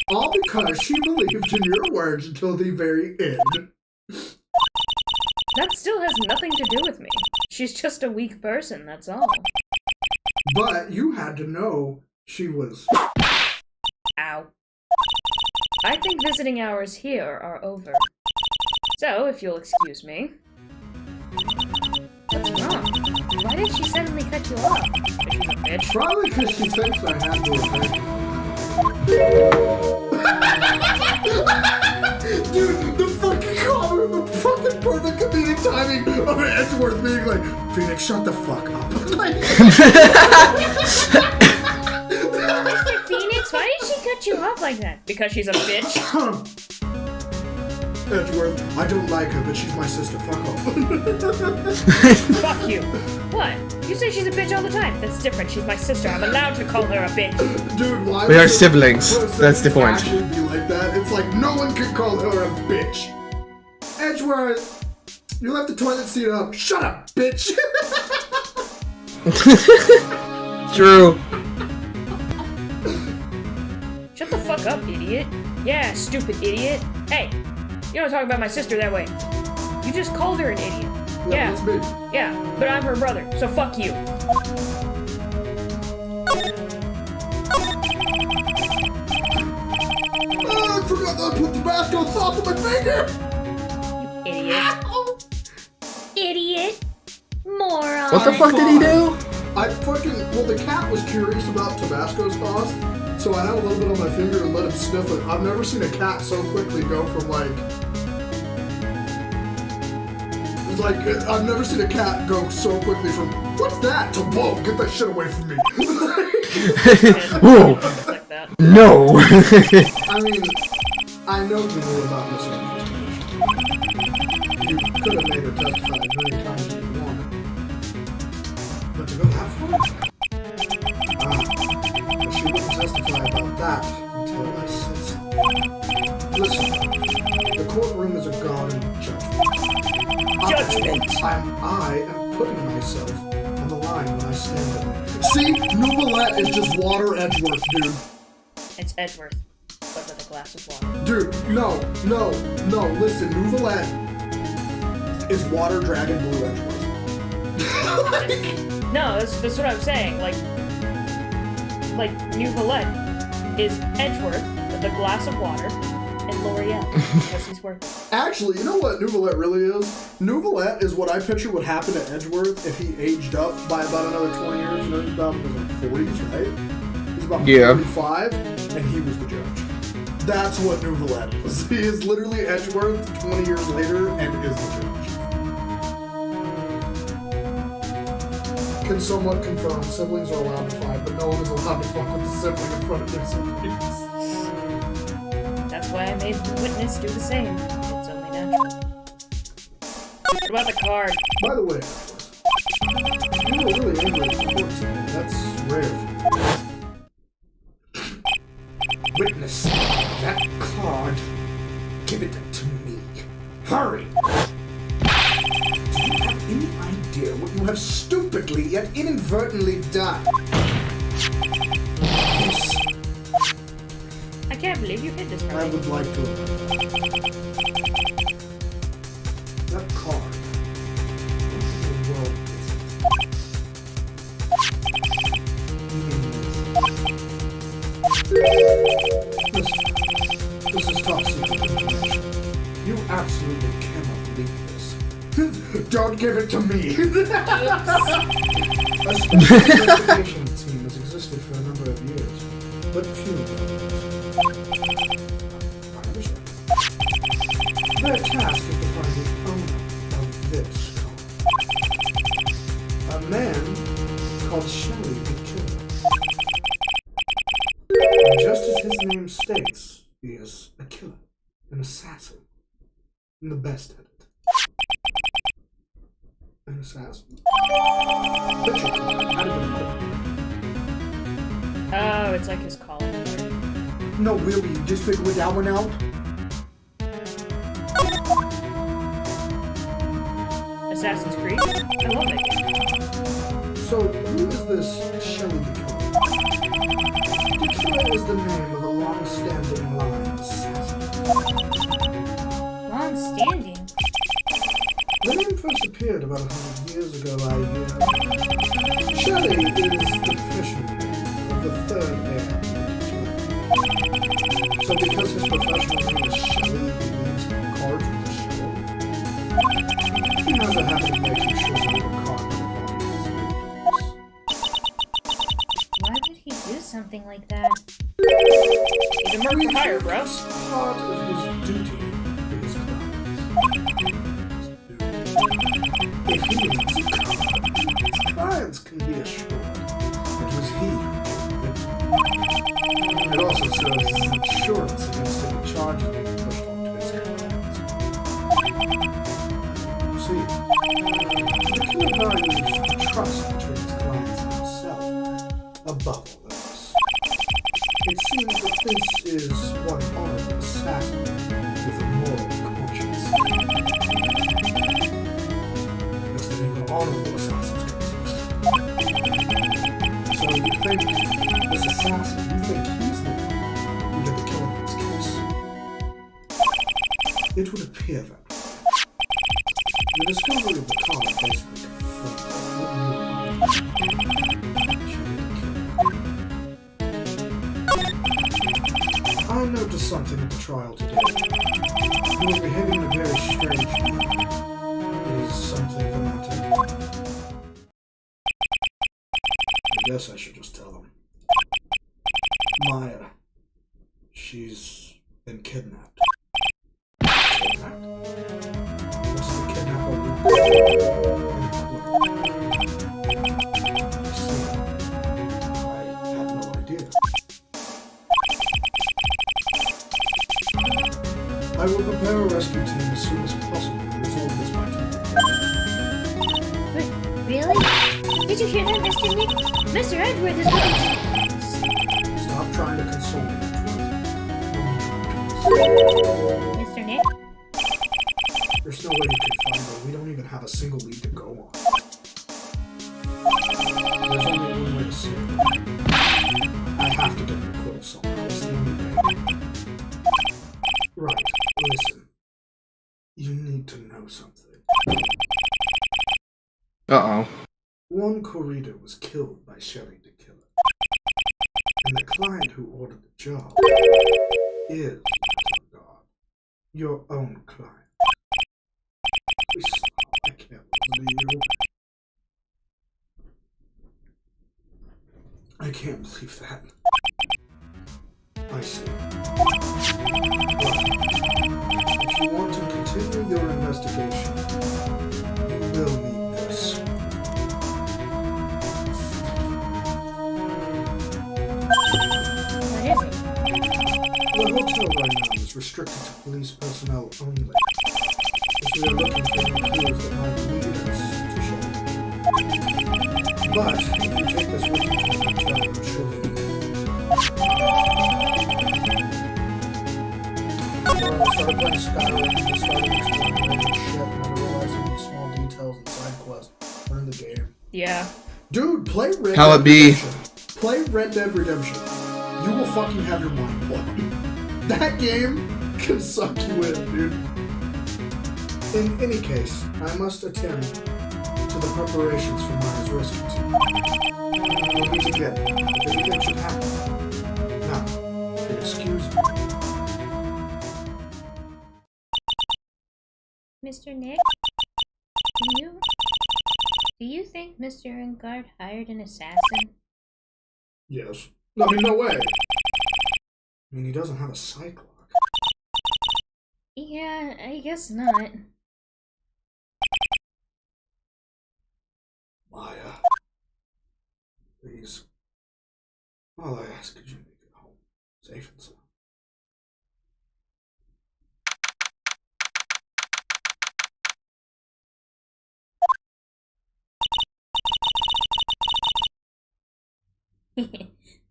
All because she believed in your words until the very end. that still has nothing to do with me. She's just a weak person, that's all. But you had to know she was. Ow. I think visiting hours here are over. So, if you'll excuse me. What's wrong? Why did she suddenly cut you off? Is she a bitch? Probably because she thinks I have to avenge. Dude, the fucking comment, the fucking perfect comedic timing of Edgeworth being like, Phoenix, shut the fuck up. Like, Mr. Phoenix, why did she cut you off like that? Because she's a bitch? Edgeworth, I don't like her, but she's my sister. Fuck off. Fuck you. What? You say she's a bitch all the time. That's different. She's my sister. I'm allowed to call her a bitch. Dude, why We would are siblings. would a That's the point. actually be like that? It's like no one can call her a bitch. Edgeworth, you left the toilet seat up. Shut up, bitch. True. Shut the fuck up, idiot. Yeah, stupid idiot. Hey, you don't talk about my sister that way. You just called her an idiot. Yeah, That's me. yeah, but I'm her brother, so fuck you. Oh, I forgot that I put Tabasco sauce on my finger. Idiot. Idiot. Moron. What the fuck did he do? Well, the cat was curious about Tabasco sauce, so I had a little bit on my finger and let him sniff it. I've never seen a cat so quickly go from like. It's like, I've never seen a cat go so quickly from, what's that? To, whoa, get that shit away from me. Whoa. Like that. No. I mean, I know you knew about this information. You could have made her testify as many times as you wanted. But to go that far? But she wouldn't testify about that until I said something. Listen, the courtroom is a garden judgment. Judgment! I am putting myself on the line when I stand there. See? Nouvellette is just water Edgeworth, dude. It's Edgeworth, but with a glass of water. Dude, no, listen, Nouvellette is water dragon blue Edgeworth. No, that's what I'm saying. Like Nouvellette is Edgeworth with a glass of water and L'Oreal because he's worth it. Actually, you know what Nouvellette really is? Nouvellette is what I picture would happen to Edgeworth if he aged up by about another 20 years. You know, he's about in his 40s, right? He's about 45, and he was the judge. That's what Nouvellette is. He is literally Edgeworth 20 years later and is the judge. Can somewhat confirm siblings are allowed to fight, but no one is allowed to fuck with the sibling in front of their siblings. That's why I made the witness do the same. It's only natural. What about the card? By the way, you were really angry at the court today. That's rare. Witness, that card. Give it to me. Hurry! Do you have any idea what you have stupidly yet inadvertently done? Yes, I can't believe you hid this from I me. would like to. That card. What in the world is it? This is top secret information. You absolutely cannot leak this. Don't give it to me! A special investigation team has existed for a number of years, but few of them. I understand. Their task is to find the owner of this card. A man called Shelly the Killer. And just as his name states, he is a killer, an assassin, and the best at it. An assassin. Picture killer, how do you put it? Oh, it's like his calling card. No, really, you just figured that one out? Assassin's Creed? I love that game. So, who is this Shelly the Killer? The Killer is the name of a long-standing line of assassins. Long-standing. The name first appeared about 100 years ago, I hear. Shelly is the professional name of the third heir. So because his professional name is Shelly, he leaves cards with the show. He has a habit of making sure that the card with the body is. Why would he do something like that? He's a merc for hire, bro. It's part of his duty to his clients. If he leaves a card, his clients can be assured it was he who did it. It also serves as an insurance against any charges being pushed onto his clients. See, the killer values the trust between his clients and himself above all else. It seems that this is one honorable assassin with a moral conscience. Less than even honorable assassins can exist. So you think this assassin, you think he's the one who did the killing in this case? It would appear that the discovery of the card basically confirmed I noticed something at the trial today. You were behaving in a very strange manner. Is something the matter? I guess I should just tell him. Maya. She's been kidnapped. Kidnapped? What does the kidnapper want? I see. I had no idea. I will prepare a rescue team as soon as possible to resolve this matter. Really? Did you hear that, Mr. Nick? Mr. Edward is looking to... Stop trying to console me. Mr. Nick? There's no way you can find her. We don't even have a single lead to go on. There's only one way to save her. I have to get her acquittal somehow. It's the only way. Right. Listen. You need to know something. Uh-oh. One corridor was killed by Shelly the Killer. And the client who ordered the job is, God, your own client. Please stop. I can't believe you. I can't believe that. I see. Well, if you want to continue your investigation, you will need this. What is it? The hotel right now is restricted to police personnel only, as we are looking for any clues that might lead us to Shelly. But if you take this with you to the hotel, it should be. Well, I started playing Skyrim and started exploring random shit, and I realized how many small details and side quests are in the game. Yeah. Dude, play Red How Dead it be? Redemption. Play Red Dead Redemption. You will fucking have your mind blown. That game can suck you in, dude. In any case, I must attend to the preparations for Maya's rescue team. We'll meet again if anything should happen. Now, if you'll excuse me. Mr. Nick? Do you think Mr. Engard hired an assassin? Yes. I mean, no way. I mean, he doesn't have a sight clock. Yeah, I guess not. Maya. Please. All I ask is you make it home safe and sound.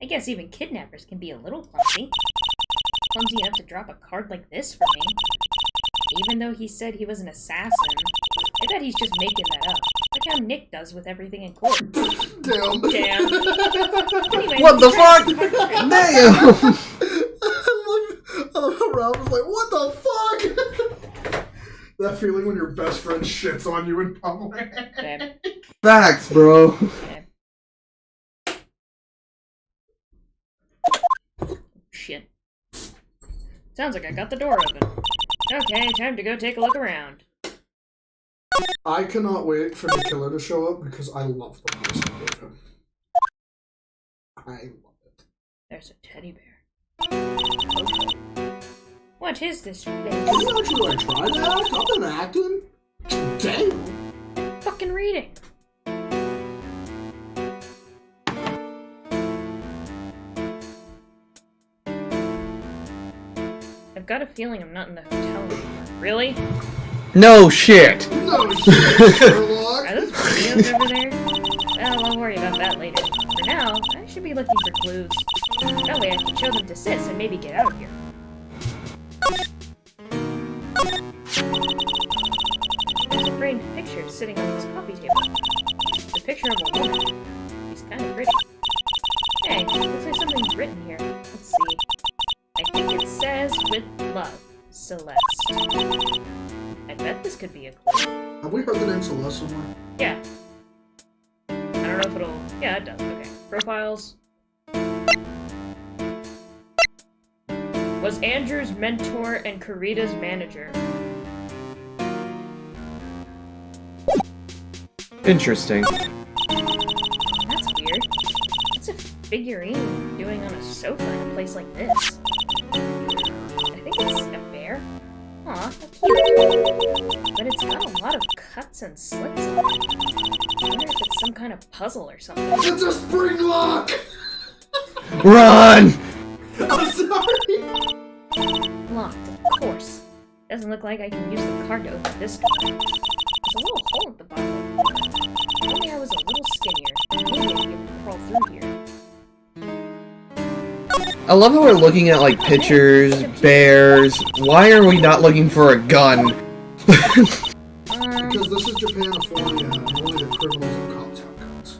I guess even kidnappers can be a little clumsy. Clumsy enough to drop a card like this for me. Even though he said he was an assassin, I bet he's just making that up. Like how Nick does with everything in court. Damn. Damn. Anyway, What the fuck? Damn! I love how Rob was like, what the fuck? That feeling when your best friend shits on you in public. Okay. Facts, bro. Okay. Shit. Sounds like I got the door open. Okay, time to go take a look around. I cannot wait for the killer to show up because I love the voice I gave him. I love it. There's a teddy bear. Okay. What is this place? Did you actually like try that? I've been acting. Dang. Fucking reading. I've got a feeling I'm not in the hotel anymore. Really? No shit. No shit, Sherlock. Are those videos over there? Well, I'll worry about that later. For now, I should be looking for clues. That way I can show them to Sis and maybe get out of here. There's a framed picture sitting on this coffee table. It's a picture of a woman. She's kind of pretty. Hey, looks like something's written here. Let's see. I think it says, "With love, Celeste." I bet this could be a clue. Have we heard the name Celeste somewhere? Yeah. I don't know if it'll... Yeah, it does. Okay. Profiles. Was Andrew's mentor and Karita's manager. Interesting. That's weird. What's a figurine doing on a sofa in a place like this? I think it's a bear. Aw, how cute. But it's got a lot of cuts and slits on it. I wonder if it's some kind of puzzle or something. It's a spring lock! Run! I'm sorry! Locked, of course. Doesn't look like I can use the card to open this door. There's a little hole at the bottom. If only I was a little skinnier, maybe I'd be able to crawl through here. I love how we're looking at like pictures, bears. Why are we not looking for a gun? Because this is Japanifornia, and only the criminals and cops have guns.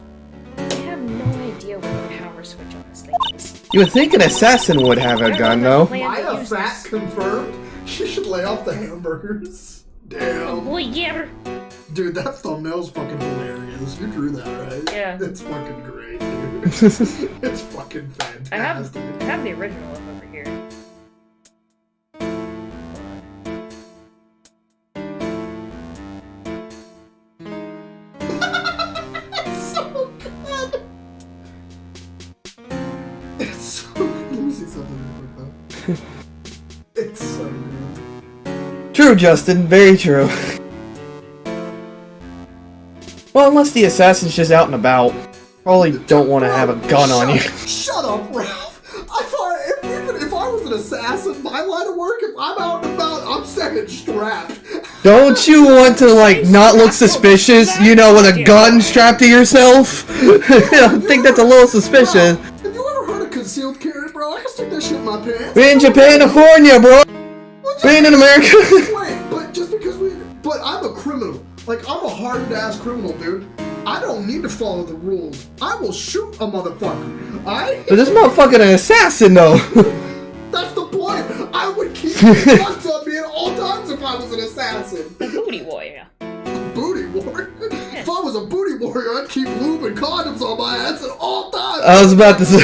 I have no idea what the power switch on this thing is. You would think an assassin would have a gun, though. Maya Fat confirmed. She should lay off the hamburgers. Oh Damn. boy, yeah. Dude, that thumbnail's fucking hilarious. You drew that, right? Yeah. It's fucking great, dude. It's fucking fantastic. I have the original up over here. It's so good. It's so good. Let me see something real quick, though. It's so good. True, Justin. Very true. Well, unless the assassin's just out and about. Probably don't want to have a gun on you. Shut up, Ralph. I thought even if I was an assassin, my line of work, if I'm out and about, I'm staying strapped. Don't you want to, like, not look suspicious, you know, with a gun strapped to yourself? I think that's a little suspicious. Bro, have you ever heard of concealed carry, bro? I can stick that shit in my pants. We're in Japanifornia, bro! Being in America! Wait, but just because but I'm a criminal. Like, I'm a hardened-ass criminal, dude. I don't need to follow the rules. I will shoot a motherfucker. But this motherfucker an assassin, though. That's the point. I would keep guns on me at all times if I was an assassin. A booty warrior. Booty warrior? If I was a booty warrior, I'd keep lube and condoms on my ass at all times. I was about to say.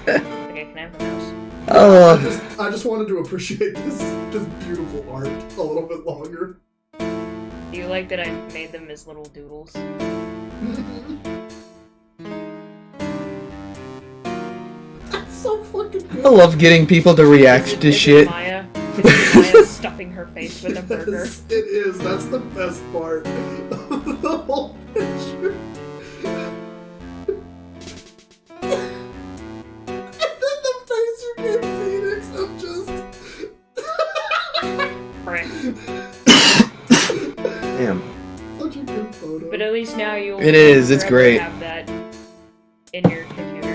Okay, can I have the mouse? I just wanted to appreciate this beautiful art a little bit longer. Do you like that I made them as little doodles? That's so fucking good. I love getting people to react to Is it shit. Maya? Is it Maya stuffing her face with a burger? Yes, it is. That's the best part of the whole picture. Damn. Such a good photo. But at least now you'll It is, it's forever great. have that in your computer.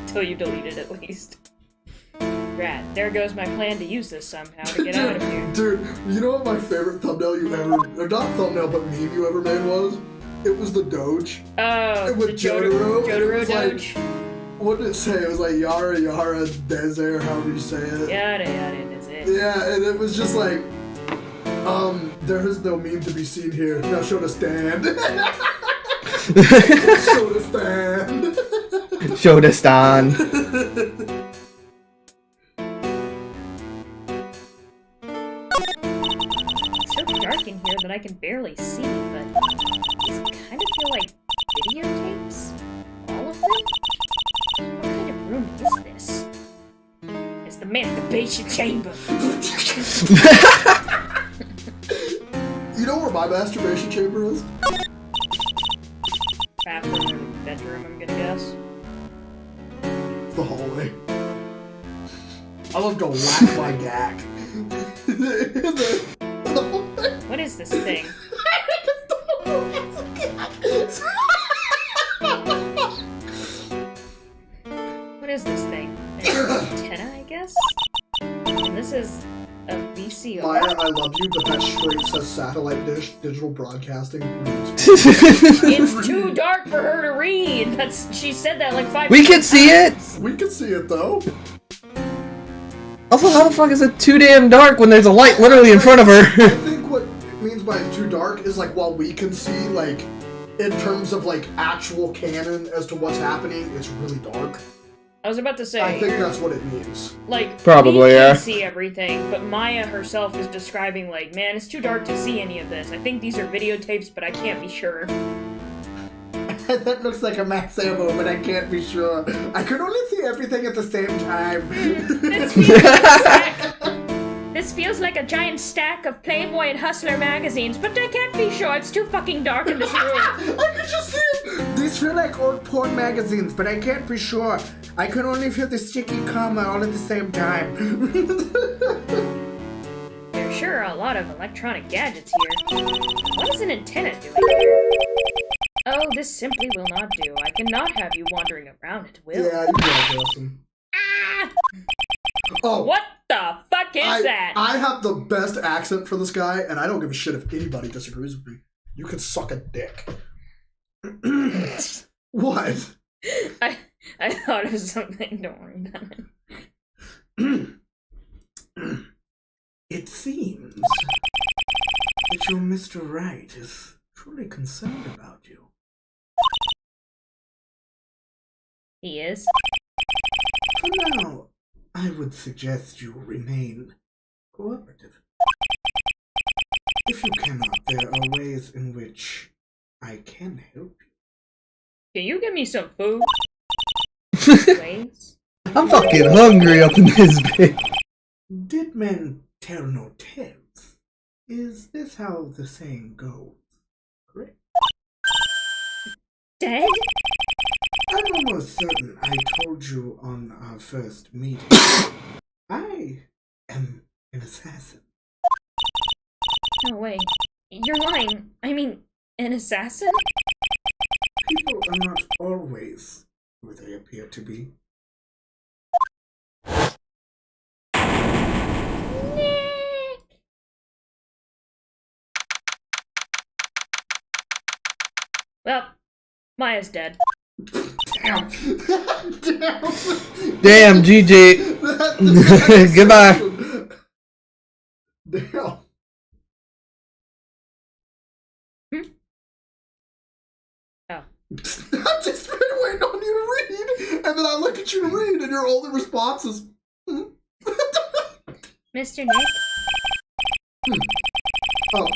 Until you delete it, at least. Rat, there goes my plan to use this somehow to get out of here. Dude, you know what my favorite thumbnail you ever, or not thumbnail, but meme you ever made was? It was the Doge. Oh, With the Jotaro. Jotaro It was like- Doge. What did it say? It was like Yara Yara Desert, however you say it. Yada yada, is it? Yeah, and it was just like, there is no meme to be seen here. Now show the stand. Show the stand. Show the stand. It's so dark in here that I can barely see, but these kind of feel like videotapes. All of them? What kind of room is this? It's the masturbation chamber. You know where my masturbation chamber is? Bathroom and bedroom, I'm gonna guess. It's the hallway. I love to whack my gag. What is this thing? What is this thing? An antenna, I guess? And this is a VCR. Maya, I love you, but that straight says satellite dish, digital broadcasting. It's too dark for her to read. She said that like 5 We can see it! We can see it though. Also, how the fuck is it too damn dark when there's a light literally in front of I her? think what it means by too dark is like while we can see, like, in terms of like actual canon as to what's happening, it's really dark. I was about to say, I think that's what it means. like, Probably, we yeah. can see everything, but Maya herself is describing like, man, it's too dark to see any of this. I think these are videotapes, but I can't be sure. That looks like a math sample, but I can't be sure. I could only see everything at the same time. This feels like a giant stack of Playboy and Hustler magazines, but I can't be sure. It's too fucking dark in this room. I could just see it. These feel like old porn magazines, but I can't be sure. I could only feel the sticky comma all at the same time. There sure are a lot of electronic gadgets here. What is an antenna doing here? Oh, this simply will not do. I cannot have you wandering around at will. Yeah, you gotta listen. Ah! Oh, What the fuck is that? I have the best accent for this guy, and I don't give a shit if anybody disagrees with me. You can suck a dick. What? I thought of something. Don't worry about it. It seems that your Mr. Right is truly concerned about you. He is. For now, I would suggest you remain cooperative. If you cannot, there are ways in which I can help you. Can you give me some food? Please? I'm fucking hungry up in this bitch. Did men tell no tales? Is this how the saying goes? Correct? Dead? I'm almost certain I told you on our first meeting. I am an assassin. No way. You're lying. I mean, an assassin? People are not always who they appear to be. Nick! Well, Maya's dead. Damn. Damn, GG. Goodbye. Damn. Oh. I've just been waiting on you to read, and then I look at you to read, and your only response is, Mr. Nick? oh,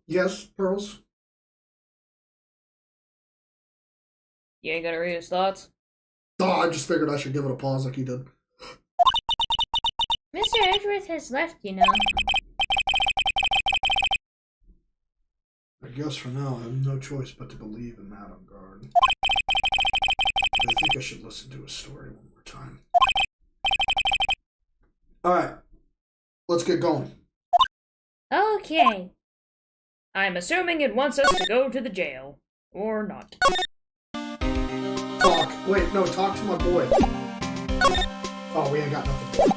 yes, Pearls? You ain't gonna read his thoughts? Oh, I just figured I should give it a pause like you did. Mr. Edgeworth has left, you know. I guess for now I have no choice but to believe in Madame Guard. I think I should listen to his story one more time. Alright, let's get going. Okay. I'm assuming it wants us to go to the jail. Or not. Talk. Wait, no, talk to my boy. Oh, we ain't got nothing.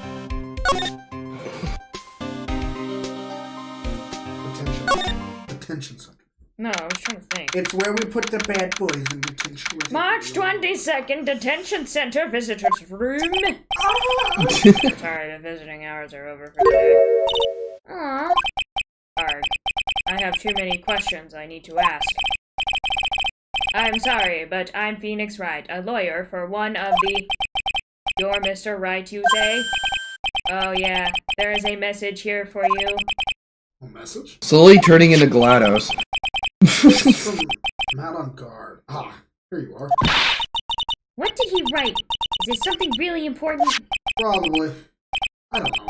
Detention center. No, I was trying to think. It's where we put the bad boys in detention. March 22nd, detention center visitors room. Sorry, the visiting hours are over for today. Aw. Arg. I have too many questions I need to ask. I'm sorry, but I'm Phoenix Wright, a lawyer for one of the... You're Mr. Wright, you say? Oh yeah, there is a message here for you. A message? Slowly turning into GLaDOS. From Matt on guard. Ah, here you are. What did he write? Is it something really important? Probably. I don't know.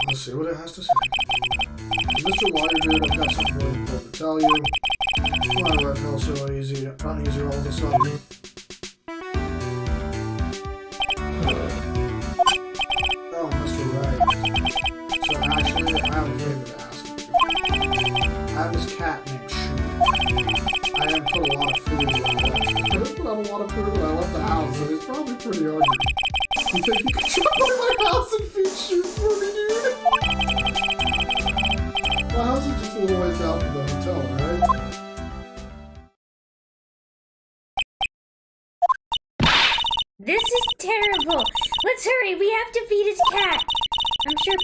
Let's see what it has to say. Mr. Waterbeard, I've got something really important to tell you. Why do I feel so uneasy all of a sudden? Oh, Mr. Wright. So actually, I have a favor to ask you. I have this cat named Shoe. I have put a lot of food around it. I didn't put out a lot of food when I left the house, and it's probably pretty ugly. You think you could jump out of my house and feed Shoe for me, dude? My house is just a little ways out from the hotel, right? This is terrible. Let's hurry. We have to feed his cat. I'm sure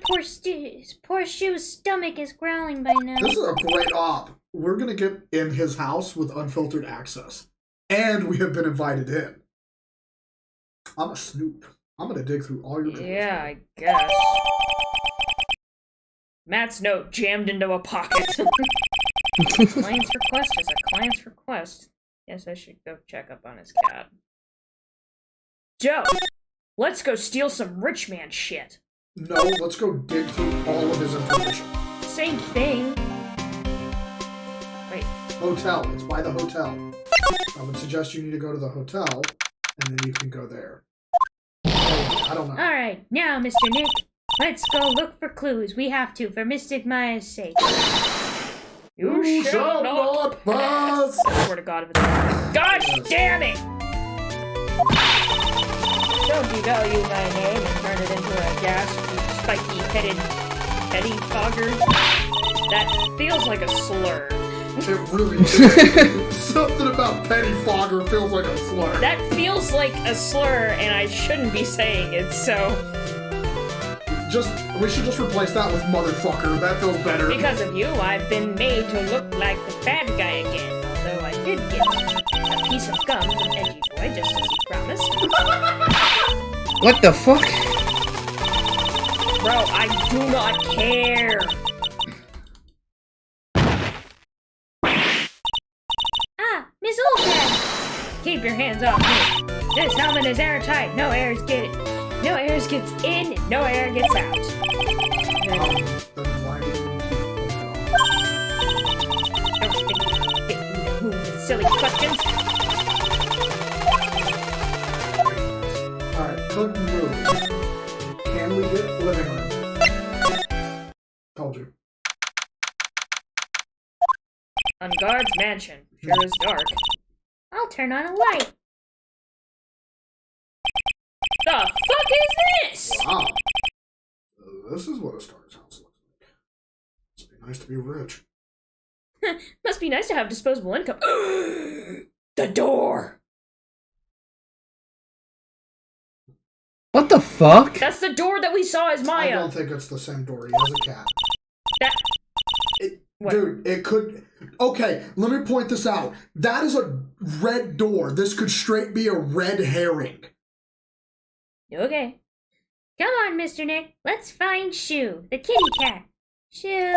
poor Shoe's stomach is growling by now. This is a great op. We're gonna get in his house with unfiltered access. And we have been invited in. I'm a snoop. I'm gonna dig through all your drawers. Yeah, I guess. Matt's note jammed into a pocket. Client's request is a client's request. Guess I should go check up on his cat. Joe, let's go steal some rich man shit. No, let's go dig through all of his information. Same thing. Wait, Hotel. It's by the hotel. I would suggest you need to go to the hotel, and then you can go there. Oh, I don't know. Alright, now, Mr. Nick, let's go look for clues. We have to, for Mystic Maya's sake. you shall not pass! I swear to God, if it's... God damn it! Don't devalue my name and turn it into a gas, spiky-headed petty fogger. That feels like a slur. It really is. Something about petty fogger feels like a slur. That feels like a slur, and I shouldn't be saying it, so... We should just replace that with motherfucker. That feels better. Because of you, I've been made to look like the bad guy again. Although I did get a piece of gum from Edgy Boy, just as he promised. What the fuck? Bro, I do not care. Ah, Miss Oldhead! Keep your hands off me. This helmet is airtight. No air gets in, no air gets out. Then why didn't you Don't move with silly questions. Alright, cook room. Can we get living room? Told you. On guard's mansion. Sure is dark. I'll turn on a light. The fuck is this? Wow. This is what a starter's house looks like. Must be nice to be rich. Must be nice to have disposable income. The door. What the fuck? That's the door that we saw as I Maya. don't think it's the same door. He has a cat. That. What? Dude, it could... Okay, let me point this out. That is a red door. This could straight be a red herring. Okay. Come on, Mr. Nick. Let's find Shoe, the kitty cat. Shoe.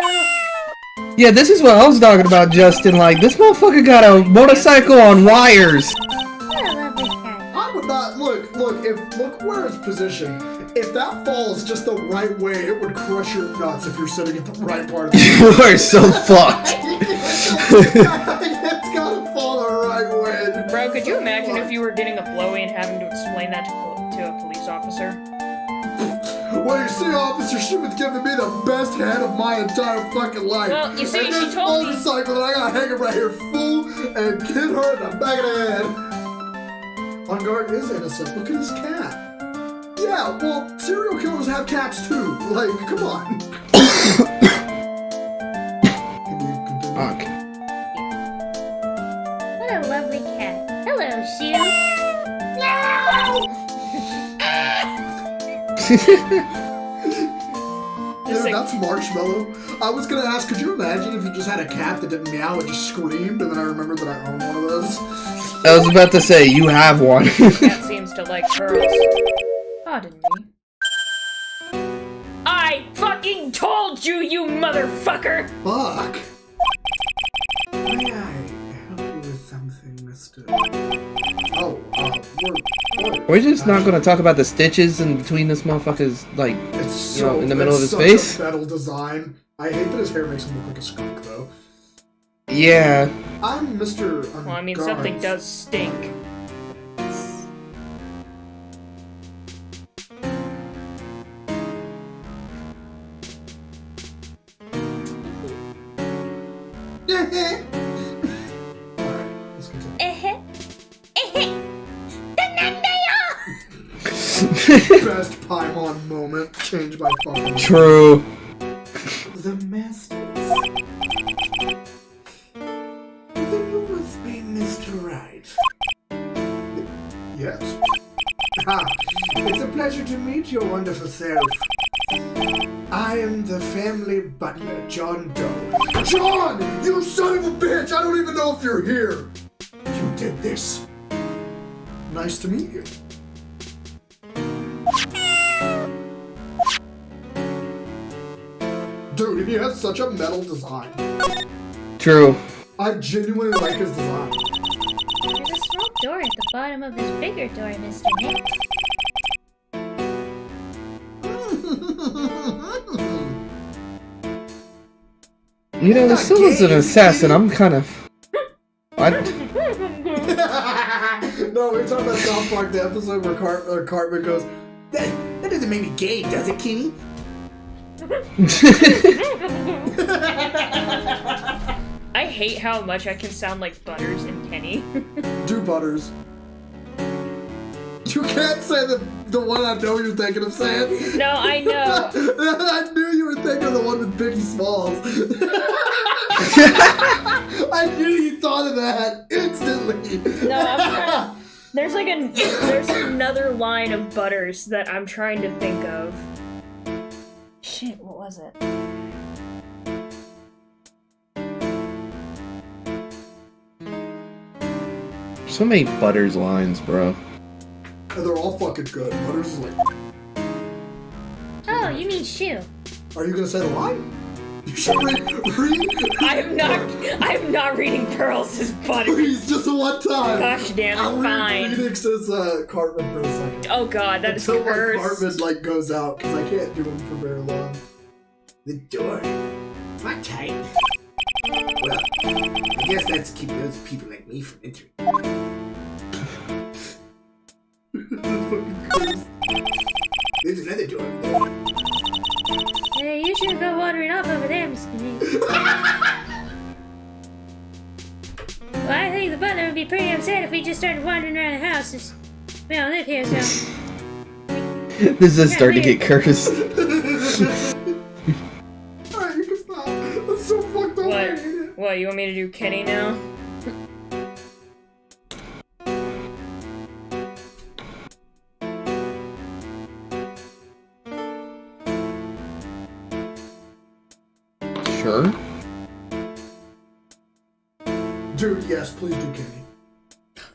Yeah, this is what I was talking about, Justin. Like, this motherfucker got a motorcycle on wires. What a lovely cat. I would not... Look where it's positioned. If that falls just the right way, it would crush your nuts if you're sitting at the right part of the You are so fucked. It's gotta fall the right way. Bro, could you imagine if you were getting a blowy and having to explain that to a police officer? Well, you see, officer, she was giving me the best head of my entire fucking life. Well, you see, and she this told me- motorcycle that I gotta hang it right here full and hit her in the back of the head. On guard is innocent. Look at his cat. Yeah, well, serial killers have cats too. Like, come on. Fuck. What a lovely cat. Hello, Shoo. Dude, that's Marshmallow. I was gonna ask, could you imagine if you just had a cat that didn't meow, it just screamed, and then I remembered that I own one of those? I was about to say, you have one. Cat seems to like pearls. Pardon me. I fucking told you, you motherfucker! Fuck. May I help you with something, Mr. Oh, We're just not gonna talk about the stitches in between this motherfucker's, like, It's you know, so, in the middle of his such face. a metal design. I hate that his hair makes him look like a skunk, though. Yeah. I'm Mr. Well, I mean, something does stink. Best Paimon moment. Changed by fucking. True. The masters. Then you must be Mr. Right. Yes. Ah, it's a pleasure to meet your wonderful self. I am the family butler, John Doe. John! You son of a bitch! I don't even know if you're here! You did this. Nice to meet you. Dude, he has such a metal design. True. I genuinely like his design. There's a small door at the bottom of this bigger door, Mr. Nick. You know, as soon as an assassin, I'm kind of. What? No, we're talking about South Park, the episode where Cartman goes, That doesn't make me gay, does it, Kenny? I hate how much I can sound like Butters and Kenny. do Butters. You can't say the one I know you're thinking of saying. No, I know. I knew you were thinking of the one with Biggie Smalls. I knew you thought of that instantly. No, I'm trying. There's like there's another line of Butters that I'm trying to think of. Shit, what was it? So many Butters lines, bro. And they're all fucking good. Butters is like, Oh, you mean Shoo. are you gonna say the line? You should read. I'm not reading Pearls as Butters. Please, just one time. Gosh damn it, I'll fine. read Phoenix as Cartman for a second. Oh god, that is Until like cursed. Cartman like goes out, because I can't do him for very long. The door. What type? Well, I guess that's to keep those people like me from entering. There's another door over there. Hey, you should go wandering off over there, Mr. Nick. Well, I think the butler would be pretty upset if we just started wandering around the house. We don't live here, so... This is starting to get cursed. Alright, you can stop. That's so fucked up. I hate it. What, you want me to do Kenny now? Sure. Dude, yes, please do Kenny.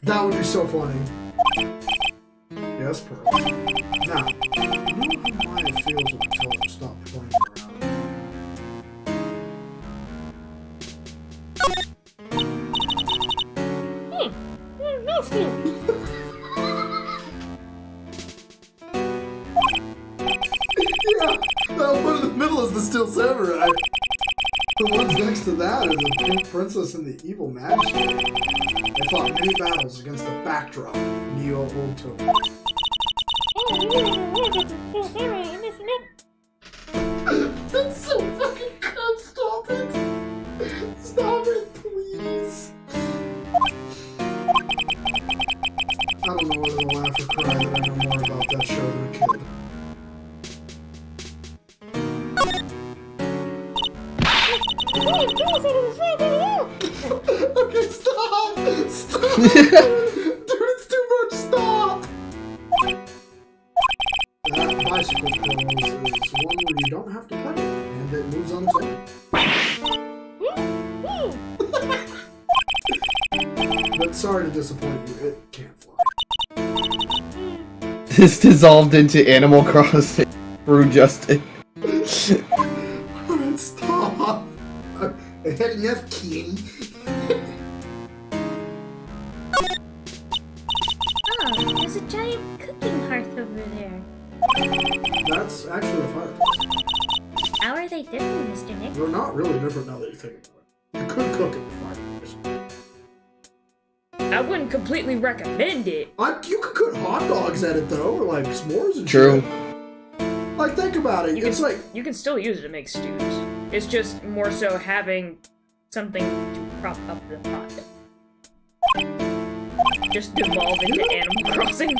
That would be so funny. Yes, Pearl. Now, you know how Maya feels when I tell her to stop playing around. Yeah, that one in the middle is the Steel Samurai. The ones next to that are the Pink Princess and the Evil Magistrate. They fought many battles against the backdrop, Neo Old Tokyo. Hey, you Mr. Nick. Okay, stop! Stop! Dude, it's too much, stop! That bicycle pose is one where you don't have to play it, and it moves on its own. But sorry to disappoint you, it can't fly. This dissolved into Animal Crossing through Justin. Alright, stop! I had enough, kitty. Oh, there's a giant cooking hearth over there. That's actually a fireplace. How are they different, Mr. Nick? They're not really different now that you think about it. You could cook it with fireplace. I wouldn't completely recommend it. You could cook hot dogs at it though, or like s'mores and True. shit. Like, think about it. It's like You can still use it to make stews. It's just more so having something to prop up the pot. Just devolve into Animal Crossing.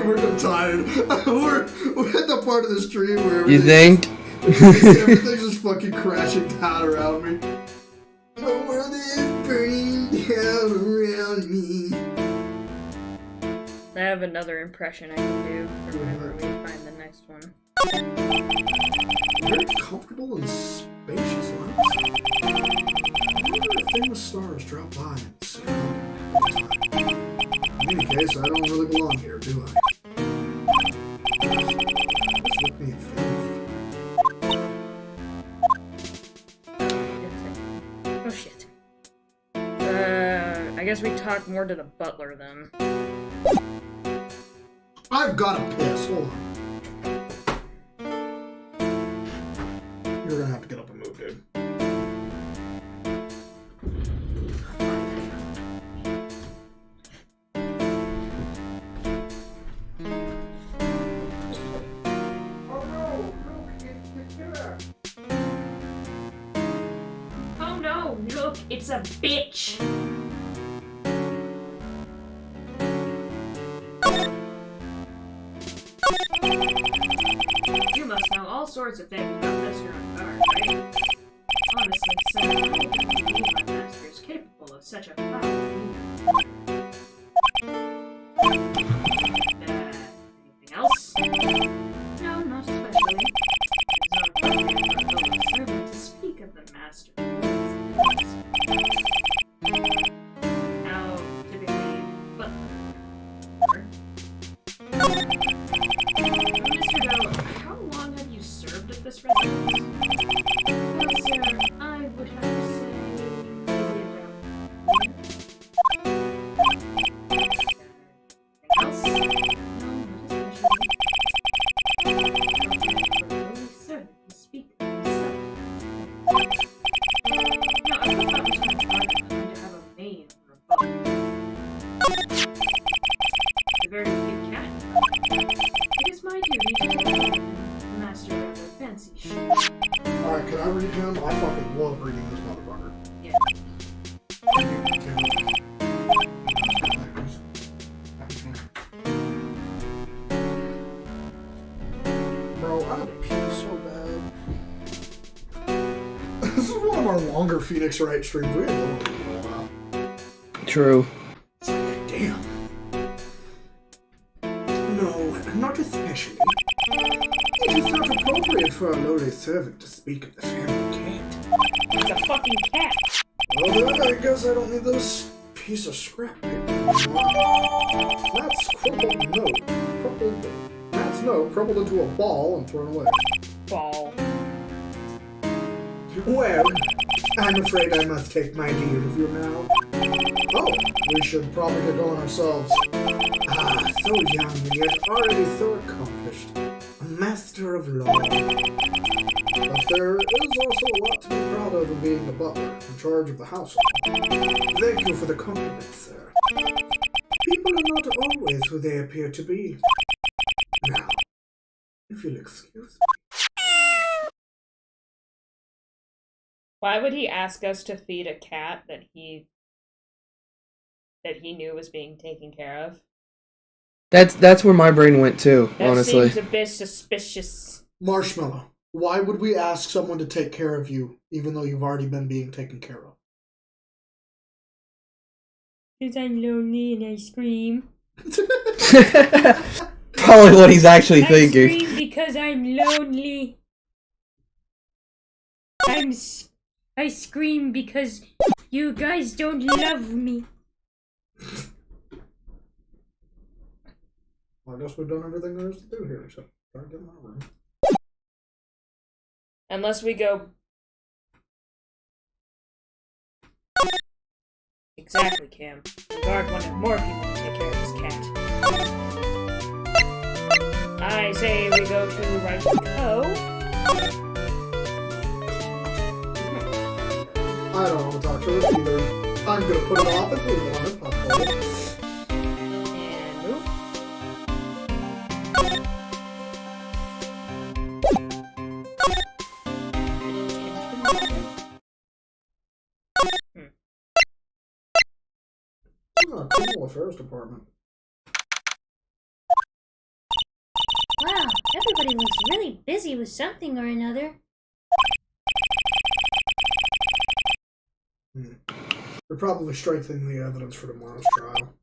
We're tired. We're at the part of the stream where You think? everything's just fucking crashing down around me. The world is burning down around me. I have another impression I can do for whenever we find the next one. Very comfortable and spacious lives. I wonder if famous stars drop by and sit around all the time. In any case, I don't really belong here, do I? Just look me in faith. Oh shit. I guess we talk more to the butler then. I've got to piss. Hold on. You're gonna have to get up and move, dude. Oh no, look, it's a bitch! You must know all sorts of things about Mr. Unguard, right? Honestly, sir, I don't believe my master is capable of such a foul deed. Anything else? No, not especially. It is not appropriate for a noble servant to speak of the master. Now, typically, butler. Mr. Doe, how long have you served at this residence? Well, sir, I would have to say maybe about a year. Anything else? No, not especially. For a lowly servant to speak of himself. Now, I would thought Mr. Unguard was going to have a maid or a butler. A very big cat. It is my duty to take care of him, master rather fancy shit. Alright, can I read him? I fucking love reading this motherfucker. Yeah. Bro, I have to pee so bad. This is one of our longer Phoenix Wright streams. We haven't done one in a while. True. It's like, damn. No, not especially. It is not appropriate for a lowly servant to speak of the family cat. It's a fucking cat. Well, then I guess I don't need this piece of scrap paper anymore. That's crumpled note. That's note crumpled into a ball and thrown away. Ball. Well, I'm afraid I must take my leave of you now. Oh, we should probably get going ourselves. Ah, so young and yet already so accomplished. A master of law. But there is also a lot to be proud of in being a butler in charge of the household. Thank you for the compliment, sir. People are not always who they appear to be. Now, if you'll excuse me. Why would he ask us to feed a cat that he knew was being taken care of? That's where my brain went too, That honestly. seems a bit suspicious. Marshmallow, why would we ask someone to take care of you, even though you've already been being taken care of? Because I'm lonely and I scream. Probably what he's actually I thinking. scream because I'm lonely. I scream because you guys don't love me. Well, I guess we've done everything there is to do here, except try to get in my room. Unless we go... Exactly, Cam. The guard wanted more people to take care of his cat. I say we go to right O. I don't want to talk to it either. I'm gonna put it off if we want it. I'll call it. And move. Criminal Affairs Department. Wow, everybody looks really busy with something or another. They're probably strengthening the evidence for tomorrow's trial.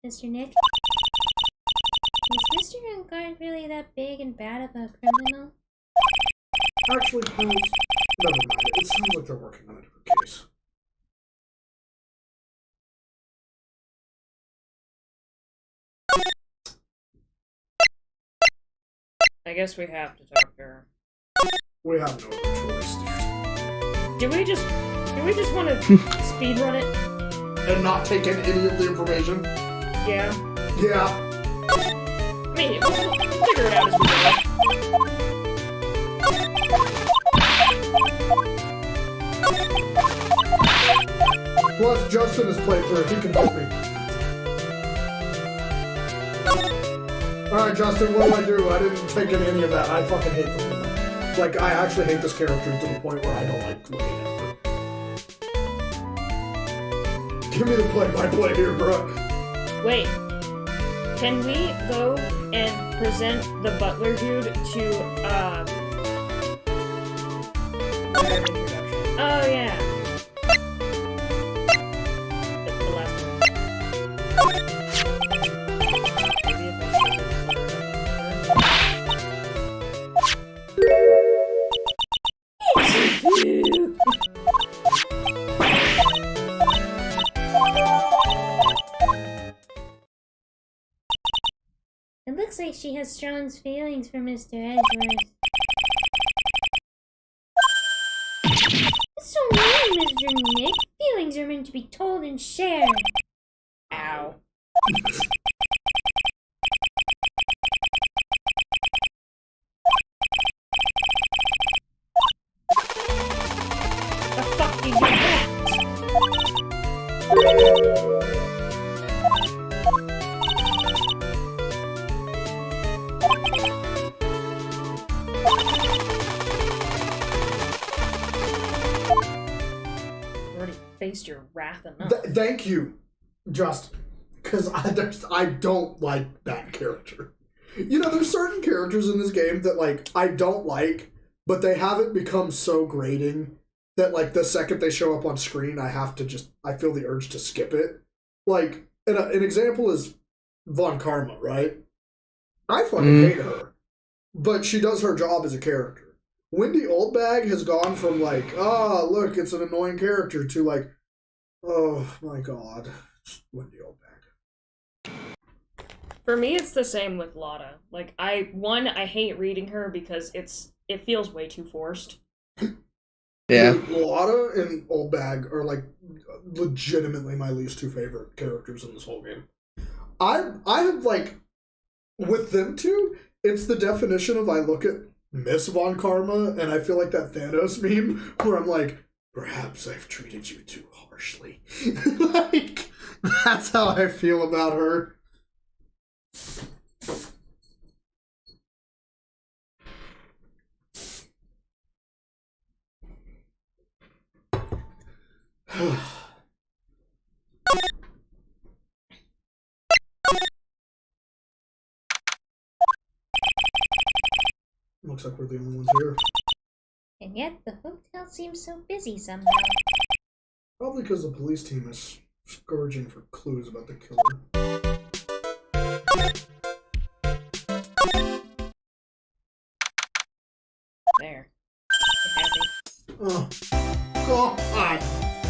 Mr. Nick? Is Mr. Guard really that big and bad of a criminal? Actually, never mind. It sounds like they're working on a different case. I guess we have to talk to her. We have no other choice. Do we just want to speedrun it? And not take in any of the information? Yeah. Yeah. I mean, we'll figure it out as we go. Plus, Justin has played through it. He can help me. Alright, Justin, what do? I didn't take in any of that. I fucking hate this one. Like, I actually hate this character to the point where I don't like looking at her. Give me the play-by-play here, bro. Wait. Can we go and present the butler dude to, Oh, yeah. The last one. It looks like she has strong feelings for Mr. Edgeworth. That's so mean, Mr. Nick. Feelings are meant to be told and shared. Ow. The fuck did you do that? Already faced your wrath enough. Thank you, Justin. Because I don't like that character. You know, there's certain characters in this game that, like, I don't like, but they haven't become so grating that, like, the second they show up on screen, I feel the urge to skip it. Like, an example is Von Karma, right? I fucking hate her, but she does her job as a character. Wendy Oldbag has gone from, like, oh, look, it's an annoying character, to, like, oh, my God, it's Wendy Oldbag. For me, it's the same with Lotta. Like, I hate reading her because it feels way too forced. Yeah. Lotta and Oldbag are, like, legitimately my least two favorite characters in this whole game. I have, like, with them two, it's the definition of I look at Miss Von Karma and I feel like that Thanos meme where I'm like, perhaps I've treated you too harshly. Like, that's how I feel about her. Looks like we're the only ones here. And yet the hotel seems so busy somehow. Probably because the police team is scourging for clues about the killer. There. You're happy. Oh. God.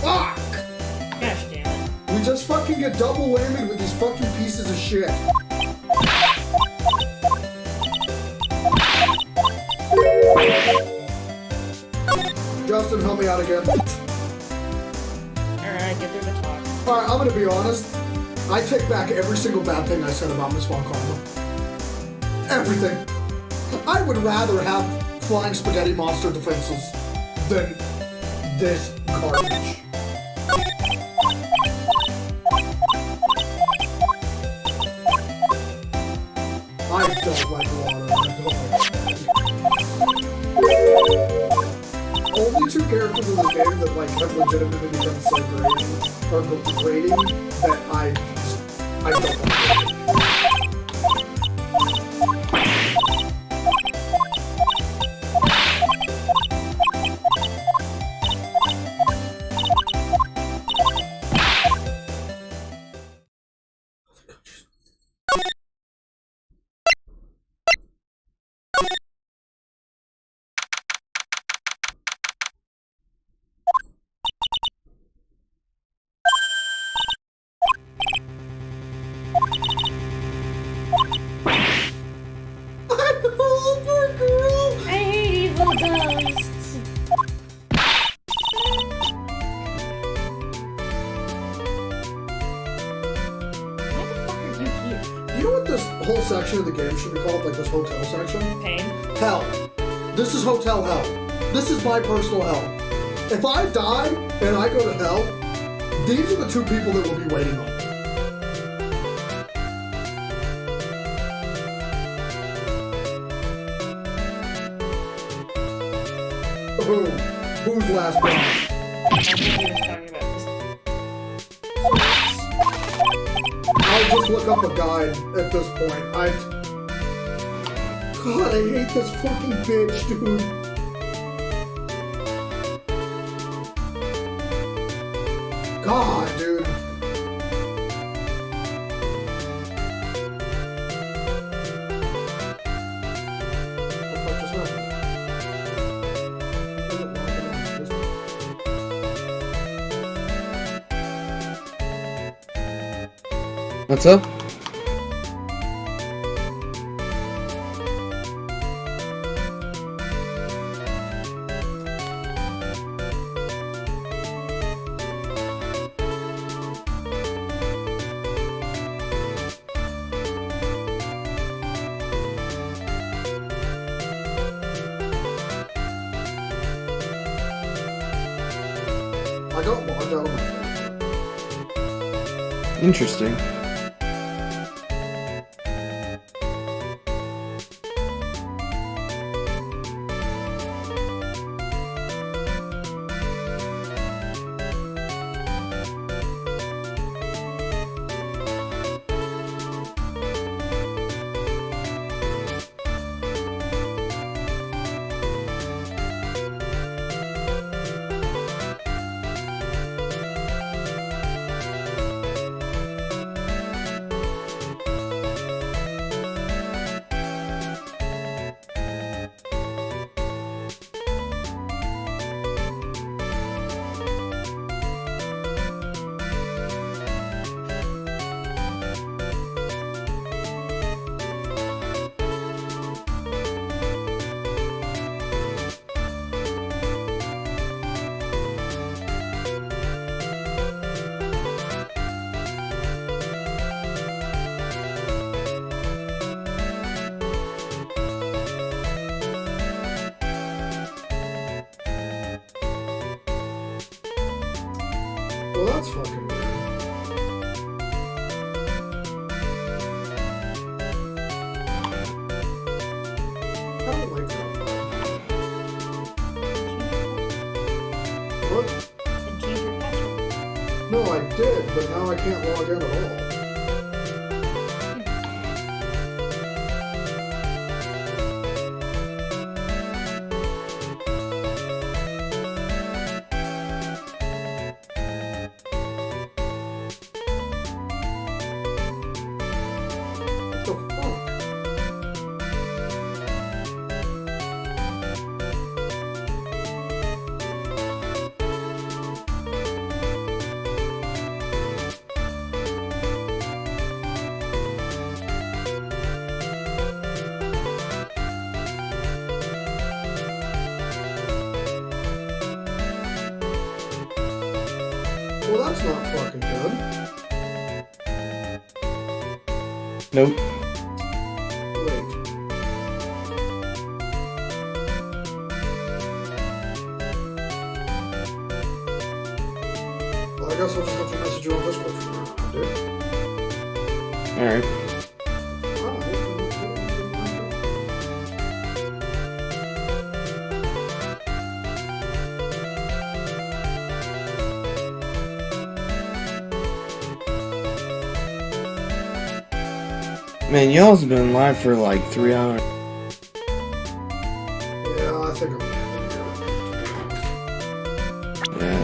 Fuck! Gosh damn it. We just fucking get double whammy with these fucking pieces of shit. Justin, help me out again. Alright, get through the talk. Alright, I'm gonna be honest. I take back every single bad thing I said about Miss Von Karma. Everything. I would rather have flying spaghetti monster defenses than this garbage. I don't like water. I don't like only two characters in this game that like have legitimately become so great or grading that I don't like. I hate evil ghosts. Why the fuck are you here? You know what this whole section of the game should be called? Like this hotel section? Pain. Hell. This is hotel hell. This is my personal hell. If I die and I go to hell, these are the two people that will be waiting on me. Boom. Who's last one? I think he was talking about this. I'll just look up a guide at this point. God, I hate this fucking bitch, dude. God, dude. What the fuck just happened? What's up? I got logged out of my Facebook. Interesting. Well, that's fucking weird. I don't like that. What? And change your password. did, but now I can't log in at all. Well, that's not fucking good. Nope. Wait. Well, I guess I'll just have to message you on Discord from now on, dude. Alright. Man, y'all's been live for like 3 hours. Yeah, I think I'm gonna Yeah.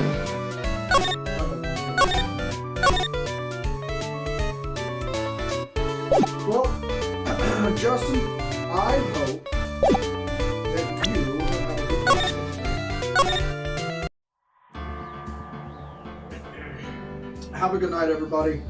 Well, Justin, I hope that you have a good night. Have a good night, everybody.